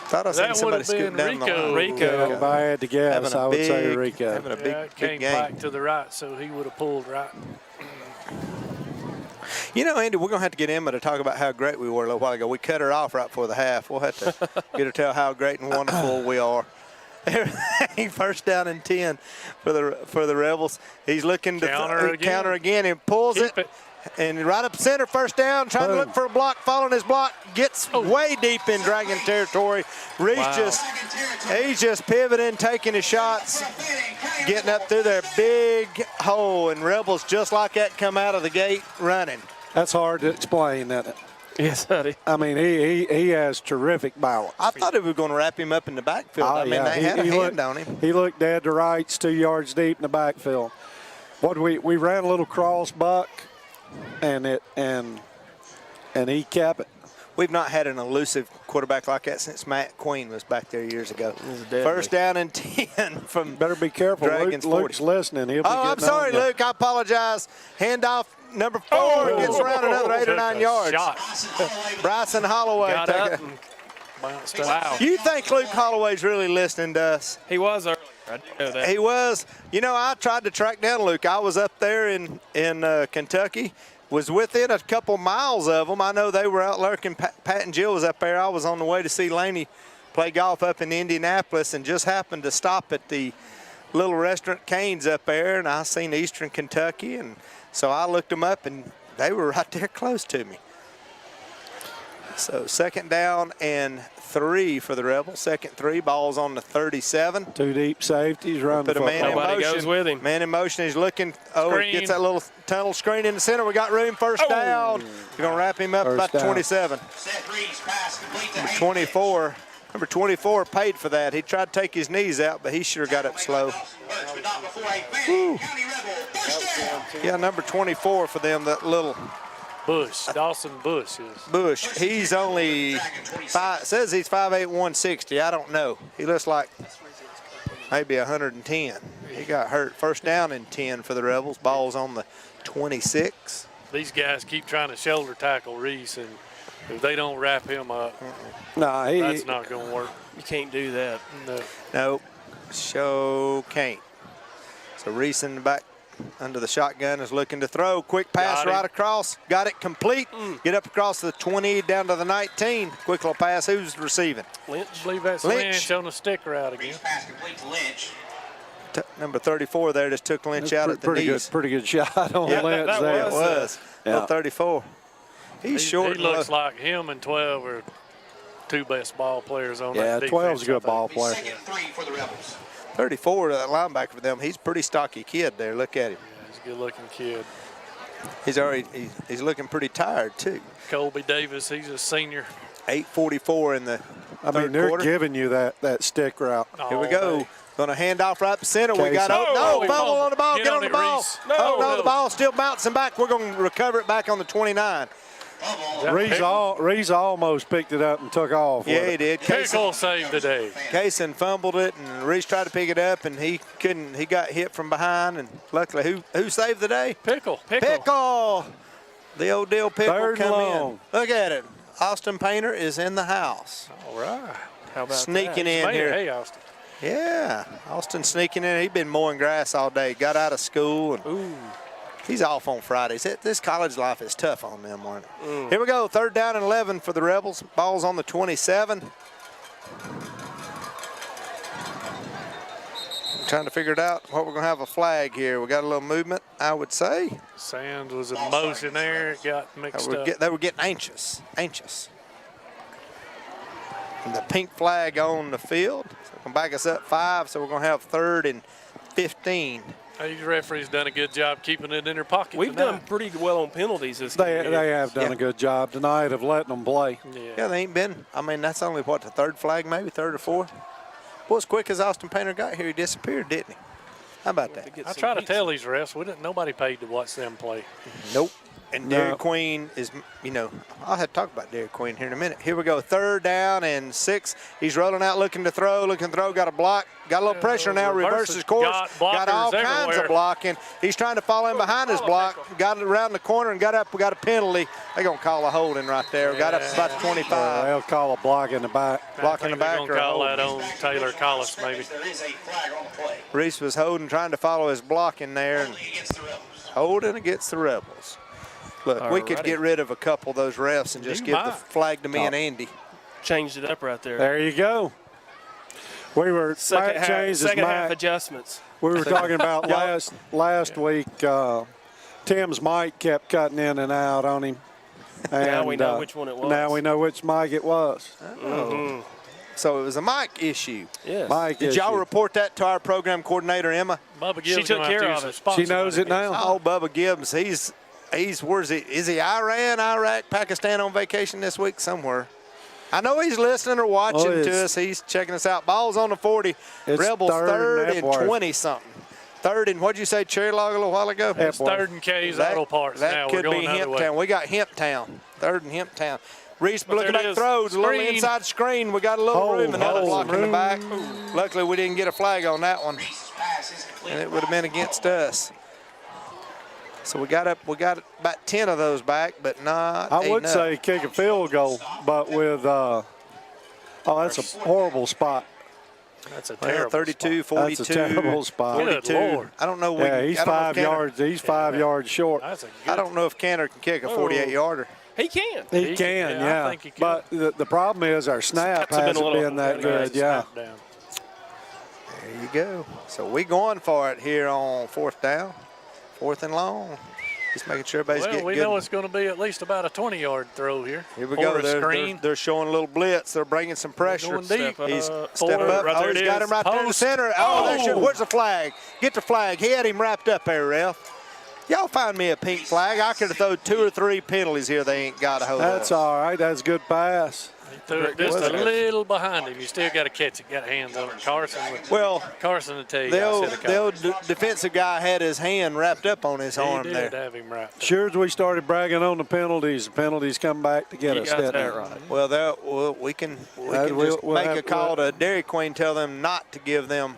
Thought I seen somebody scooting down the line. Rico. If I had to guess, I would say Rico. Having a big Came game. back to the right, so he would have pulled right. You know, Andy, we're going to have to get Emma to talk about how great we were a little while ago. We cut her off right before the half. We'll have to get her to tell how great and wonderful we are. Everything first down and 10 for the Rebels. He's looking to counter again and pulls it. And right up center, first down, trying to look for a block, following his block, gets way deep in Dragon territory. Reese he's just pivoting, taking his shots, getting up through their big hole, and Rebels just like that come out of the gate running. That's hard to explain, isn't it? Yes, buddy. I mean, he has terrific balance. I thought they were going to wrap him up in the backfield. I mean, they had a hand on him. He looked dead to rights, 2 yards deep in the backfield. We ran a little cross buck, and he kept it. We've not had an elusive quarterback like that since Matt Queen was back there years ago. First down and 10 from Better be careful. Luke's listening. He'll be I'm sorry, Luke. I apologize. Handoff. Number 4 gets around another 8 or 9 yards. Bryson Holloway. Got up and bounced out. Wow. You think Luke Holloway's really listening to us? He was earlier. I didn't know that. He was. You know, I tried to track down Luke. I was up there in Kentucky, was within a couple miles of them. I know they were out lurking. Pat and Jill was up there. I was on the way to see Laney play golf up in Indianapolis and just happened to stop at the little restaurant Cane's up there, and I seen Eastern Kentucky, and so I looked them up, and they were right there close to me. So second down and 3 for the Rebels. Second 3, ball's on the 37. 2 deep safeties, run the Put a man in Nobody motion. goes with him. Man in motion. He's looking. Screen. Gets that little tunnel screen in the center. We got room. First down. We're going to wrap him up First about down. 27. Number 24. Number 24 paid for that. He tried to take his knees out, but he sure got up slow. Woo. Yeah, number 24 for them, that little Bush, Dawson Bush is. Bush. He's only says he's 5'8", 160. I don't know. He looks like maybe 110. He got hurt. First down and 10 for the Rebels. Ball's on the 26. These guys keep trying to shoulder tackle Reese, and if they don't wrap him up, that's not going to work. You can't do that. No. Nope. Show can't. So Reese in the back under the shotgun is looking to throw. Quick pass right across. Got it complete. Get up across the 20 down to the 19. Quick little pass. Who's receiving? Lynch. I believe that's Lynch on the stick route again. Pass complete to Lynch. Number 34 there just took Lynch out at the knees. Pretty good shot on Lynch there. It was. Yeah. 34. He's short. He looks like him and 12 are 2 best ball players on that defense. Yeah, 12's a good ball player. Second 3 for the Rebels. 34, that linebacker for them. He's a pretty stocky kid there. Look at him. Yeah, he's a good-looking kid. He's looking pretty tired too. Colby Davis, he's a senior. 8:44 in the third they're quarter. giving you that stick route. Here we go. Going to hand off right to center. We got Oh, fumble on the ball. Get on the ball. Reese. No, the ball's still bouncing back. We're going to recover it back on the 29. Reese almost picked it up and took off. Yeah, he did. Pickle saved the day. Kaysen fumbled it, and Reese tried to pick it up, and he couldn't. He got hit from behind, and luckily, who saved the day? Pickle. The old deal Pickle Third come long. in. Look at it. Austin Painter is in the house. All right. How about Sneaking that? in here. Hey, Austin. Yeah, Austin sneaking in. He's been mowing grass all day. Got out of school, and he's off on Fridays. This college life is tough on them, aren't it? Here we go. Third down and 11 for the Rebels. Ball's on the 27. I'm trying to figure it out. What we're going to have a flag here. We got a little movement, I would say. Sands was in motion there. It got mixed up. They were getting anxious. And the pink flag on the field. So we're going to back us up 5, so we're going to have 3rd and 15. These referees done a good job keeping it in their pocket. We've tonight. done pretty well on penalties this They game. have done a good job tonight of letting them play. Yeah, they ain't been. I mean, that's only, what, the 3rd flag, maybe 3rd or 4th? Well, as quick as Austin Painter got here, he disappeared, didn't he? How about that? I try to tell these refs, nobody paid to watch them play. Nope. And Dairy Queen is, I'll have to talk about Dairy Queen here in a minute. Here we go, 3rd down and 6. He's rolling out, looking to throw, got a block. Got a little pressure now, reverses course. Got all kinds of blocking. He's trying to fall in behind his block. Got it around the corner and got up. We got a penalty. They're going to call a holding right there. Got up about 25. They'll call a block in the back. Block in the back. They're going to call that on Taylor Collis, maybe. There is a flag on the play. Reese was holding, trying to follow his block in there. And Against the Rebels. holding against the Rebels. Look, we could get rid of a couple of those refs and just give the flag to me and Andy. Changed it up right there. There you go. We were Second Mike changes half Mike. adjustments. We were talking about last week. Tim's mic kept cutting in and out on him. And, now we know which one it was. Now we know which mic it was. Oh. So it was a mic issue. Yes. Mic Did issue. y'all report that to our program coordinator, Emma? Bubba Gibbs She took gonna have care to of use it. a sponsor She knows it money. now. Oh, Bubba Gibbs, he's where's he? Is he Iran, Iraq, Pakistan on vacation this week somewhere? I know he's listening or watching to us. He's checking us out. Ball's on the 40. It's Rebels third and Epworth. 20-something. Third and what'd you say, Cherry Log a little while ago? It's third and K's Auto Parts that now. could We're going be the other way. Hemptown. We got Hemptown. Third and Hemptown. Reese But looking there back it is. throws. A little Screen. inside screen. We got a little room. Another block in the back. Ooh. Luckily, we didn't get a flag on that one. Reese's pass is complete. And it would have been against us. So we got about 10 of those back, but not I would enough. say kick a field goal, but with that's a horrible spot. That's a Well, terrible 32, spot. 42. That's a terrible spot. Good 42. Lord. I don't know. Yeah, he's I don't know if 5 Cantor- yards. He's 5 yards short. That's a good. I don't know if Cantor can kick a 48-yarder. He can. He can, I think he can. But the problem is our snap Snaps have been a hasn't little- been that good. Yeah. Snap down. There you go. So we going for it here on 4th down, 4th and long. Just making sure everybody's Well, getting we good. know it's going to be at least about a 20-yard throw here. Here we Or go. a screen. They're showing a little blitz. They're bringing some pressure. Going deep. He's Step step up. Right Oh, there he's it got is. him right there in the Post. center. Oh, there should. Where's the flag? Get the flag. He had him wrapped up there, ref. Y'all find me a pink flag. I could have thrown 2 or 3 penalties here. They ain't got a hold That's of. all right. That's a good pass. He threw it just a little behind him. You still got to catch it. Got hands on it. Carson will tell you. The defensive guy had his hand wrapped up on his arm He there. did have him wrapped up. Sure as we started bragging on the penalties come back to get You us. got didn't that they? right. Well, we can We'll make have- a call to Dairy Queen, tell them not to give them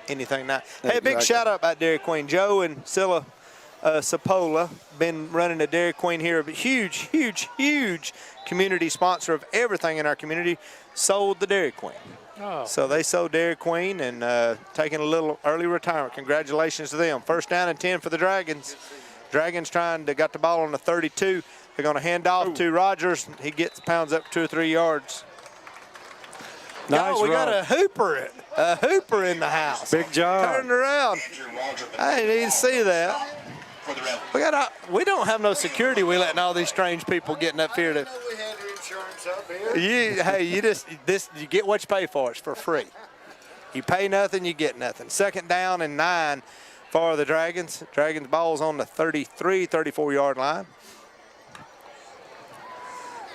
anything now. Hey, big Exactly. shout out about Dairy Queen. Joe and Scylla Sapola been running a Dairy Queen here. A huge, huge, huge community sponsor of everything in our community. Sold the Dairy Queen. Oh. So they sold Dairy Queen and taking a little early retirement. Congratulations to them. 1st down and 10 for the Dragons. Dragons got the ball on the 32. They're going to hand off to Rogers. He pounds up 2 or 3 yards. Nice we got run. a hooper in the house. Big job. Turned around. I didn't even see that. For the Rebels. We don't have no security. We letting all these strange people getting up here to. We had your insurance up here. You get what you pay for. It's for free. You pay nothing, you get nothing. 2nd down and 9 for the Dragons. Dragons ball's on the 33, 34-yard line.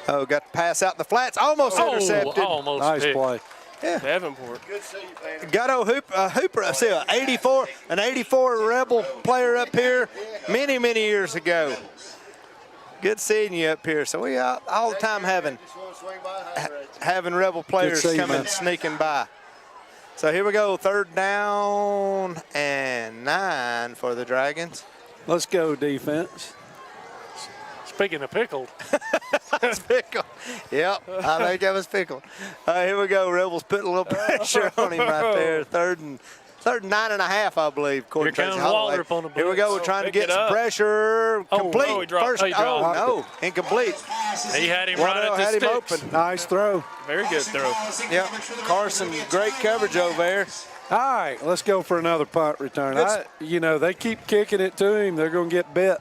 Oh, got the pass out in the flats. Almost intercepted. Almost Nice picked. play. Davenport. Good to see you, Fannin. Got a Hooper, I see an 84 Rebel player up here many, many years ago. Good seeing you up here. So we out all the time having Just want to swing by. having Rebel players see you, coming man. sneaking by. So here we go, 3rd down and 9 for the Dragons. Let's go defense. Speaking of pickled, That's Pickle. Yep, I think that was Pickle. Here we go, Rebels putting a little pressure on him right there. Third and 9.5, I believe. Here comes Waldrop on the Here we go, we're blitz. trying to Pick get it some up. pressure. Complete. no, he dropped. First, He dropped. no, incomplete. he had him right Waddell at had the him sticks. open. Nice throw. Very good throw. Yep, Carson, great coverage over there. All right, let's go for another punt return. They keep kicking it to him. They're going to get bit.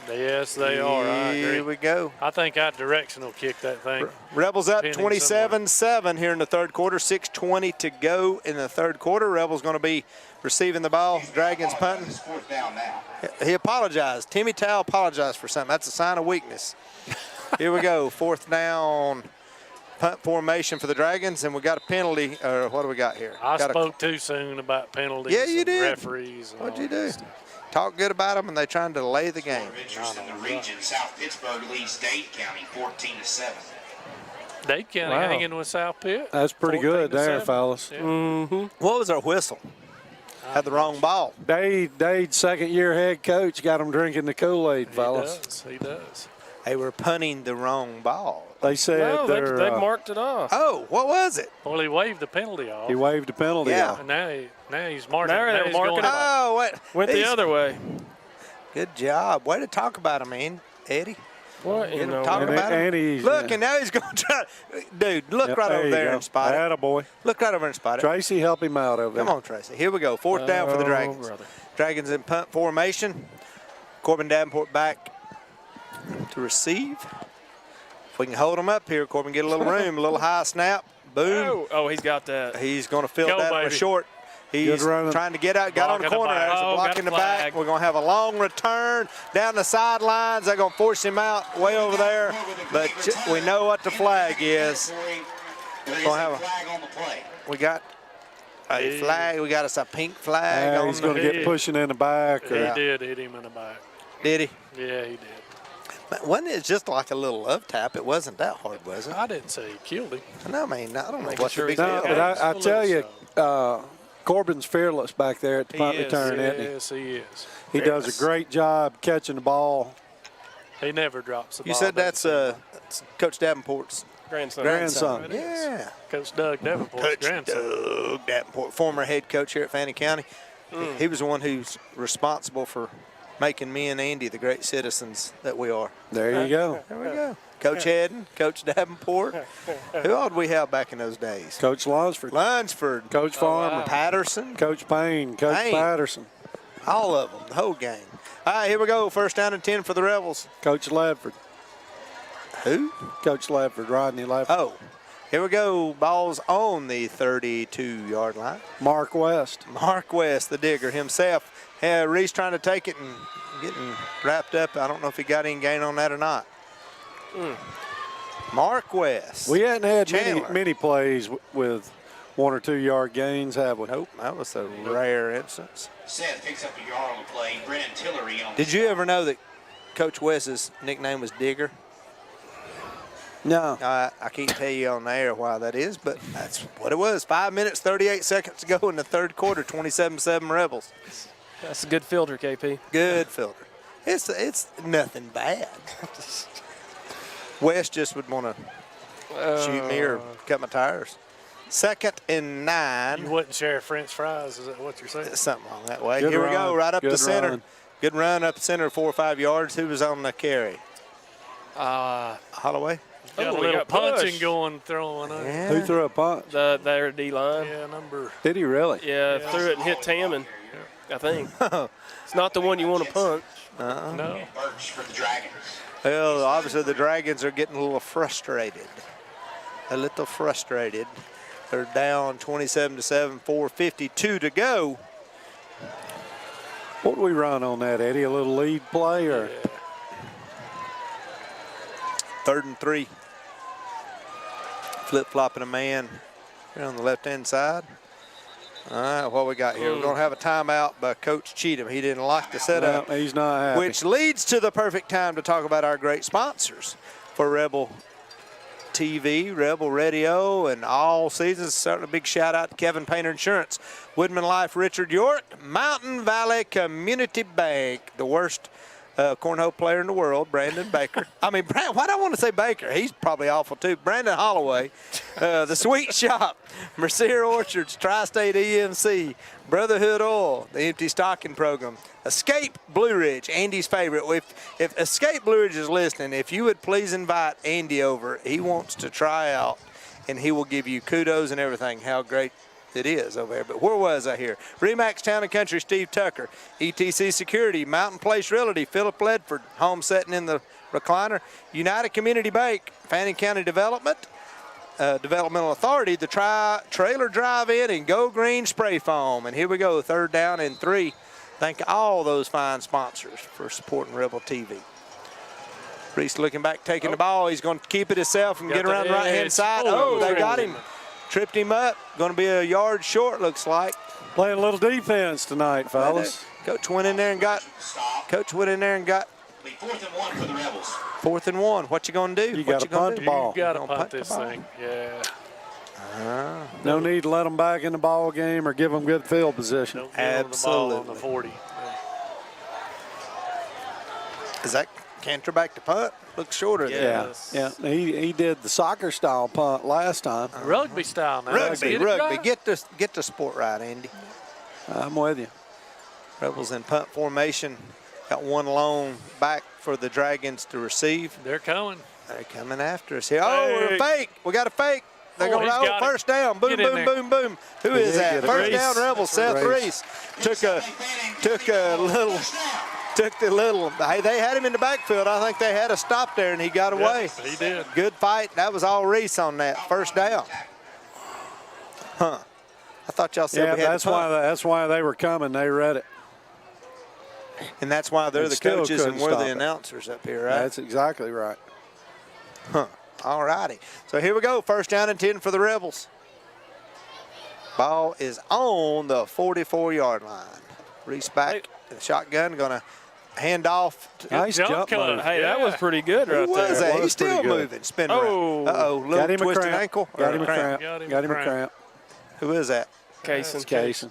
Yes, they are. I Here agree. we go. I think our direction will kick that thing. Rebels up Pinning 27-7 here in the 3rd quarter. 6:20 to go in the 3rd quarter. Rebels going to be receiving the ball. Dragons punting. It's 4th down now. He apologized. Timmy Towel apologized for something. That's a sign of weakness. Here we go. 4th down punt formation for the Dragons, and we got a penalty. Or what do we got here? I Got a- spoke too soon about penalties. Yeah, you and did. Referees. And What'd all you that do? stuff. Talk good about them, and they're trying to delay the game. Of interest in the region, South Pittsburgh leads Dade County 14-7. Dade County Wow. hanging with South Pitt. That's pretty good there, 14-7. fellas. Yeah. What was our whistle? Had the wrong ball. Dade's second-year head coach got them drinking the Kool-Aid, fellas. He does. They were punting the wrong ball. They said No, they're, they marked it off. Oh, what was it? Well, he waved the penalty off. he waved the penalty Yeah. off. And now he's marking. Now they're he's marking going it. back. Oh, what? Went the other way. Good job. Way to talk about him, man, Eddie. What in the Talking about him. Look, and now he's going to try. Dude, look right over there and spot it. Attaboy. Look right over and spot it. Tracy, help him out over there. Come on, Tracy. Here we go. Fourth down for the Dragons. Brother. Dragons in punt formation. Corbin Davenport back to receive. If we can hold him up here, Corbin, get a little room, a little high snap. Boom. Oh, he's got that. He's going to fill that one baby. short. He's trying to get out. Got on the corner. There's a block in the back. We're going to have a long return down the sidelines. They're going to force him out way over there. But we know what the flag is. There is a flag on the play. We got a flag. We got us a pink flag. He's going to get pushing in the back. He did hit him in the back. Did he? Yeah, he did. Wasn't it just like a little love tap? It wasn't that hard, was it? I didn't say he killed him. No, I mean, I don't know what the big No, deal but is. I tell you, Corbin's fearless back there at the punt return, isn't he? Yes, he is. He does a great job catching the ball. He never drops the ball. You said that's Coach Davenport's grandson. Yeah. Coach Doug Davenport's grandson. Doug Davenport, former head coach here at Fannin County. He was the one who's responsible for making me and Andy the great citizens that we are. There you go. There we go. Coach Hedden, Coach Davenport. Who all did we have back in those days? Coach Lunsford. Coach Farmer. Patterson. Coach Payne. Coach Patterson. All of them, the whole gang. All right, here we go. First down and 10 for the Rebels. Coach Ledford. Who? Coach Ledford, Rodney Ledford. Oh, here we go. Ball's on the 32-yard line. Mark West. Mark West, the digger himself. Reese trying to take it and getting wrapped up. I don't know if he got any gain on that or not. Mark West. We hadn't had many plays with 1 or 2 yard gains, have we? Nope, that was a rare instance. Seth picks up a yard on the play. Brennan Tillery on the Did you ever know that Coach West's nickname was Digger? No. I can't tell you on the air why that is, but that's what it was. 5 minutes, 38 seconds to go in the third quarter, 27-7 Rebels. That's a good filter, KP. Good filter. It's nothing bad. West just would want to shoot me or cut my tires. 2nd and 9. You wouldn't share French fries, is that what you're saying? Something along that way. Good Here we run. go, right up Good the center. run. Good run up the center, 4 or 5 yards. Who was on the carry? Holloway? Got a we little got punching push. going, throwing. Yeah. Who threw a punch? Their D-line. Yeah, number. Did he really? Yeah, threw it and hit Tamman, I think. It's not the one you want to punch. No. Birch for the Dragons. Well, obviously the Dragons are getting a little frustrated. They're down 27-7, 4:52 to go. What did we run on that, Eddie? A little lead play or? Yeah. 3rd and 3. Flip-flopping a man here on the left-hand side. All right, what we got here? We're going to have a timeout by Coach Cheatham. He didn't like the setup. No, he's not happy. Which leads to the perfect time to talk about our great sponsors for Rebel TV, Rebel Radio, and all seasons. Certainly a big shout out to Kevin Painter Insurance, Woodman Life, Richard York, Mountain Valley Community Bank, the worst cornhole player in the world, Brandon Baker. I mean, why do I want to say Baker? He's probably awful too. Brandon Holloway, The Sweet Shop, Mercier Orchards, Tri-State EMC, Brotherhood Oil, the Empty Stocking Program, Escape Blue Ridge, Andy's favorite. If Escape Blue Ridge is listening, if you would please invite Andy over, he wants to try out, and he will give you kudos and everything, how great it is over there. But where was I here? Remax Town and Country, Steve Tucker. ETC Security, Mountain Place Realty, Philip Ledford, home setting in the recliner. United Community Bank, Fannin County Development, Developmental Authority, the Trailer Drive-In, and Go Green Spray Foam. And here we go, 3rd down and 3. Thank all those fine sponsors for supporting Rebel TV. Reese looking back, taking the ball. He's going to keep it himself and get around the right-hand side. Oh, they got him. Tripped him up. Going to be a yard short, looks like. Playing a little defense tonight, fellas. Coach went in there and got. Coach went in there and got. 4th and 1 for the Rebels. 4th and 1. What you going to do? You got to punt the ball. You got to punt this thing. Yeah. No need to let them back in the ball game or give them good field position. Don't give them the ball on the 40. Is that canter back to punt? Looks shorter than Yeah. He did the soccer style punt last time. Rugby style now. Rugby. Get the sport right, Andy. I'm with you. Rebels in punt formation. Got one long back for the Dragons to receive. They're coming. They're coming after us here. Oh, we're fake. We got a fake. They're Oh, going he's to got first down. Boom, Get in boom, there. boom, boom. Who is that? First down, Rebels. Seth Reese took the little. Hey, they had him in the backfield. I think they had a stop there, and he got away. Yep, he did. Good fight. That was all Reese on that first down. Huh? I thought y'all said we had that's why they were coming. They read it. And that's why they're And the still coaches and couldn't we're stop the it. announcers up here, right? That's exactly right. Huh. All righty. So here we go. First down and 10 for the Rebels. Ball is on the 44-yard line. Reese back. The shotgun going to hand off. Nice jump move. Hey, that was pretty good right Who there. was that? was He's still pretty good. moving. Spin Oh. around. Uh-oh. Got Little him a twisted cramp. ankle. Got him a cramp. cramp. Got him a cramp. Who is that? Casey. Casey.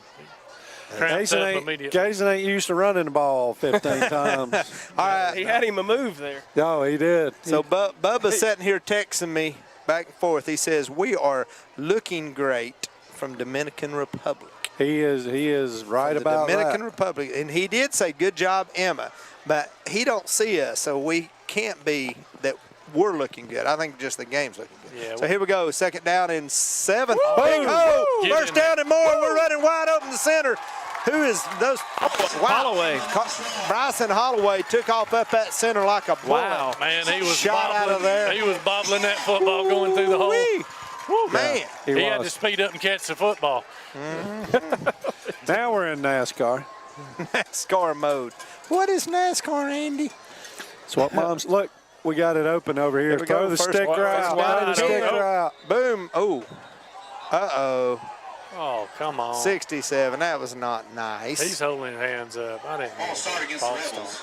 Cramped up Casey immediately. ain't used to running the ball 15 times. All right. He had him a move there. No, he did. So Bubba's sitting here texting me back and forth. He says, we are looking great from Dominican Republic. He is right The about Dominican that. Republic. And he did say, good job, Emma. But he don't see us, so we can't be that we're looking good. I think just the game's looking good. Yeah, So here we go. Second down and 7. Woo! Big hole. Get First in down and more. We're running wide open the center. Who is those? Holloway. Bryson Holloway took off up that center like a bullet. Wow. Man, he was Shot out bobbling. of there. He was bobbling that football going through the hole. Woo-wee. Man. He had to speed up and catch the football. Now we're in NASCAR. NASCAR mode. What is NASCAR, Andy? That's what Mom's. Look, we got it open over here. Here we go. Throw the First sticker one. out. Wide Throw the sticker open. out. Boom. Oh. Uh-oh. Oh, come on. 67. That was not nice. He's holding his hands up. I didn't False start against the Rebels.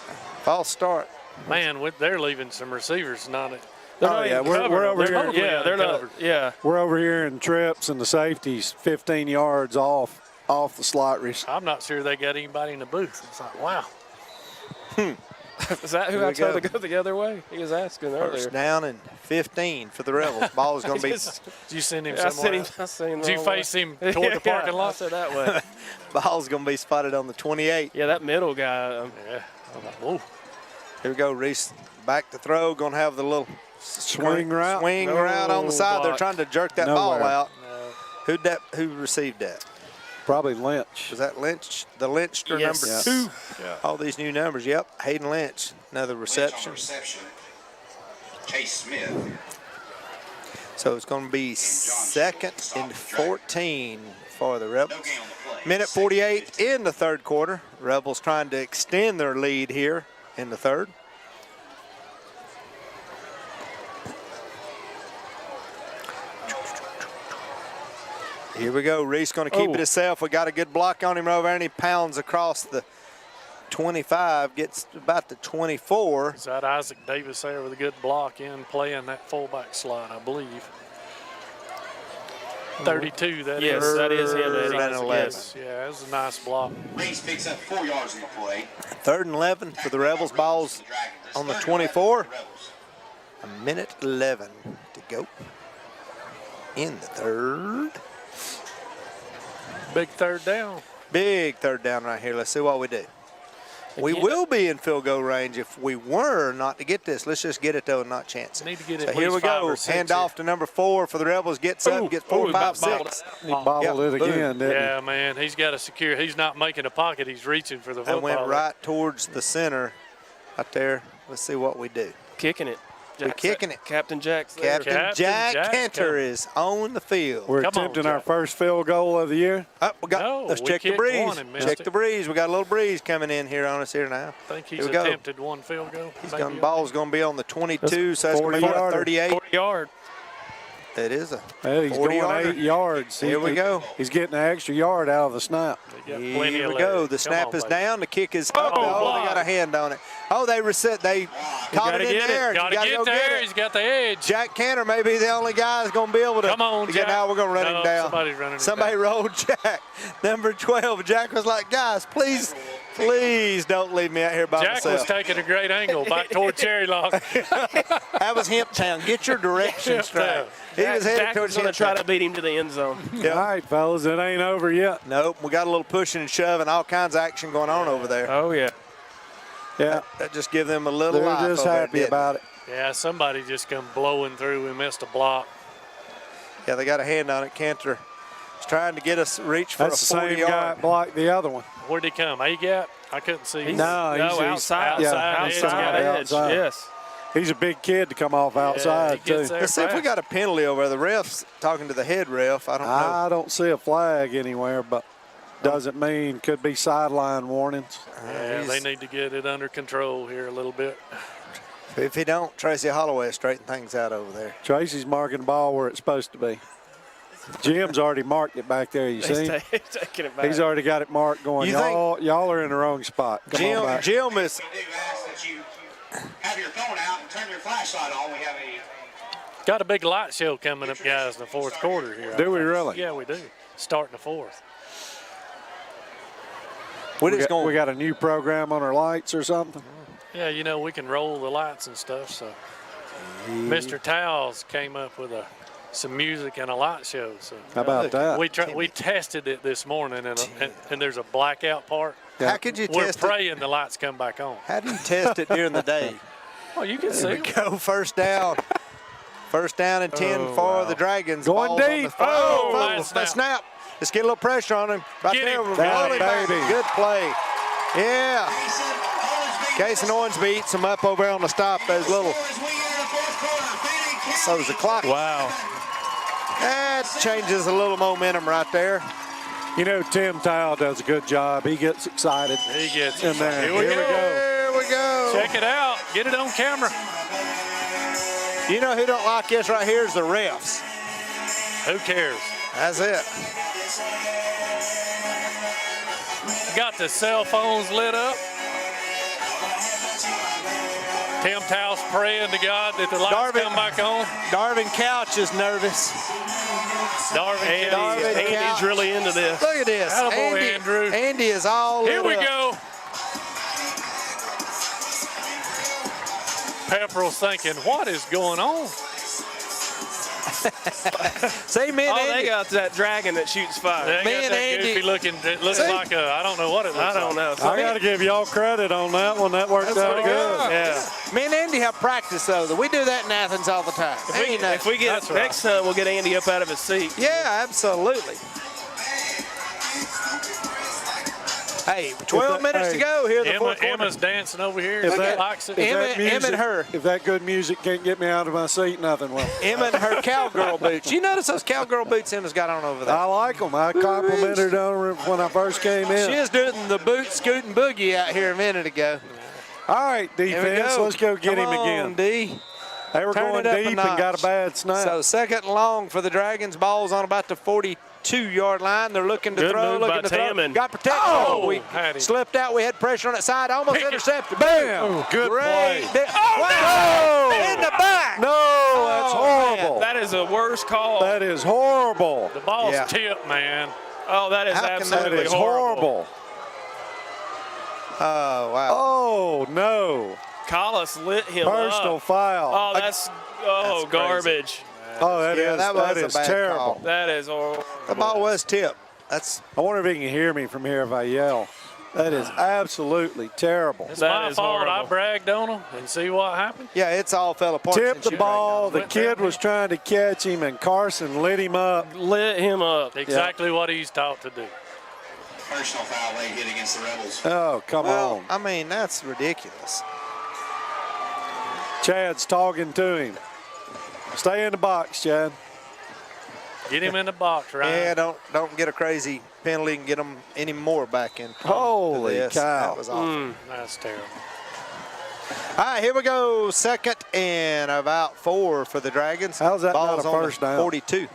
False start. Man, they're leaving some receivers not. They're Oh, not yeah, even we're covered. over They're here. totally they're not. uncovered. Yeah. We're over here in trips and the safeties 15 yards off the slot receiver. I'm not sure they got anybody in the booth. It's like, wow. Is that who Here I we told to go. go the other way? He was asking earlier. First down and 15 for the Rebels. Ball is going to be Did you send him I somewhere seen him. else? I seen him. Did you the wrong face way. him toward the parking I lot? said that way. ball's going to be spotted on the 28. Yeah, that middle guy. Yeah. I'm like, whoa. Here we go. Reese back to throw. Going to have the little Swing route. swing route on the side. They're block. trying to jerk that ball Nowhere. out. Who received that? Probably Lynch. Was that Lynch? The Lynchster Yes. number Yes. 2? Yeah. All these new numbers. Yep. Hayden Lynch. Another reception. Reception. Chase Smith. So it's going to be second and 14 for the No Rebels. gain on the play. Minute 48 in the third quarter. Rebels trying to extend their lead here in the third. Here we go. Reese going to keep it himself. We got a good block on him over there, and he pounds across the 25, gets about the 24. Is that Isaac Davis there with a good block in playing that fullback slot, I believe. 32, that is. Yes, that is him, Eddie. Right, 11. Yes, yeah, that was a nice block. Reese picks up 4 yards on the play. Third and 11 for the Rebels. Ball's on the 24. A minute 11 to go in the third. Big third down. Big third down right here. Let's see what we do. We Again. will be in field goal range if we were not to get this. Let's just get it, though, and not chance it. Need to get So at here least we 5 go. or 6 Hand here. off to number 4 for the Rebels. Gets up, gets 4, 5, 6. He bobbled it boom. again, didn't Yeah, man, he's got to secure. He's not making a pocket. He's reaching for the That football. went right towards the center right there. Let's see what we do. Kicking it. We're kicking it. Captain Jack's there. Captain Captain Jack Jack's Cantor coming. is on the field. We're Come on, attempting our Jack. first field goal of the year. We got, No, let's we check the kicked breeze. one and missed Check it. the breeze. We got a little breeze coming in here on us here now. I think he's Here we go. attempted one field goal. The ball's going to be on the 22, so that's going to be 40-yarder. 38. 40 yard. It is a Well, he's 40 going yarder. 8 yards. Here we go. He's getting an extra yard out of the snap. They got plenty Here of we go. legs. The Come snap on, is baby. down. The kick is up. Oh, they block. got a hand on it. Oh, they reset. They caught it gotta in get it. there. Got to You gotta get go there. it. He's got the edge. Jack Cantor may be the only guy that's going to be able to Come on, to get Jack. now. We're going to run No, him down. somebody's running him Somebody down. rolled Jack. Number 12. Jack was like, guys, please don't leave me out here by Jack myself. was taking a great angle back toward Cherry Lock. That was Hemptown. Get your direction straight. Hemptown. He was headed Jack was towards going to try Hemptown. to beat him to the end zone. Yep. All right, fellas, it ain't over yet. Nope. We got a little pushing and shoving, all kinds of action going on over there. Oh, yeah. Yeah. That just give them a little life. They're just over happy there, about it. Yeah, somebody just come blowing through. We missed a block. Yeah, they got a hand on it. Cantor is trying to get us reach for That's a the 40 same guy yard. that blocked the other one. Where'd he come? A-gap? I couldn't see. No, outside. Yeah, Outside edge. outside. Yes. He's a big kid to come off outside, he gets too. there Let's see if we fast. got a penalty over there. The ref's talking to the head ref. I don't know. I don't see a flag anywhere, but doesn't mean could be sideline warnings. Yeah, they need to get it under control here a little bit. If he don't, Tracy Holloway will straighten things out over there. Tracy's marking the ball where it's supposed to be. Jim's already marked it back there, you see? He's taking it back. He's already got it marked going, You think- y'all are in the wrong spot. Come on back. Jim is We do ask that you have your phone out and turn your flashlight on. We have a Got a big light show coming up, guys, in the fourth quarter here. I Do we think. really? Yeah, we do. Starting the fourth. we We just got, going. we got a new program on our lights or something? Yeah, you know, we can roll the lights and stuff, so. Mr. Towels came up with some music and a light show. So How about that? we tested it this morning, and there's a blackout part. How could you We're test it? praying the lights come back on. How do you test it during the day? Well, you can see. Here we go, first down. First down and 10 for the Dragons. Going Ball's on the deep. fumble. Nice Snap. Let's get a little pressure on him. Right Get there. him. We're That rolling back. baby. Good play. Yeah. Case and Owens beats him up over on the stop. Those little. So the clock. Wow. That changes a little momentum right there. You know, Tim Towle does a good job. He gets excited. He gets in there. Here we go. Here we go. Check it out. Get it on camera. You know who don't like this right here is the refs. Who cares? That's it. Got the cell phones lit up. Tim Towles praying to God that the lights come back on. Darvin Couch is nervous. Darvin Darvin Kelly. Couch. Andy's really into this. Look at this. Attaboy, Andrew. Andy is all Here lit we up. go. Pepperell's thinking, what is going on? See, me and Oh, they Andy. got that dragon that shoots fire. They Me got and that Andy- goofy looking, it looks See? like a, I don't know what it looks I don't know. I got to give y'all credit on that one. That worked out pretty good. good. Yeah. Me and Andy have practice though. We do that in Athens all the time. Ain't nothing. If we get That's right. next time, we'll get Andy up out of his seat. Yeah, absolutely. Hey, 12 minutes to go here in the fourth quarter. Emma's dancing over here. If She that- likes it. if Emma- that music- Emma and her. If that good music can't get me out of my seat, nothing will. Emma and her cowgirl boots. You notice those cowgirl boots Emma's got on over there? I like them. I complimented on them when I first came in. She was doing the boot scooting boogie out here a minute ago. All right, Here we defense, go. let's go get Come him on, again. D. They were Turn going it up a deep and got notch. a bad snap. So second and long for the Dragons. Ball's on about the 42-yard line. They're looking to Good throw, move looking by to throw. Tamman. Got protected. Oh, we had him. slipped out. We had pressure on that side. Almost intercepted. Bam! Oh, good Great. play. Wow. In the back. No, that's horrible. That is a worse call. That is horrible. The ball's Yeah. tipped, man. Oh, that is How can that absolutely That is horrible. horrible. Oh, wow. Oh, no. Collis lit him Personal up. foul. Oh, that's crazy. garbage. Oh, that Yeah, is that was a is bad terrible. call. That is horrible. The ball was tipped. That's I wonder if he can hear me from here if I yell. That is absolutely terrible. It's That my is fault. I horrible. bragged on him and see what happened. yeah. It's all fell apart. Tipped since the you ball. The Went kid down. was trying to catch him, and Carson lit him up. Lit him up. Exactly what he's taught to do. personal foul they hit against the Rebels. Oh, come Well, on. I mean, that's ridiculous. Chad's talking to him. Stay in the box, Chad. Get him in the box, right? Yeah, don't get a crazy penalty and get them any more back in. Holy this. cow. That was awful. That's terrible. All right, here we go. Second and about 4 for the Dragons. How's that not Ball's a on the first down? 42.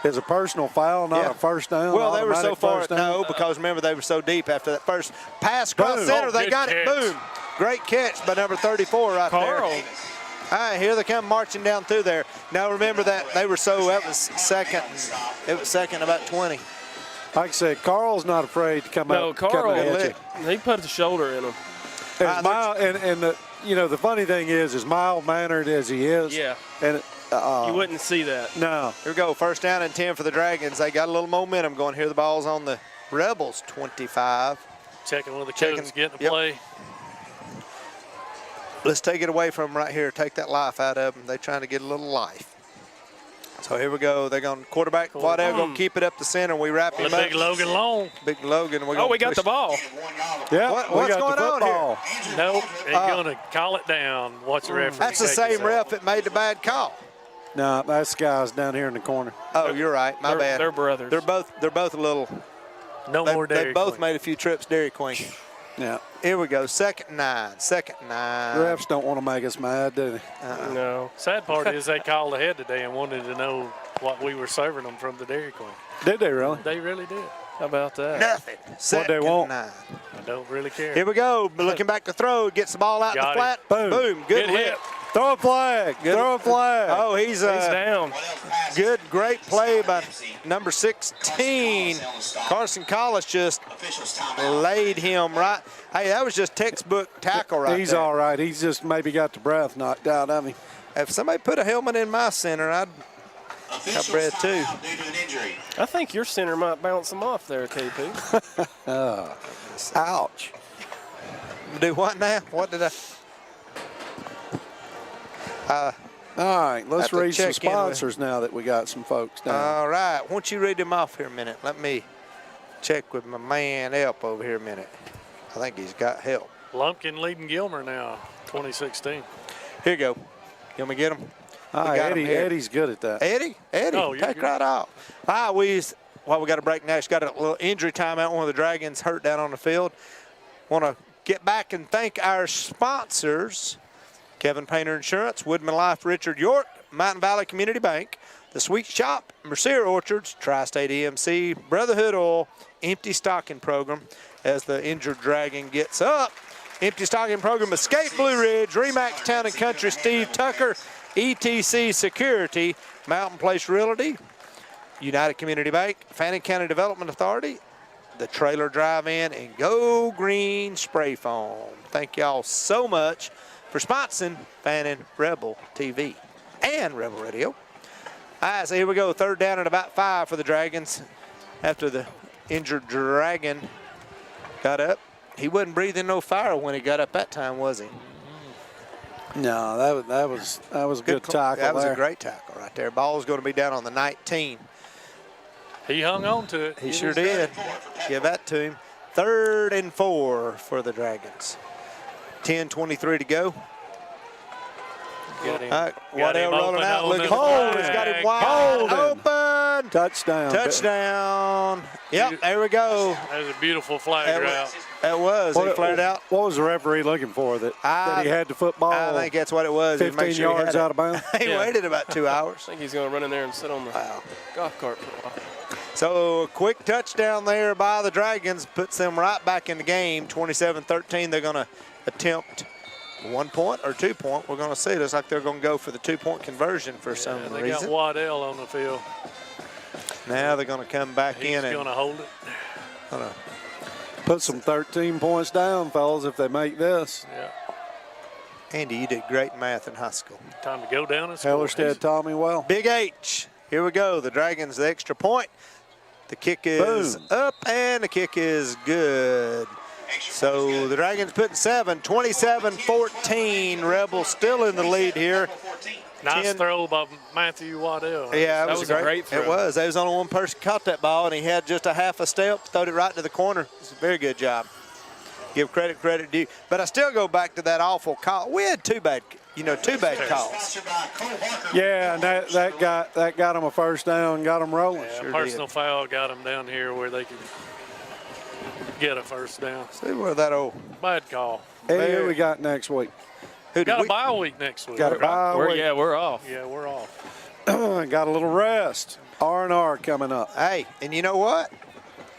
Is a personal foul not Yeah. a first down? Well, they were so automatic far. first down? No, because remember, they were so deep after that first pass across Boom. center. Oh, They good got it. catch. Boom. Great catch by number 34 right Carl. there. All right, here they come marching down through there. Now remember that they were that was second. It was second about 20. Like I said, Carl's not afraid to come No, up. Carl, come at you. he put the shoulder in him. As mild, and the funny thing is, as mild-mannered as he is, Yeah. and You wouldn't see that. no, Here we go. First down and 10 for the Dragons. They got a little momentum going here. The ball's on the Rebels 25. Checking with the coach, getting to play. Let's take it away from them right here. Take that life out of them. They're trying to get a little life. So here we go. They're going to quarterback. Waddell going to keep it up the center. We wrap him up. Big Logan Long. Big Logan. We got the ball. Yeah, what's going on here? Nope, they're going to call it down. Watch the referee. That's the same ref that made the bad call. No, that's guys down here in the corner. Oh, you're right. My bad. They're brothers. They're both a little. More Dairy They both Queen. made a few trips Dairy Queen. Yeah. Here we go. Second and 9. Refs don't want to make us mad, do they? No. Sad part is they called ahead today and wanted to know what we were serving them from the Dairy Queen. Did they really? They really did. How about that? Nothing. What they want? 9. I don't really care. Here we go. Looking back to throw. Gets the ball out in the Got flat. Boom. Boom. Good Good hit. hit. Throw a flag. Throw a flag. Oh, he's down. good, great play by number 16. Carson Collis just laid him right. Hey, that was just textbook tackle right He's there. all right. He's just maybe got the breath knocked out of him. If somebody put a helmet in my center, I'd have breath too. I think your center might bounce them off there, KP. Ouch. Do what now? What did I? All right, let's Have to read some check in with- sponsors now that we got some folks down. All right. Why don't you read them off here a minute? Let me check with my man Elp over here a minute. I think he's got help. Lumpkin leading Gilmer now, 2016. Here you go. You want me to get him? Eddie's good at that. Eddie, Oh, you're take good. right off. All right, we got a break now. She's got a little injury timeout. One of the Dragons hurt down on the field. Want to get back and thank our sponsors: Kevin Painter Insurance, Woodman Life, Richard York, Mountain Valley Community Bank, The Sweet Shop, Mercier Orchards, Tri-State EMC, Brotherhood Oil, Empty Stocking Program. As the injured Dragon gets up, Empty Stocking Program, Escape Blue Ridge, Remax Town and Country, Steve Tucker, ETC Security, Mountain Place Realty, United Community Bank, Fannin County Development Authority, the Trailer Drive-In, and Go Green Spray Foam. Thank y'all so much for sponsoring Fannin Rebel TV and Rebel Radio. All right, so here we go. Third down and about 5 for the Dragons after the injured Dragon got up. He wasn't breathing no fire when he got up that time, was he? No, that was a good tackle. That was there. a great tackle right there. Ball's going to be down on the 19. He hung on to it. He sure did. Give that to him. 3rd and 4 for the Dragons. 10:23 to go. Got him. All right, Got Waddell him rolling open out. on Looking the forward. He's flag. got him wide open. Touchdown. Touchdown. Yep, there we go. That was a beautiful flag That route. That was. He flared out. What was the referee looking for? That he had the football I think that's what it was. 15 yards out of bounds? He waited about 2 hours. I think he's going to run in there and sit on the golf cart for a while. So a quick touchdown there by the Dragons puts them right back in the game. 27-13. They're going to attempt 1 point or 2 point. We're going to see. It looks like they're going to go for the 2-point conversion for some They reason. got Waddell on the field. Now they're going to come back He's in and going to hold it. Put some 13 points down, fellas, if they make this. Yeah. Andy, you did great in math in high school. Time to go down and score. Hellerstedt taught me well. Big H. Here we go. The Dragons, the extra point. The kick is Boom. up, and the kick is good. So the Dragons putting 7, 27-14. Rebels still in the lead here. Nice 10. throw by Matthew Waddell. Yeah, That was a great throw. It was. There was only one person caught that ball, and he had just a half a step, throwed it right to the corner. It's a very good job. Give credit due. But I still go back to that awful call. We had two bad calls. Yeah, and that got them a first down, got them rolling. Yeah, Sure personal foul got them down here where they could get a first down. See where that old. Bad call. Hey, who we got next week? Who did Got we? a bye week next week. Got a bye week. Yeah, we're off. Yeah, we're off. Got a little rest. R&R coming up. Hey, and you know what?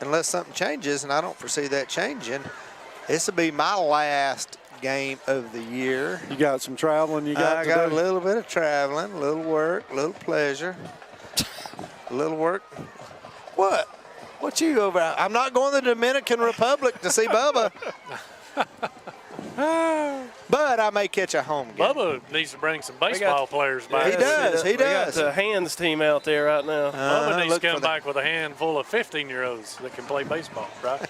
Unless something changes, and I don't foresee that changing, this will be my last game of the year. You got some traveling you got I to got do? a little bit of traveling, a little work, a little pleasure, a little work. What? What you over? I'm not going to the Dominican Republic to see Bubba. But I may catch a home game. Bubba needs to bring some baseball players back. He does. He We got does. the hands team out there right now. Bubba needs look to for come that. back with a handful of 15-year-olds that can play baseball, right?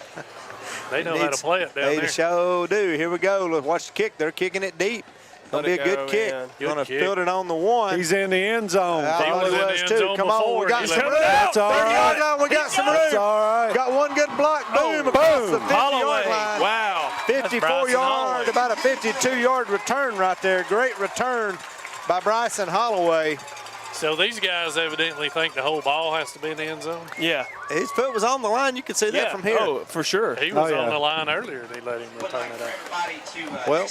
They know how to play it down They there. sure do. Here we go. Let's watch the kick. They're kicking it deep. Gonna be a good kick. Gonna field it on the one. He's in the end zone. He was too. Come on, we got some room. That's all right. 30-yard line, we got some room. That's all right. Got one good block. Boom, across the 50-yard Holloway. line. Wow. 54-yard, about a 52-yard return right there. Great return by Bryson Holloway. So these guys evidently think the whole ball has to be in the end zone. Yeah. His foot was on the line. You could see that from here. Oh, for sure. He was on the line earlier. They let him return it out. Well,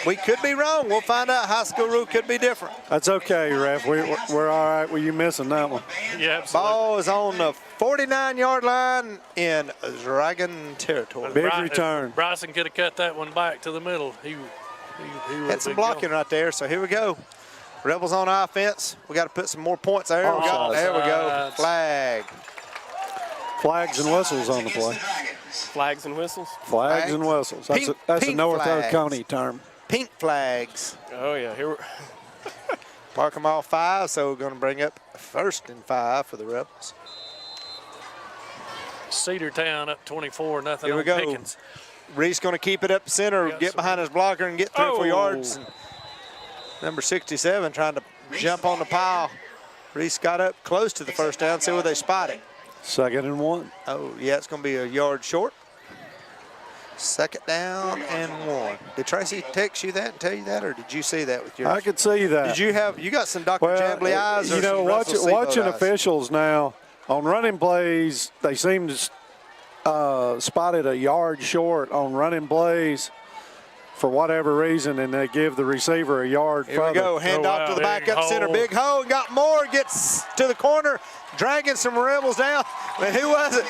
we could be wrong. We'll find out. High school rule could be different. That's okay, ref. We're all right with you missing that one. Yeah, absolutely. Ball is on the 49-yard line in Dragon territory. Big return. Bryson could have cut that one back to the middle. He would Had some blocking right there, so here we go. Rebels on offense. We got to put some more points there. There we go. Flag. Flags and whistles on the play. Flags and whistles? Flags and whistles. That's a North Oconee term. Pink flags. Oh, yeah. Here Park them all 5, so we're going to bring up 1st and 5 for the Rebels. Cedartown up 24-0 Here we on go. Pickens. Reese going to keep it up center, get behind his blocker and get 3 or 4 yards. Number 67 trying to jump on the pile. Reese got up close to the first down. See where they spot it. 2nd and 1. Oh, yeah, it's going to be a yard short. 2nd down and 1. Did Tracy text you that and tell you that, or did you see that with yours? I could see that. Did you got some Dr. Jabley eyes? Or you know, some Russell Seabold watching eyes? officials now on running plays, they seem to spotted a yard short on running plays for whatever reason, and they give the receiver a yard Here we go, hand off to the backup center. Big hole, got more, gets to the corner, dragging some Rebels down. Man, who was it?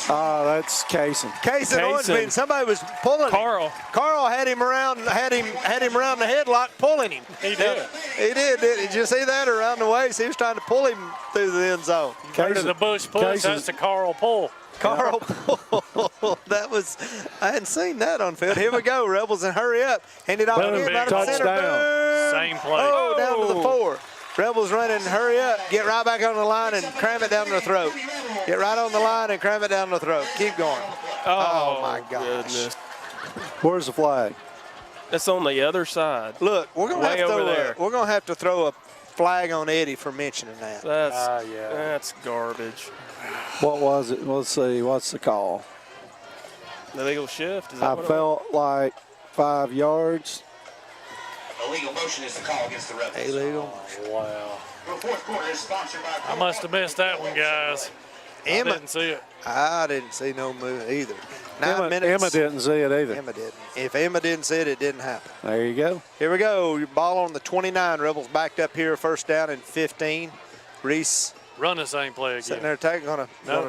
That's Kaysen. Kaysen Owensby. Somebody was pulling Carl. him. Carl had him around the headlock, pulling him. He did. He did. Did you see that around the waist? He was trying to pull him through the end zone. Under the bush push, that's the Carl pull. Carl pull. That was, I hadn't seen that on field. Here we go, Rebels, and hurry up. Hand it off again, out of the center. Boom. Same play. Oh, down to the 4. Rebels running, hurry up. Get right back on the line and cram it down their throat. Get right on the line and cram it down their throat. Keep going. Oh my gosh. Goodness. Where's the flag? That's on the other side. Look, we're gonna have to throw a flag on Eddie for mentioning that. That's garbage. What was it? Let's see. What's the call? Illegal shift? Is that I what felt like 5 yards. Illegal motion is the call against the Rebels. Illegal. Wow. The 4th quarter is sponsored by. I must have missed that one, guys. I didn't see it. I didn't see no move either. 9 minutes. Emma didn't see it either. Emma didn't. If Emma didn't see it, it didn't happen. There you go. Here we go. Ball on the 29. Rebels backed up here. 1st down and 15. Reese Run the same play again. sitting there taking.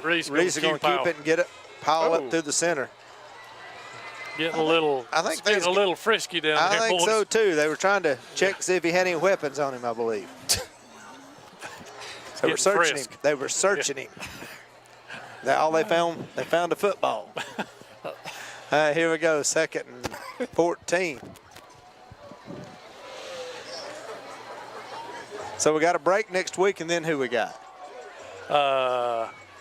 Reese is going to keep it and get it. Pile up through the center. Getting a little. Getting a little frisky down there. I think boys. so too. They were trying to check to see if he had any weapons on him, I believe. They were searching him. They were searching him. All they found a football. Here we go, 2nd and 14. So we got a break next week, and then who we got?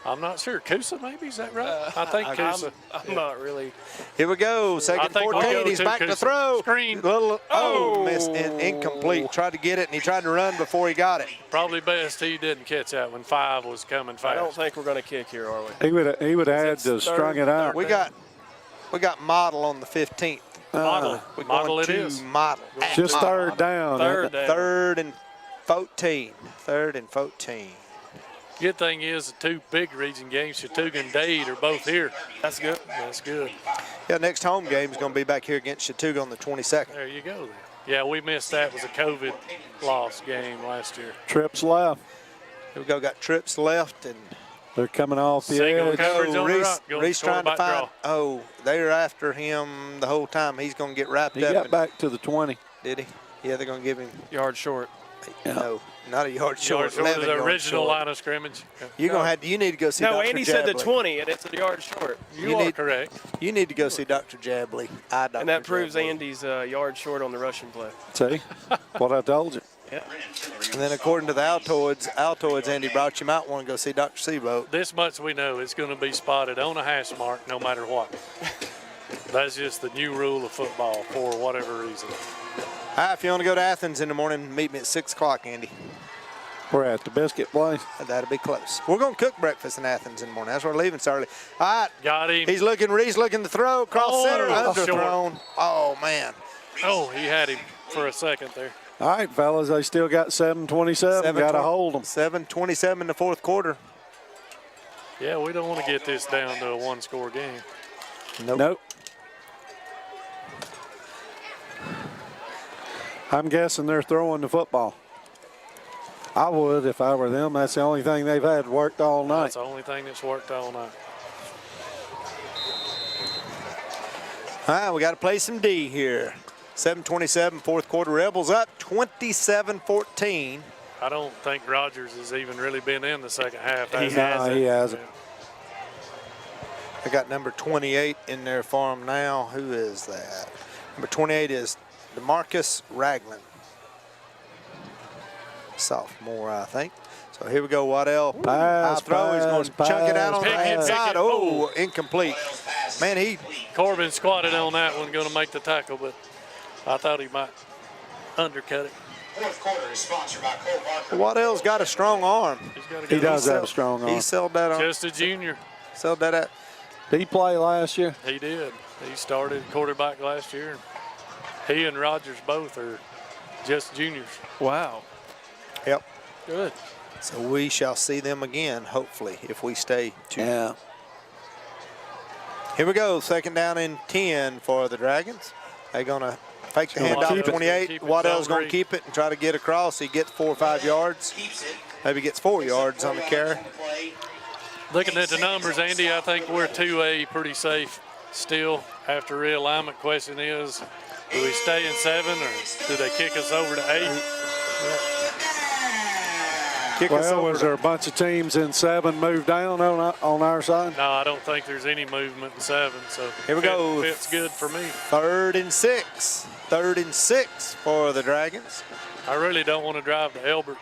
I'm not sure. Kusa, maybe? Is that right? I think Kusa. I'm not really. Here we go, 2nd and 14. He's back to throw. Screen. Missed incomplete. Tried to get it, and he tried to run before he got it. Probably best he didn't catch that when 5 was coming fast. I don't think we're going to kick here, are we? He would have had to strung it out. We got Model on the 15th. Model. We're Model going it to is. Model. Just Model. 3rd down. 3rd and 14. 3rd and 14. Good thing is the 2 big region games, Chattooga and Dade, are both here. That's good. That's good. Yeah, next home game is going to be back here against Chattooga on the 22nd. There you go. Then. Yeah, we missed that. It was a COVID loss game last year. Trips left. Here we go. Got trips left, and they're coming off the Single edge. coverage on the rock. Reese trying to find. Oh, they're after him the whole time. He's going to get wrapped He up. got back to the 20. Did he? Yeah, they're going to give him. Yard short. No, not a yard short. Yard short, the original short. line of scrimmage. You're gonna have. You need to go see. No, Dr. Andy said the Jabley. 20, and it's a yard short. You are correct. You need to go see Dr. Jabley. And that proves Andy's yard short on the rushing play. See what I told you. Yeah. And then according to the Altoids, Andy brought you might want to go see Dr. Seaboat. This much we know, it's going to be spotted on a hash mark no matter what. That's just the new rule of football for whatever reason. Hi, if you want to go to Athens in the morning, meet me at 6 o'clock, Andy. We're at the biscuit place. That'll be close. We're going to cook breakfast in Athens in the morning. That's why we're leaving so early. All right. Got him. He's looking to throw. Cross center, underthrown. Oh, man. Oh, he had him for a second there. All right, fellas, they still got 7:27. Got to hold them. 7:27 in the fourth quarter. Yeah, we don't want to get this down to a one-score game. Nope. I'm guessing they're throwing the football. I would if I were them. That's the only thing they've had worked all night. That's the only thing that's worked all night. All right, we got to play some D here. 7:27, fourth quarter. Rebels up 27-14. I don't think Rogers has even really been in the second half. He hasn't. I got number 28 in there for him now. Who is that? Number 28 is DeMarcus Ragland. Sophomore, I think. So here we go, Waddell. Pass, throw. He's going to chunk it out on the right side. Oh, incomplete. Man, Corbin squatted on that one, going to make the tackle, but I thought he might undercut it. Fourth quarter is sponsored by Cole Barker. Waddell's got a strong arm. He does have a strong arm. He sold that on. Just a junior. Sold that out. Did he play last year? He did. He started quarterback last year. He and Rogers both are just juniors. Wow. Yep. Good. So we shall see them again, hopefully, if we stay tuned. Yeah. Here we go, second down and 10 for the Dragons. They're going to fake the handoff to 28. Waddell's going to keep it and try to get across. He gets 4 or 5 yards. Maybe gets 4 yards on the carry. Looking at the numbers, Andy, I think we're 2A pretty safe still after realignment. Question is, do we stay in 7 or do they kick us over to 8? Was there a bunch of teams in 7 moved down on our side? No, I don't think there's any movement in 7. So here we go. Fits good for me. 3rd and 6. 3rd and 6 for the Dragons. I really don't want to drive to Elbert.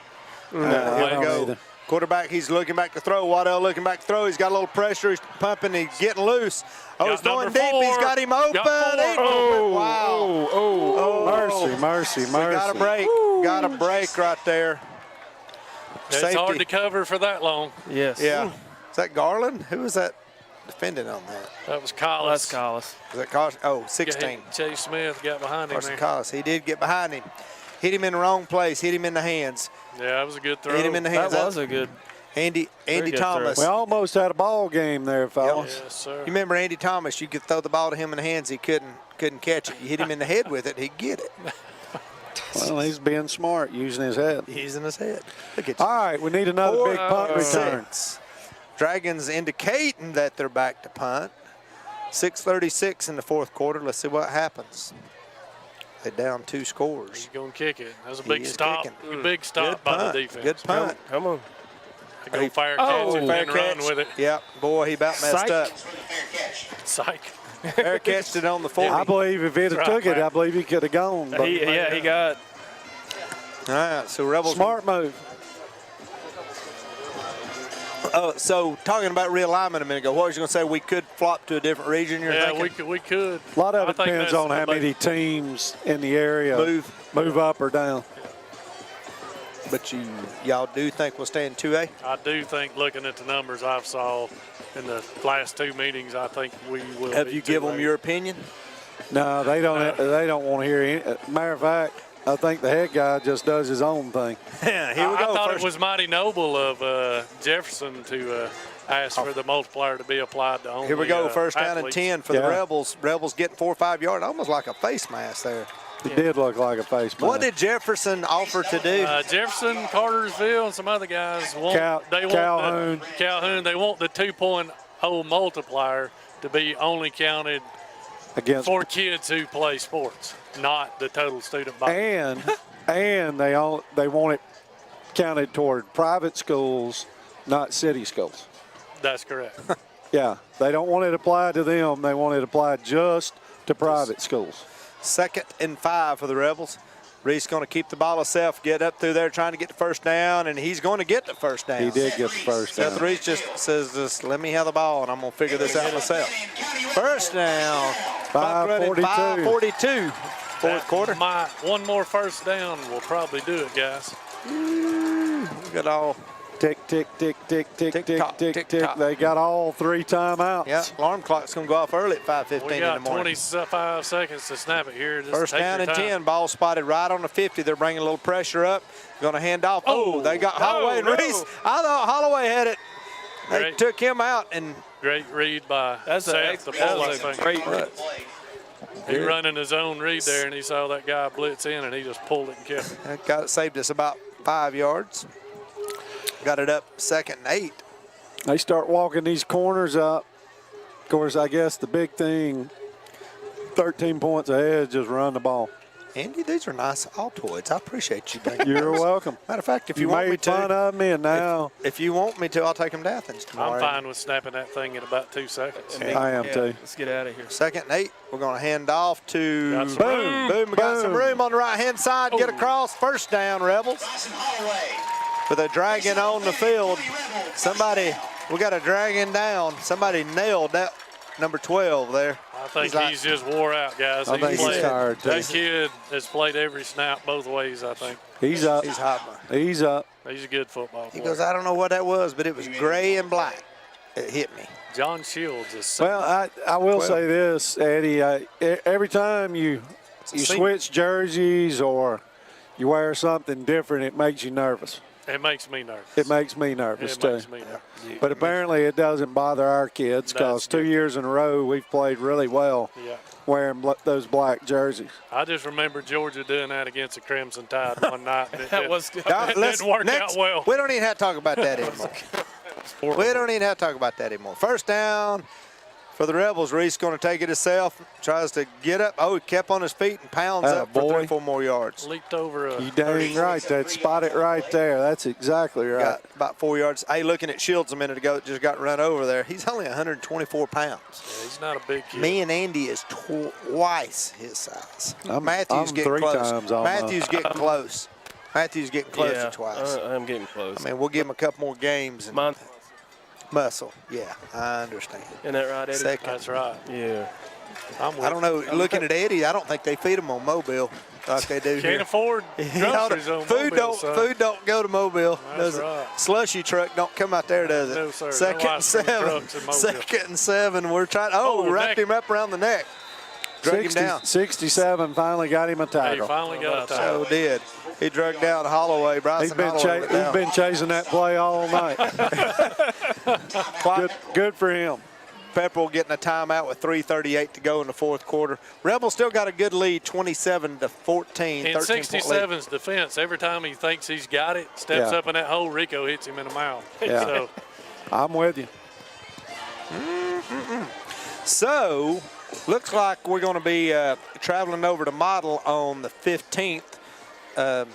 Here we go. Either. Quarterback, he's looking back to throw. Waddell looking back to throw. He's got a little pressure. He's pumping. He's getting loose. Oh, he's going deep. He's got him open. Wow. Mercy. Got a break. Got a break right there. It's Safety. hard to cover for that long. Yes. Yeah. Is that Garland? Who was that defending on that? That was Collis. That's Collis. Was that Collis? Oh, 16. Chase Smith got behind him there. Collis. He did get behind him. Hit him in the wrong place. Hit him in the hands. Yeah, that was a good throw. Hit him in the hands. That was a good. Andy good Thomas. We almost had a ball game there, fellas. Yes, sir. You remember Andy Thomas? You could throw the ball to him in the hands. He couldn't catch it. You hit him in the head with it, he'd get it. Well, he's being smart, using his head. Using his head. Look at you. All right, we need another big punt return. Dragons indicating that they're back to punt. 6:36 in the fourth quarter. Let's see what happens. They're down 2 scores. He's going to kick it. That was a big stop. A big stop by the defense. Good punt. Come on. Go fair catch and then run with it. Yep. Boy, he about messed up. Psych. Fair catched it on the 40. I believe if he'd have took it, I believe he could have gone. But He got. All right, so Rebels. Smart move. So talking about realignment a minute ago, what was you going to say? We could flop to a different region, you're thinking? we could. A lot of it depends on how many teams in the area move up or down. But y'all do think we'll stay in 2A? I do think, looking at the numbers I've saw in the last 2 meetings, I think we will. Have you given them your opinion? No, they don't. They don't want to hear any. Matter of fact, I think the head guy just does his own thing. Yeah, here we go. I thought it was mighty noble of Jefferson to ask for the multiplier to be applied to only. Here we go. First down and athletes. 10 for the Rebels. Rebels getting 4 or 5 yards, almost like a face mask there. It did look like a face mask. What did Jefferson offer to do? Jefferson, Cartersville, and some other guys want Calhoun. Calhoun. They want the 2.0 multiplier to be only counted for kids who play sports, not the total student body. And they want it counted toward private schools, not city schools. That's correct. Yeah, they don't want it applied to them. They want it applied just to private schools. 2nd and 5 for the Rebels. Reese going to keep the ball himself, get up through there trying to get the first down, and he's going to get the first down. He did get the first down. Seth Reese just says, let me have the ball, and I'm going to figure this out myself. First down Clock running 5:42. Fourth quarter. One more first down will probably do it, guys. Look at all. Tick, tick, tick, tick, tick, tick, tick, tick, tick. They got all 3 timeouts. Yeah, alarm clock's going to go off early at 5:15 We in got the morning. 25 seconds to snap it here. Just First take down your and time. 10. Ball spotted right on the 50. They're bringing a little pressure up. Going to hand off. Oh, they got Holloway and Reese. I thought Holloway had it. They took him out. And great read by Seth. That was a great run. He running his own read there, and he saw that guy blitz in, and he just pulled it and kept it. that got it, saved us about 5 yards. Got it up 2nd and 8. They start walking these corners up. Of course, I guess the big thing, 13 points ahead, just run the ball. Andy, these are nice Altoids. I appreciate you bringing You're those. welcome. Matter of fact, if you want me made fun to, of me, and now if you want me to, I'll take them to Athens tomorrow. I'm fine with snapping that thing in about 2 seconds. I am too. Let's get out of here. 2nd and 8. We're going to hand off to Got some Boom. Boom. We got some room on the right-hand side. Get across. First down, Rebels. With a dragon on the field. Somebody, we got a dragon down. Somebody nailed that number 12 there. I think he's just wore out, guys. I think he's tired, too. That kid has played every snap both ways, I think. He's up. He's hot. He's up. He's a good football He player. goes, I don't know what that was, but it was gray and black. It hit me. John Shields is Well, I will say this, Eddie. Every time you switch jerseys or you wear something different, it makes you nervous. It makes me nervous. It makes me nervous, too. Makes me nervous. But apparently it doesn't bother our kids because 2 years in a row we've played really well wearing those black jerseys. I just remember Georgia doing that against the Crimson Tide one night. It didn't work out well. We don't even have to talk about that anymore. We don't even have to talk about that anymore. First down for the Rebels. Reese going to take it himself. Tries to get up. Oh, he kept on his feet and pounds up for 3 or 4 more yards. Leaped over a You dang right. That spot it right there. That's exactly right. Got about 4 yards. Hey, looking at Shields a minute ago, just got run over there. He's only 124 pounds. Yeah, he's not a big kid. Me and Andy is twice his size. Matthew's I'm getting 3 close. times almost. Matthew's getting close. Matthew's getting close to twice. I'm getting close. I mean, we'll give him a couple more games. And muscle. Yeah, I understand. Isn't that right, Eddie? Second. That's right. Yeah. I don't know. Looking at Eddie, I don't think they feed him on Mobile like they do Can't here. afford groceries on Mobile, son. Food don't go to Mobile. That's Does it? right. Slushy truck don't come out there, does it? No, sir. Second No and ice cream 7. trucks in Mobile. 2nd and 7. We're trying. Oh, wrapped him up around the neck. Drug him down. 67 finally got him a He tackle. finally got a tackle. So did. He drug down Holloway. Bryson Holloway went down. He's been chasing that play all night. good for him. Pepperell getting a timeout with 3:38 to go in the 4th quarter. Rebels still got a good lead, 27-14. In 67's defense, every time he thinks he's got it, steps up in that hole, Rico hits him in the mouth. Yeah. So, I'm with you. So, looks like we're going to be traveling over to Model on the 15th. We're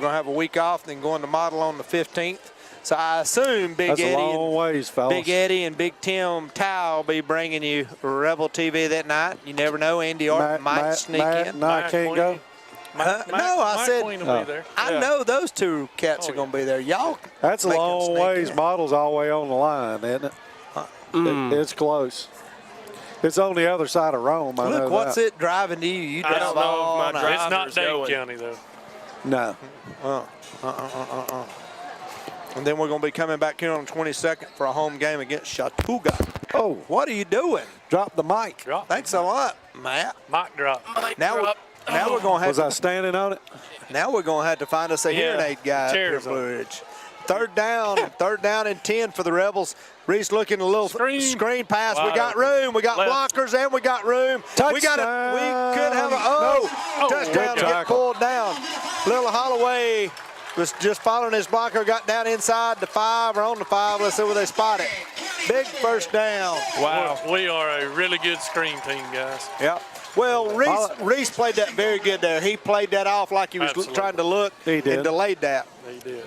going to have a week off, then going to Model on the 15th. So I assume That's a long ways, fellas. Big Eddie and Big Tim Tao will be bringing you Rebel TV that night. You never know. Andy Orton might sneak in. No, I can't go. I said Queen will be there. I know those 2 cats are going to be there. Y'all. That's a make them long sneak ways. in. Model's all the way on the line, isn't it? It's close. It's on the other side of Rome. I know Look, what's that. it driving to you? You I drive don't know if all my night. It's not Dade going. County, though. No. And then we're going to be coming back here on the 22nd for a home game against Chattooga. Oh, What are you doing? drop the mic. Drop. Thanks a lot, Matt. Mic drop. Now we're going to Was I standing on it? have to find us a hearing aid guy up here Chairs at on. Blue Ridge. Third down and 10 for the Rebels. Reese looking a little screen pass. We Wide got open. room. We got Left. blockers and we got room. We could have a touchdown to get pulled down. Little Holloway was just following his blocker, got down inside the 5 or on the 5. Let's see where they spot it. Big first down. Wow. We are a really good screen team, guys. Yep. Well, Reese played that very good there. He played that off like he was trying to look and delayed that. He did.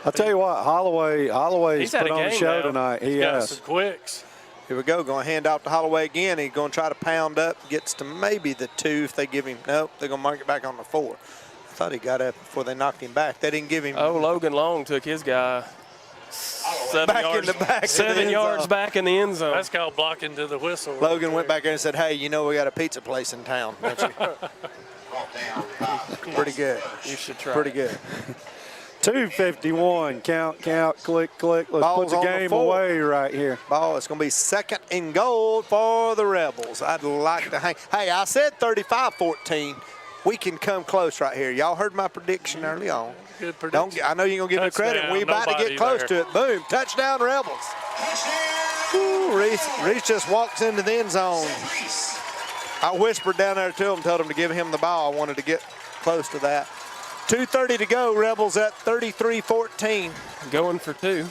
I'll tell you what, Holloway's had put a on a game show now. tonight. He Got has. some quicks. Here we go. Going to hand off to Holloway again. He's going to try to pound up. Gets to maybe the 2 if they give him. Nope, they're going to mark it back on the 4. I thought he got up before they knocked him back. They didn't give him. Oh, Logan Long took his guy. 7 yards back in the end zone. That's called blocking to the whistle. Logan went back there and said, hey, you know we got a pizza place in town, don't you? Pretty good. You should try. Pretty good. 2:51. Count, click. Let's Ball's put on the the game floor. away right here. Ball, it's going to be 2nd and goal for the Rebels. I'd like to hang. Hey, I said 35-14. We can come close right here. Y'all heard my prediction early on. Good prediction. I know you're going to give me credit. We about to get close to it. Boom. Touchdown, Rebels. Ooh, Reese just walks into the end zone. I whispered down there to him, told him to give him the ball. I wanted to get close to that. 2:30 to go. Rebels at 33-14. Going for 2.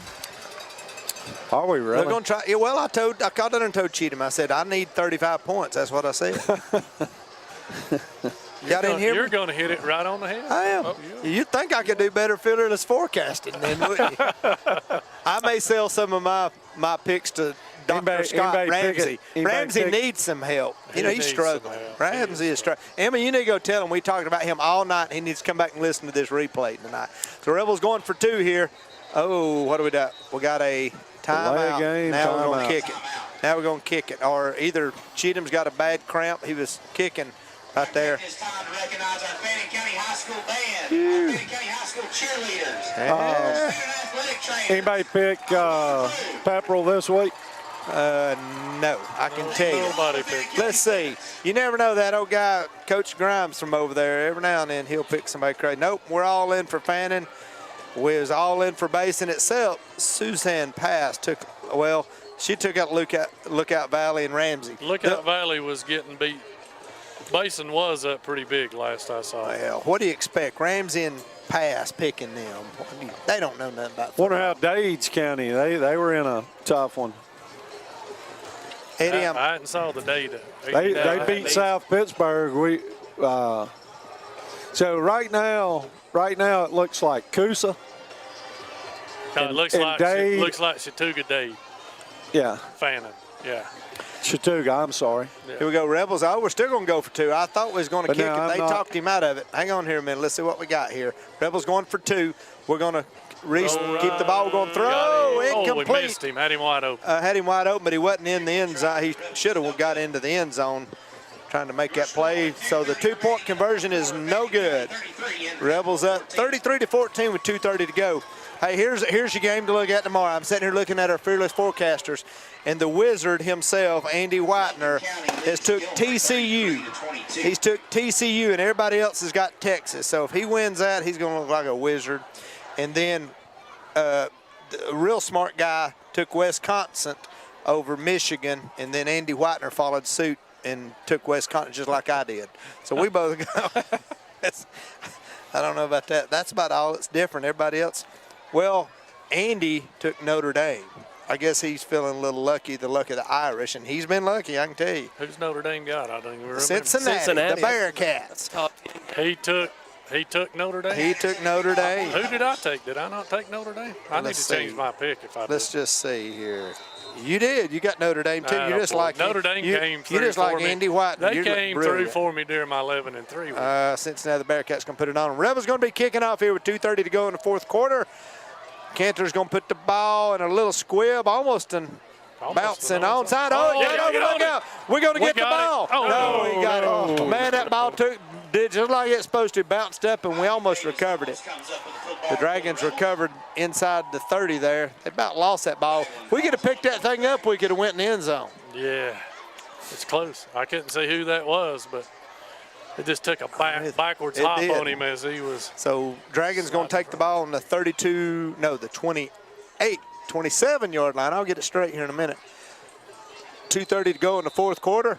Are we really? They're going to try. Yeah, well, I called in and told Cheatham. I said, I need 35 points. That's what I said. Y'all didn't hear me? You're going to hit it right on the head. I am. You'd think I could do better fearless forecasting then, wouldn't you? I may sell some of my picks to Dr. Scott Ramsey. Ramsey needs some help. He's struggling. Ramsey is struggling. Emma, you need to go tell him we talked about him all night. He needs to come back and listen to this replay tonight. So Rebels going for 2 here. Oh, what do we got? We got a timeout. Now we're going to kick it. Now we're going to kick it. Or either Cheatham's got a bad cramp. He was kicking right there. It's time to recognize our Fannin County High School band, our Fannin County High School cheerleaders, athletic trainers. Anybody pick Pepperell this week? No, I can tell you. Nobody picked. Let's see. You never know that old guy, Coach Grimes from over there. Every now and then he'll pick somebody crazy. Nope, we're all in for Fannin. We was all in for Basin itself. Suzanne Pass she took out Lookout Valley and Ramsey. Lookout Valley was getting beat. Basin was up pretty big last I saw. Well, what do you expect? Ramsey and Pass picking them. They don't know nothing about football. Wonder how Dades County, they were in a tough one. Eddie, I hadn't saw the data. They beat South Pittsburgh. So right now it looks like Coosa. It looks like Chattooga Dade. Yeah. Fannin. Yeah. Chattooga, I'm sorry. Yeah. Here we go, Rebels. We're still going to go for 2. I thought we was going to kick it. They talked him out of it. Hang on here a minute. Let's see what we got here. Rebels going for 2. We're going to keep the ball going. Throw incomplete. We missed him. Had him wide open. Had him wide open, but he wasn't in the end zone. He should have got into the end zone trying to make that play. So the 2-point conversion is no good. Rebels up 33-14 with 2:30 to go. Hey, here's your game to look at tomorrow. I'm sitting here looking at our fearless forecasters, and the wizard himself, Andy Whitener, has took TCU. He's took TCU, and everybody else has got Texas. So if he wins that, he's going to look like a wizard. And then a real smart guy took Wisconsin over Michigan, and then Andy Whitener followed suit and took Wisconsin just like I did. So we both go. I don't know about that. That's about all that's different. Everybody else. Well, Andy took Notre Dame. I guess he's feeling a little lucky, the luck of the Irish, and he's been lucky, I can tell you. Who's Notre Dame got? I don't even remember. Cincinnati. The Bearcats. He took Notre Dame? He took Notre Dame. Who did I take? Did I not take Notre Dame? I need to change my pick if I did. Let's just see here. You did. You got Notre Dame, too. You're just like Notre Dame came through. You're just like Andy White. They came through for me during my 11-3. Cincinnati, the Bearcats going to put it on. Rebels going to be kicking off here with 2:30 to go in the 4th quarter. Cantor's going to put the ball in a little squib, almost bouncing onside. We're going to get the ball. No, we got it. Man, that ball did just like it's supposed to. Bounced up, and we almost recovered it. The Dragons recovered inside the 30 there. They about lost that ball. If we could have picked that thing up, we could have went in the end zone. Yeah, it's close. I couldn't see who that was, but it just took a backwards hop on him as he was. So Dragons going to take the ball on the 27-yard line. I'll get it straight here in a minute. 2:30 to go in the 4th quarter.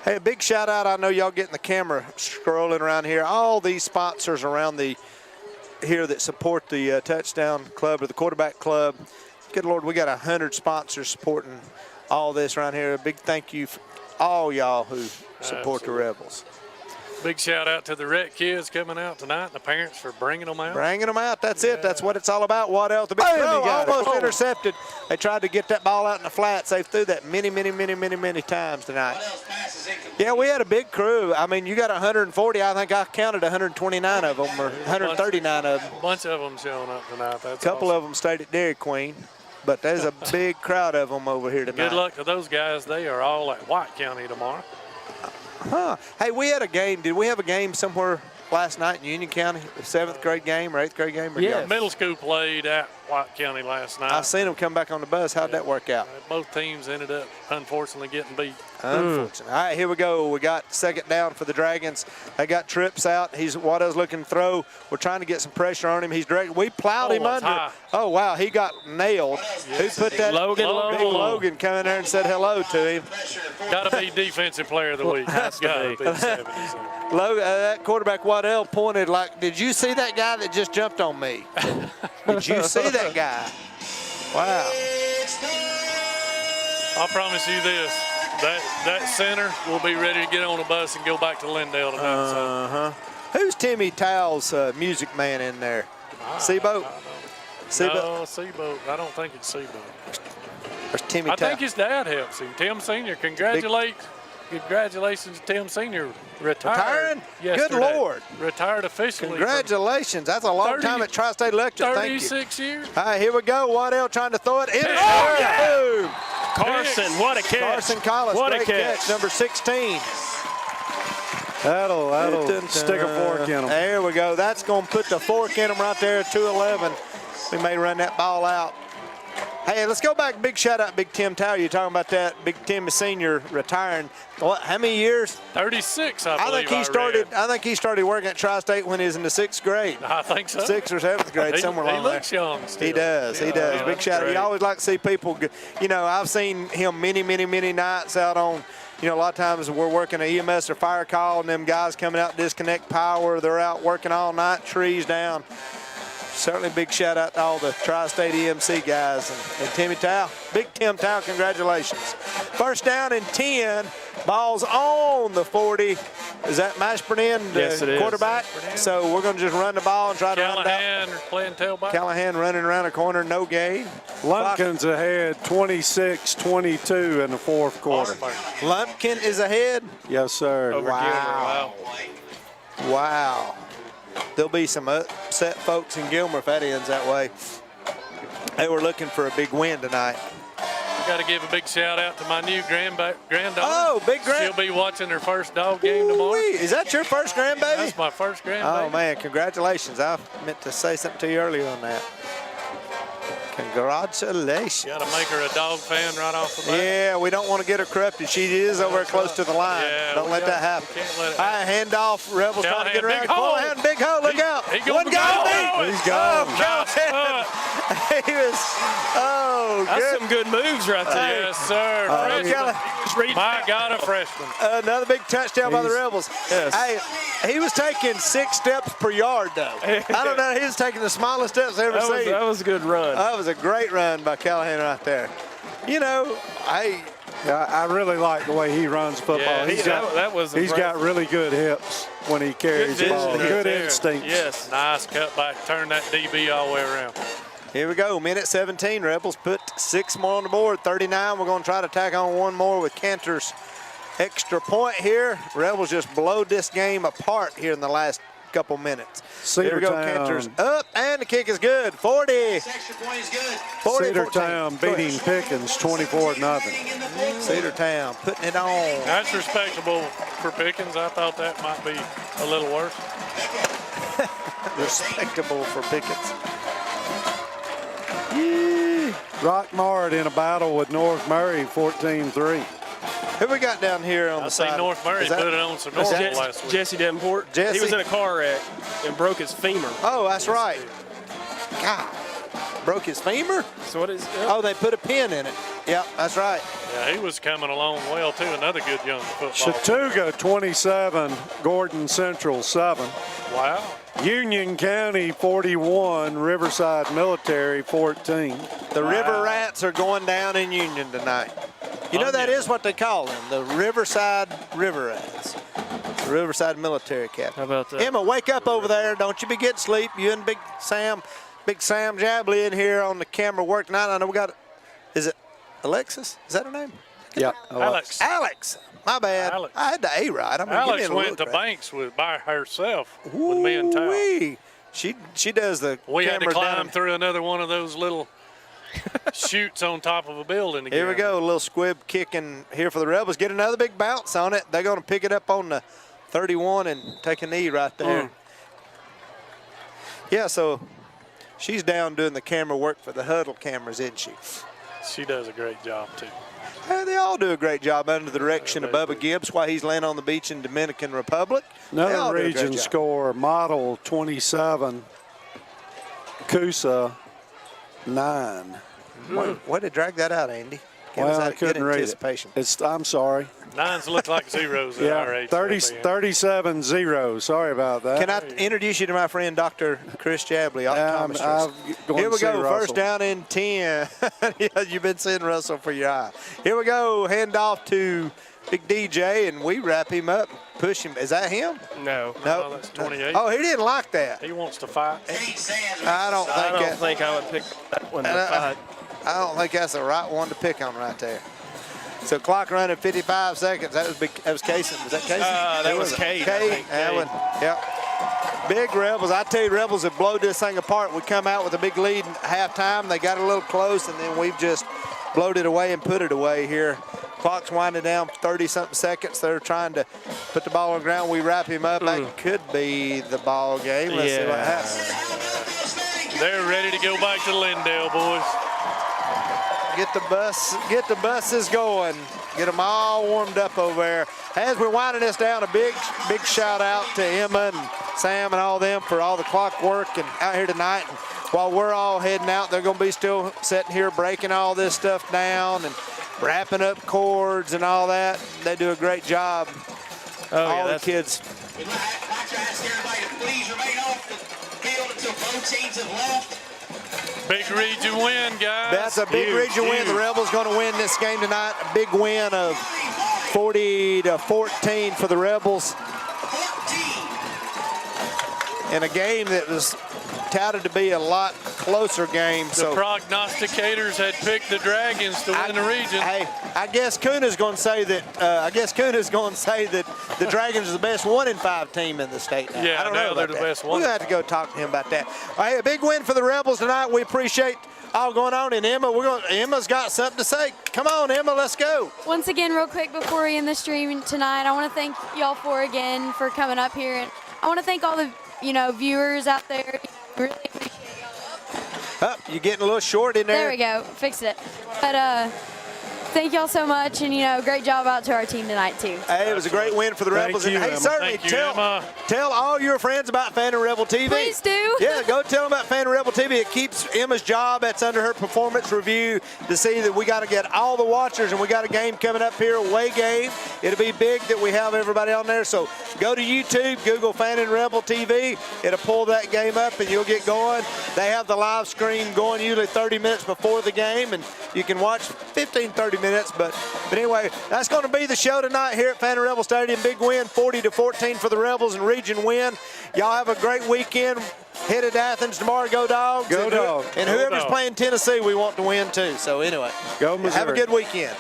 Hey, a big shout out. I know y'all getting the camera scrolling around here. All these sponsors around here that support the touchdown club or the quarterback club. Good Lord, we got 100 sponsors supporting all this around here. A big thank you for all y'all who support the Rebels. Big shout out to the rec kids coming out tonight and the parents for bringing them out. Bringing them out. That's it. That's what it's all about. Waddell, the big throw, almost intercepted. They tried to get that ball out in the flats. They threw that many times tonight. Yeah, we had a big crew. I mean, you got 140. I think I counted 129 of them or 139 of them. A bunch of them showing up tonight. That's a couple awesome. of them stayed at Dairy Queen. But there's a big crowd of them over here tonight. Good luck to those guys. They are all at White County tomorrow. Huh. Hey, we had a game. Did we have a game somewhere last night in Union County? A 7th grade game or 8th grade game? Yeah, middle school played at White County last night. I seen them come back on the bus. How'd that work out? Both teams ended up, unfortunately, getting beat. Unfortunately. All right, here we go. We got second down for the Dragons. They got trips out. Waddell's looking to throw. We're trying to get some pressure on him. He's direct. We plowed him under. High. Oh, wow. He got nailed. Yes. Who put that? Logan come in there and said hello to him. Got to be defensive player of the week. Has to Gotta be. 70s. Logan, that quarterback Waddell pointed like, did you see that guy that just jumped on me? Did you see that guy? Wow. I promise you this. That center will be ready to get on the bus and go back to Lindale tonight. Who's Timmy Towell's music man in there? Seaboat? No, Seaboat. I don't think it's Seaboat. There's Timmy I Towell. think his dad helps him. Tim Sr. Congratulations, Tim Sr. Retiring? Yesterday. Good Lord. Retired officially. Congratulations. That's a long time at Tri-State Electric. Thank you. 36 years. All right, here we go. Waddell trying to throw it. Boom. Carson, what a catch. Carson Collis, what great a catch. Number 16. That'll stick a fork in them. There we go. That's going to put the fork in them right there at 211. We may run that ball out. Hey, let's go back. Big shout out, Big Tim Tower. You're talking about that. Big Tim Senior retiring. What? How many years? 36, I believe. I think he started working at Tri-State when he was in the 6th grade. I think so. 6th or 7th grade, somewhere along there. He looks young still. He does. He does. Big shout out. You always like to see people. You know, I've seen him many nights out on. You know, a lot of times we're working an EMS or fire call, and them guys coming out to disconnect power. They're out working all night, trees down. Certainly big shout out to all the Tri-State EMC guys and Timmy Towell. Big Tim Towell, congratulations. First down and 10. Ball's on the 40. Is that Mashburn, the quarterback? So we're going to just run the ball and try to run it out. Callahan playing tailback. Callahan running around the corner, no gain. Lumpkin's ahead 26-22 in the fourth quarter. Lumpkin is ahead? Yes, sir. Wow. Wow. There'll be some upset folks in Gilmer if that ends that way. They were looking for a big win tonight. Got to give a big shout out to my new granddaughter. Oh, big She'll be watching her first dog game tomorrow. Is that your first grandbaby? That's my first grandbaby. Oh, man, congratulations. I meant to say something to you earlier on that. Congratulations. Got to make her a dog fan right off the bat. Yeah, we don't want to get her corrupted. She is over close to the line. Yeah, don't let that happen. Can't let it All right, handoff. Rebels trying to get around. Callahan, Big hole. Look out. One guy. He's gone. He was, That's some good moves right there. Yes, sir. My God, a freshman. Another big touchdown by the Rebels. Yes. Hey, he was taking 6 steps per yard, though. I don't know. He was taking the smallest steps I've ever seen. That was a good run. That was a great run by Callahan right there. You know, I really like the way he runs football. Yeah, He's got really good hips when he carries the ball. Good instincts. Yes, nice cutback. Turn that DB all the way around. Here we go, minute 17. Rebels put 6 more on the board, 39. We're going to try to tack on one more with Cantor's extra point here. Rebels just blowed this game apart here in the last couple minutes. Here we go, Cantor's up, and the kick is good. 40. This extra point is good. Cedartown beating Pickens 24-0. Cedartown putting it on. That's respectable for Pickens. I thought that might be a little worse. Respectable for Pickens. Rockmart in a battle with North Murray 14-3. Who we got down here on the side? I see North Murray put it on some normal last week. Jesse Davenport. Jesse? He was in a car wreck and broke his femur. Oh, that's right. God, broke his femur? So what is? Oh, they put a pin in it. Yep, that's right. Yeah, he was coming along well too. Another good young football. Chattooga 27, Gordon Central 7. Wow. Union County 41, Riverside Military 14. The River Rats are going down in Union tonight. You know, that is what they call them, the Riverside River Rats. Riverside Military Academy. How about that? Emma, wake up over there. Don't you be getting sleep. You and Big Sam Jabley in here on the camera work tonight. I know we got, is it Alexis? Is that her name? Yeah. Alex. My bad. Alex. I had the A right. I mean, Alex give me a went little to credit. Banks by herself with me and Tal. Ooh-wee. She does the We had to cameras climb down. through another one of those little chutes on top of a building again. Here we go, a little squib kicking here for the Rebels. Get another big bounce on it. They're going to pick it up on the 31 and take a knee right there. Yeah, so she's down doing the camera work for the huddle cameras, isn't she? She does a great job, too. They all do a great job under the direction of Bubba Gibbs while he's laying on the beach in Dominican Republic. They all Another do a great region job. score, Model 27, Coosa 9. Way to drag that out, Andy. Give us Well, I that good couldn't read it. anticipation. I'm sorry. Nines look like zeros at our age. 37-0. Sorry about that. Can I introduce you to my friend, Dr. Chris Jabley, optometrist? Here we go, first down and 10. Yeah, you've been seeing Russell for your eye. Here we go, hand off to Big DJ, and we wrap him up, push him. Is that him? No. No. That's 28. Oh, he didn't like that. He wants to fight. I don't think I would pick that one to fight. I don't think that's the right one to pick on right there. So clock running 55 seconds. That was Casey. Was that Casey? That was Cade. That one. Yep. Big Rebels. I tell you, Rebels have blowed this thing apart. We come out with a big lead at halftime. They got a little close, and then we've just blowed it away and put it away here. Clock's winding down 30-something seconds. They're trying to put the ball on the ground. We wrap him up. That could be the ball game. Let's see what happens. They're ready to go back to Lindale, boys. Get the buses going. Get them all warmed up over there. As we're winding this down, a big shout out to Emma and Sam and all them for all the clock work and out here tonight. And while we're all heading out, they're going to be still sitting here breaking all this stuff down and wrapping up cords and all that. They do a great job. All the kids. We'd like to ask everybody to please remain off the field until both teams have left. Big region win, guys. That's a big region win. The Rebels going to win this game tonight. A big win of 40-14 for the Rebels. In a game that was touted to be a lot closer game. The prognosticators had picked the Dragons to win the region. Hey, I guess Kuna's going to say that. The Dragons are the best 1-5 team in the state now. Yeah, I don't know they're about the that. best We're one. going to have to go talk to him about that. All right, a big win for the Rebels tonight. We appreciate all going on. And Emma's got something to say. Come on, Emma, let's go. Once again, real quick before we end the stream tonight, I want to thank y'all for coming up here, and I want to thank all the viewers out there. Really appreciate y'all. You're getting a little short in there. There we go, fixed it. But thank y'all so much, and great job out to our team tonight too. Hey, it was a great win for the Rebels. you, And hey, Emma. certainly Thank you, tell all your friends about Fannin Rebel TV. Please do. Yeah, go tell them about Fannin Rebel TV. It keeps Emma's job. That's under her performance review to see that we got to get all the watchers, and we got a game coming up here, away game. It'll be big that we have everybody on there. So go to YouTube, Google Fannin Rebel TV. It'll pull that game up, and you'll get going. They have the live stream going usually 30 minutes before the game, and you can watch 15-30 minutes. But anyway, that's going to be the show tonight here at Fannin Rebel Stadium. Big win, 40-14 for the Rebels and region win. Y'all have a great weekend. Headed to Athens tomorrow. Go Dogs. Go Dogs. And Go whoever's Dogs. playing Tennessee, we want to win too. So anyway, Go Missouri. have a good weekend.